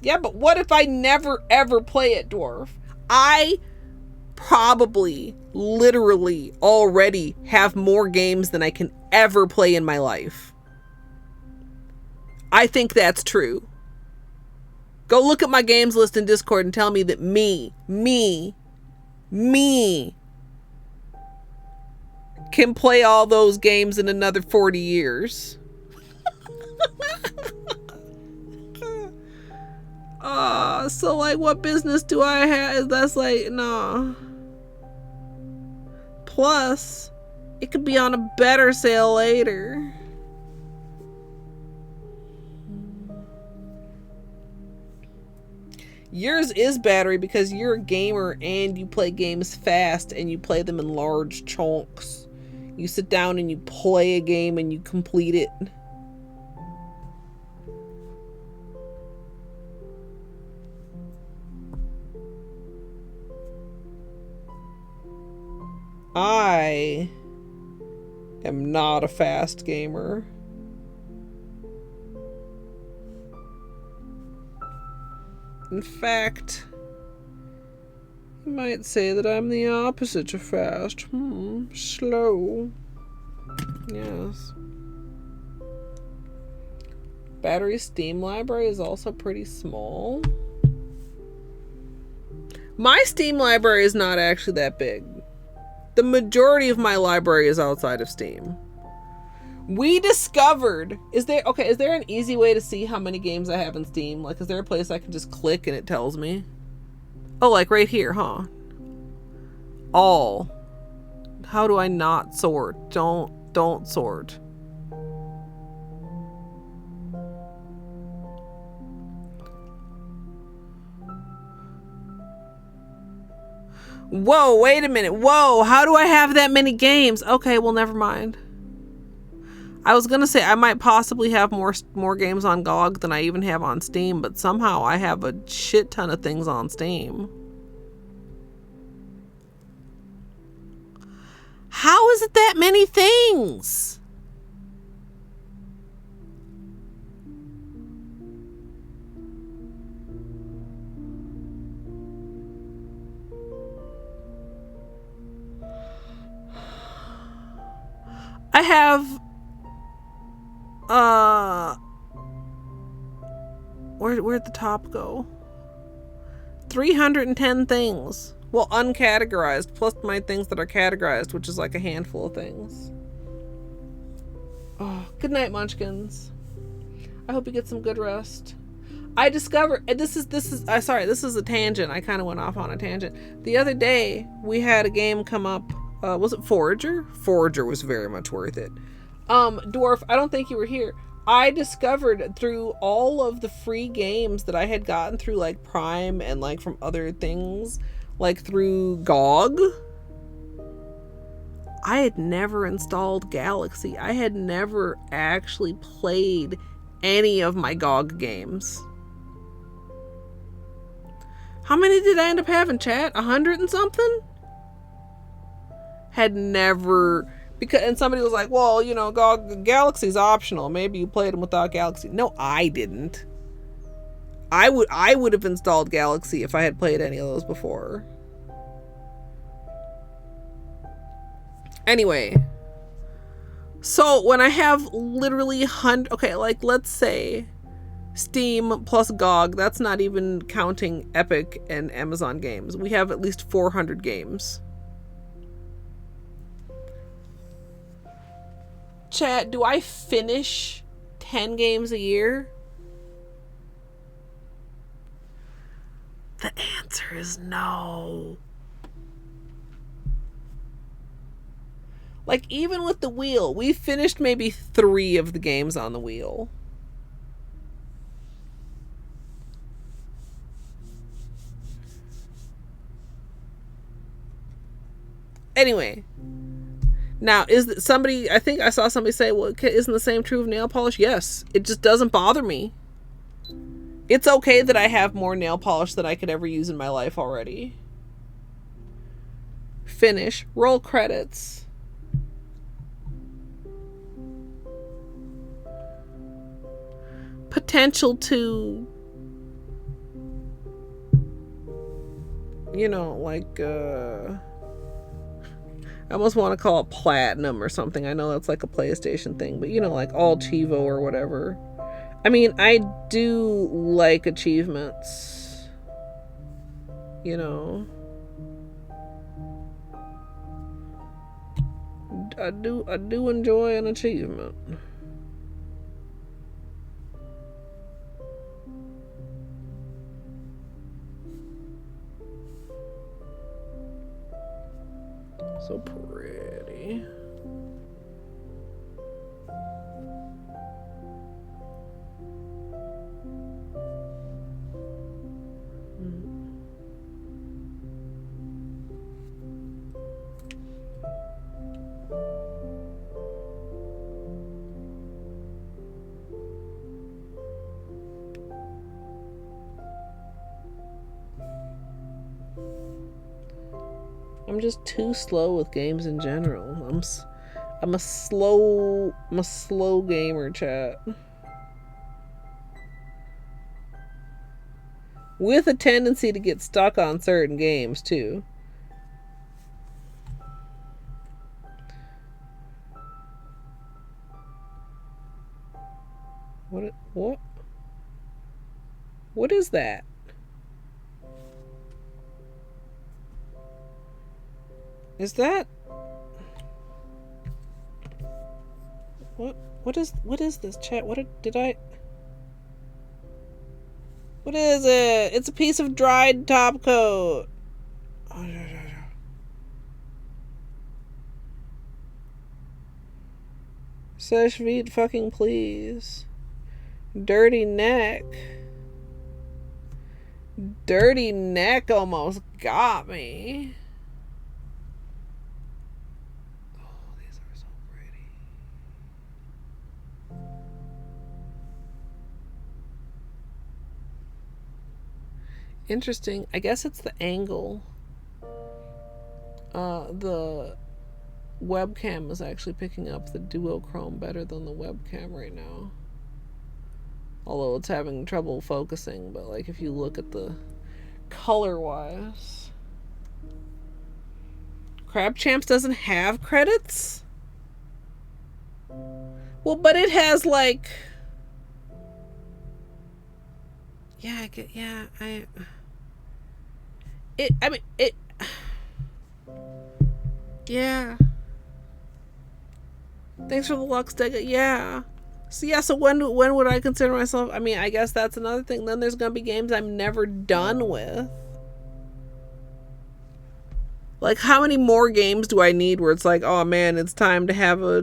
Yeah, but what if I never ever play it, Dwarf? I probably literally already have more games than I can ever play in my life. I think that's true. Go look at my games list in Discord and tell me that me can play all those games in another 40 years. So like, what business do I have? That's like, nah. Plus, it could be on a better sale later. Yours is Battery because you're a gamer and you play games fast and you play them in large chunks. You sit down and you play a game and you complete it. I am not a fast gamer. In fact, you might say that I'm the opposite of fast. Slow. Yes. Battery Steam library is also pretty small. My Steam library is not actually that big. The majority of my library is outside of Steam. We discovered, is there an easy way to see how many games I have in Steam? Like, is there a place I can just click and it tells me? Oh, like right here, huh? All. How do I not sort? Don't sort. Whoa, wait a minute. Whoa, how do I have that many games? Okay, well, never mind. I was gonna say I might possibly have more games on GOG than I even have on Steam, but somehow I have a shit ton of things on Steam. How is it that many things? I have where'd the top go? 310 things. Well, uncategorized, plus my things that are categorized, which is like a handful of things. Oh, good night, Munchkins. I hope you get some good rest. I discovered, this is a tangent. I kind of went off on a tangent. The other day, we had a game come up. Was it Forager? Forager was very much worth it. Dwarf, I don't think you were here. I discovered through all of the free games that I had gotten through like Prime and like from other things, like through GOG, I had never installed Galaxy. I had never actually played any of my GOG games. How many did I end up having, chat? 100 and something? Had never... Because, and somebody was like, well, you know, Galaxy's optional. Maybe you played them without Galaxy. No, I didn't. I would have installed Galaxy if I had played any of those before. Anyway. So, when I have literally okay, like, let's say Steam plus GOG, that's not even counting Epic and Amazon games. We have at least 400 games. Chat, do I finish 10 games a year? The answer is no. Like, even with the wheel, we finished maybe 3 of the games on the wheel. Anyway. Now, I think I saw somebody say, well, isn't the same true of nail polish? Yes. It just doesn't bother me. It's okay that I have more nail polish than I could ever use in my life already. Finish. Roll credits. Potential to, you know, like, I almost want to call it platinum or something. I know that's like a PlayStation thing, but you know, like all Chivo or whatever. I mean, I do like achievements. You know. I do enjoy an achievement. So pretty. I'm just too slow with games in general. I'm a slow gamer, chat. With a tendency to get stuck on certain games too. What is that? Is that what is this, chat? What is it? It's a piece of dried top coat. Seche, Vite, fucking please. Dirty neck. Dirty neck almost got me. Interesting. I guess it's the angle. The webcam is actually picking up the duochrome better than the webcam right now. Although it's having trouble focusing, but like if you look at the color-wise. Crab Champs doesn't have credits? Well, but it has like... Yeah, yeah. Thanks for the Lux Dega. Yeah. So yeah, so when would I consider myself? I mean, I guess that's another thing. Then there's gonna be games I'm never done with. Like, how many more games do I need where it's like, oh man, it's time to have a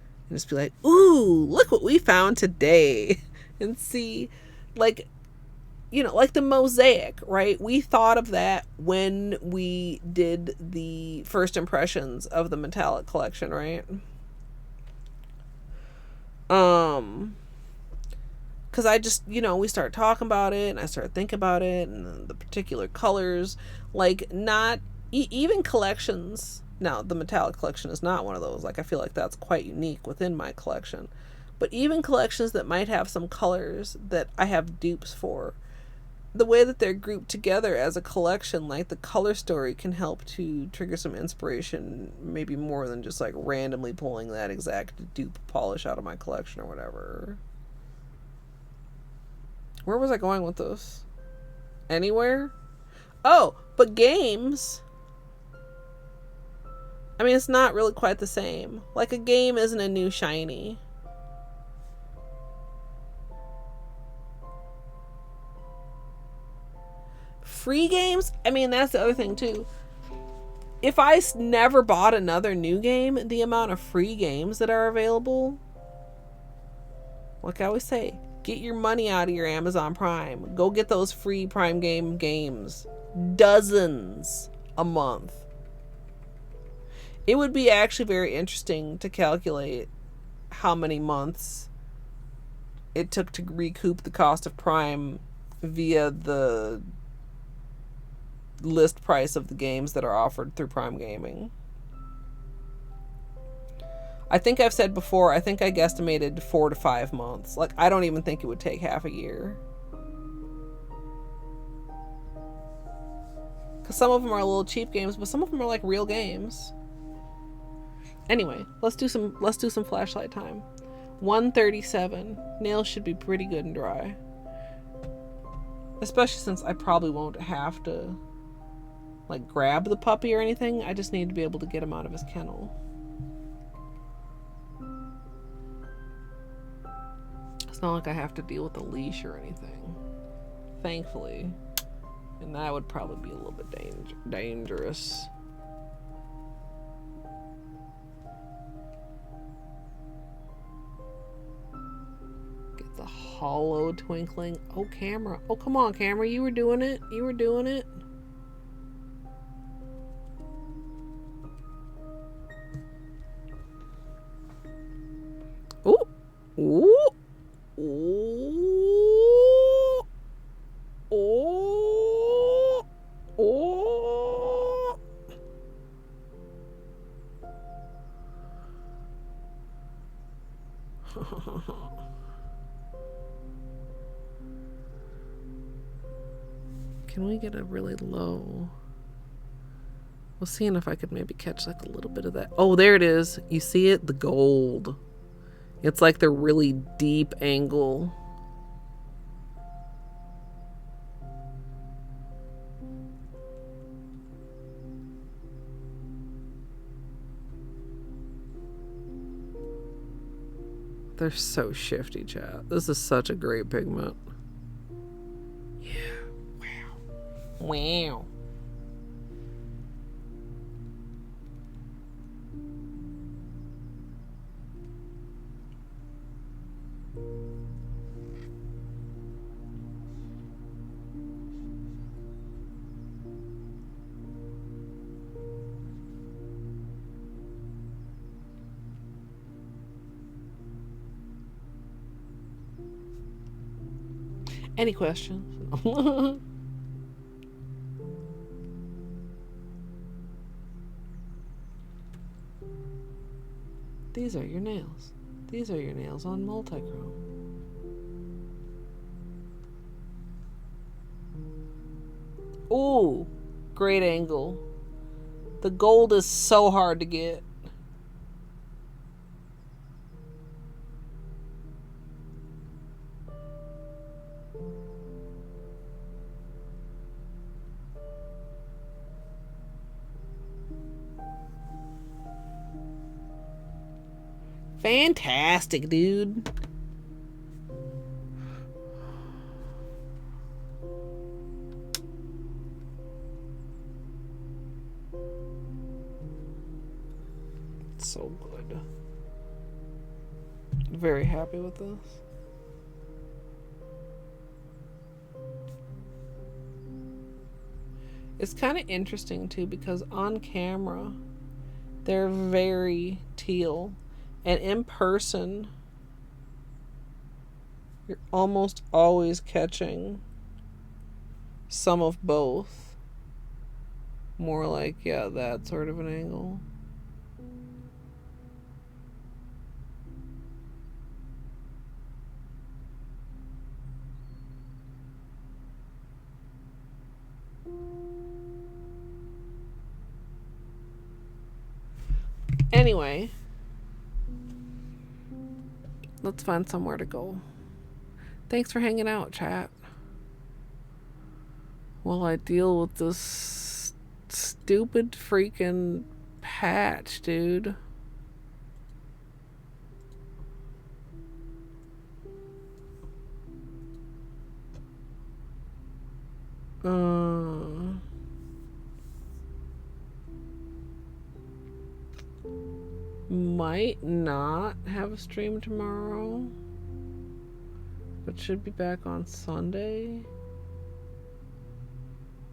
and just be like, ooh, look what we found today. And see, like, you know, like the mosaic, right? We thought of that when we did the first impressions of the metallic collection, right? Because I just, you know, we start talking about it, and I start thinking about it, and the particular colors, like, not, even collections, now, the metallic collection is not one of those, like, I feel like that's quite unique within my collection, but even collections that might have some colors that I have dupes for, the way that they're grouped together as a collection, like, the color story can help to trigger some inspiration, maybe more than just, like, randomly pulling that exact dupe polish out of my collection or whatever. Where was I going with this? Anywhere? Oh, but games. I mean, it's not really quite the same. Like, a game isn't a new shiny. Free games? I mean, that's the other thing, too. If I never bought another new game, the amount of free games that are available, like I always say, get your money out of your Amazon Prime. Go get those free Prime games. Dozens a month. It would be actually very interesting to calculate how many months it took to recoup the cost of Prime via the list price of the games that are offered through Prime Gaming. I think I've said before, I think I guesstimated 4 to 5 months. Like, I don't even think it would take half a year. Because some of them are little cheap games, but some of them are like real games. Anyway, let's do some flashlight time. 1:37. Nails should be pretty good and dry. Especially since I probably won't have to, like, grab the puppy or anything. I just need to be able to get him out of his kennel. It's not like I have to deal with a leash or anything, thankfully, and that would probably be a little bit dangerous. Get the Holo twinkling. Oh, camera. Oh, come on, camera. You were doing it. You were doing it. Ooh. Ooh. Oh, oh, oh. Can we get a really low? We'll see if I could maybe catch like a little bit of that. Oh, there it is. You see it? The gold. It's like the really deep angle. They're so shifty, chat. This is such a great pigment. Yeah. Wow. Wow. Any questions? These are your nails. These are your nails on multichrome. Ooh, great angle. The gold is so hard to get. Fantastic, dude. So good. very happy with this. It's kind of interesting too because on camera they're very teal, and in person you're almost always catching some of both. More like, yeah, that sort of an angle. Anyway, let's find somewhere to go. Thanks for hanging out, chat. While I deal with this stupid freaking patch, dude. Might not have a stream tomorrow, but should be back on Sunday.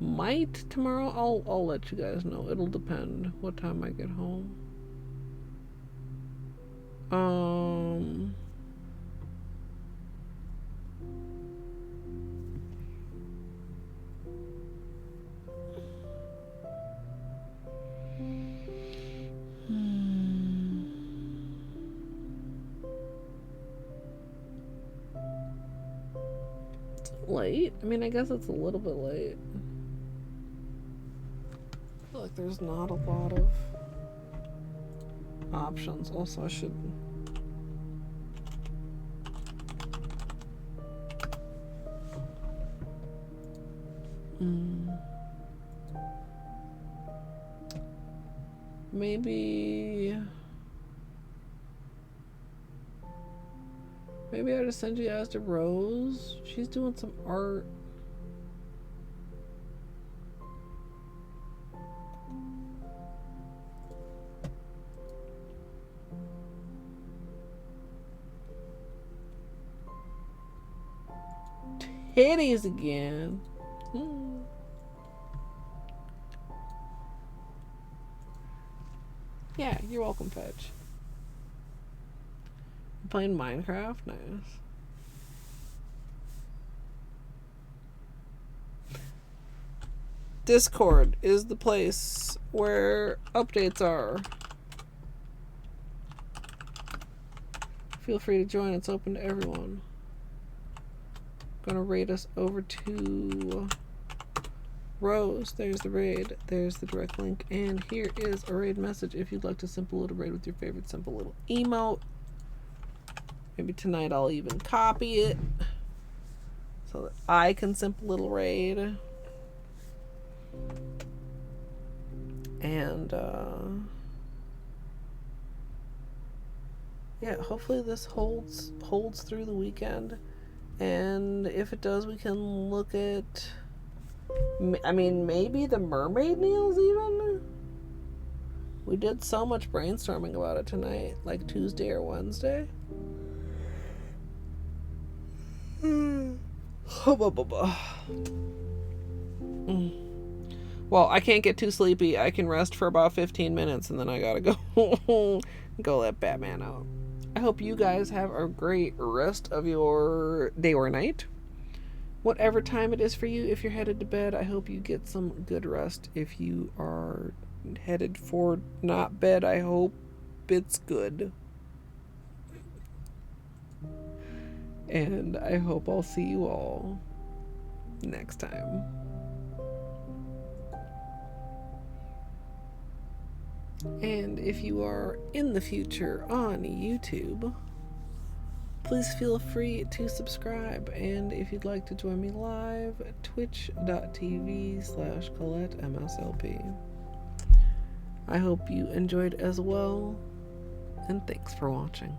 Might tomorrow. I'll let you guys know. It'll depend what time I get home. It's late. I mean, I guess it's a little bit late. I feel like there's not a lot of options. Also, I should... Maybe I just send you guys to Rose. She's doing some art. Titties again. Yeah, you're welcome, Fetch. Playing Minecraft? Nice. Discord is the place where updates are. Feel free to join. It's open to everyone. Gonna raid us over to Rose. There's the raid. There's the direct link. And here is a raid message if you'd like to simple little raid with your favorite simple little emote. Maybe tonight I'll even copy it so that I can simple little raid. And yeah, hopefully this holds through the weekend. And if it does, we can look at, I mean, maybe the mermaid nails even? We did so much brainstorming about it tonight, like Tuesday or Wednesday. Well, I can't get too sleepy. I can rest for about 15 minutes and then I gotta go go let Batman out. I hope you guys have a great rest of your day or night. Whatever time it is for you, if you're headed to bed, I hope you get some good rest. If you are headed for not bed, I hope it's good. And I hope I'll see you all next time. And if you are in the future on YouTube, please feel free to subscribe. And if you'd like to join me live, twitch.tv/Colette MSLP. I hope you enjoyed as well, and thanks for watching.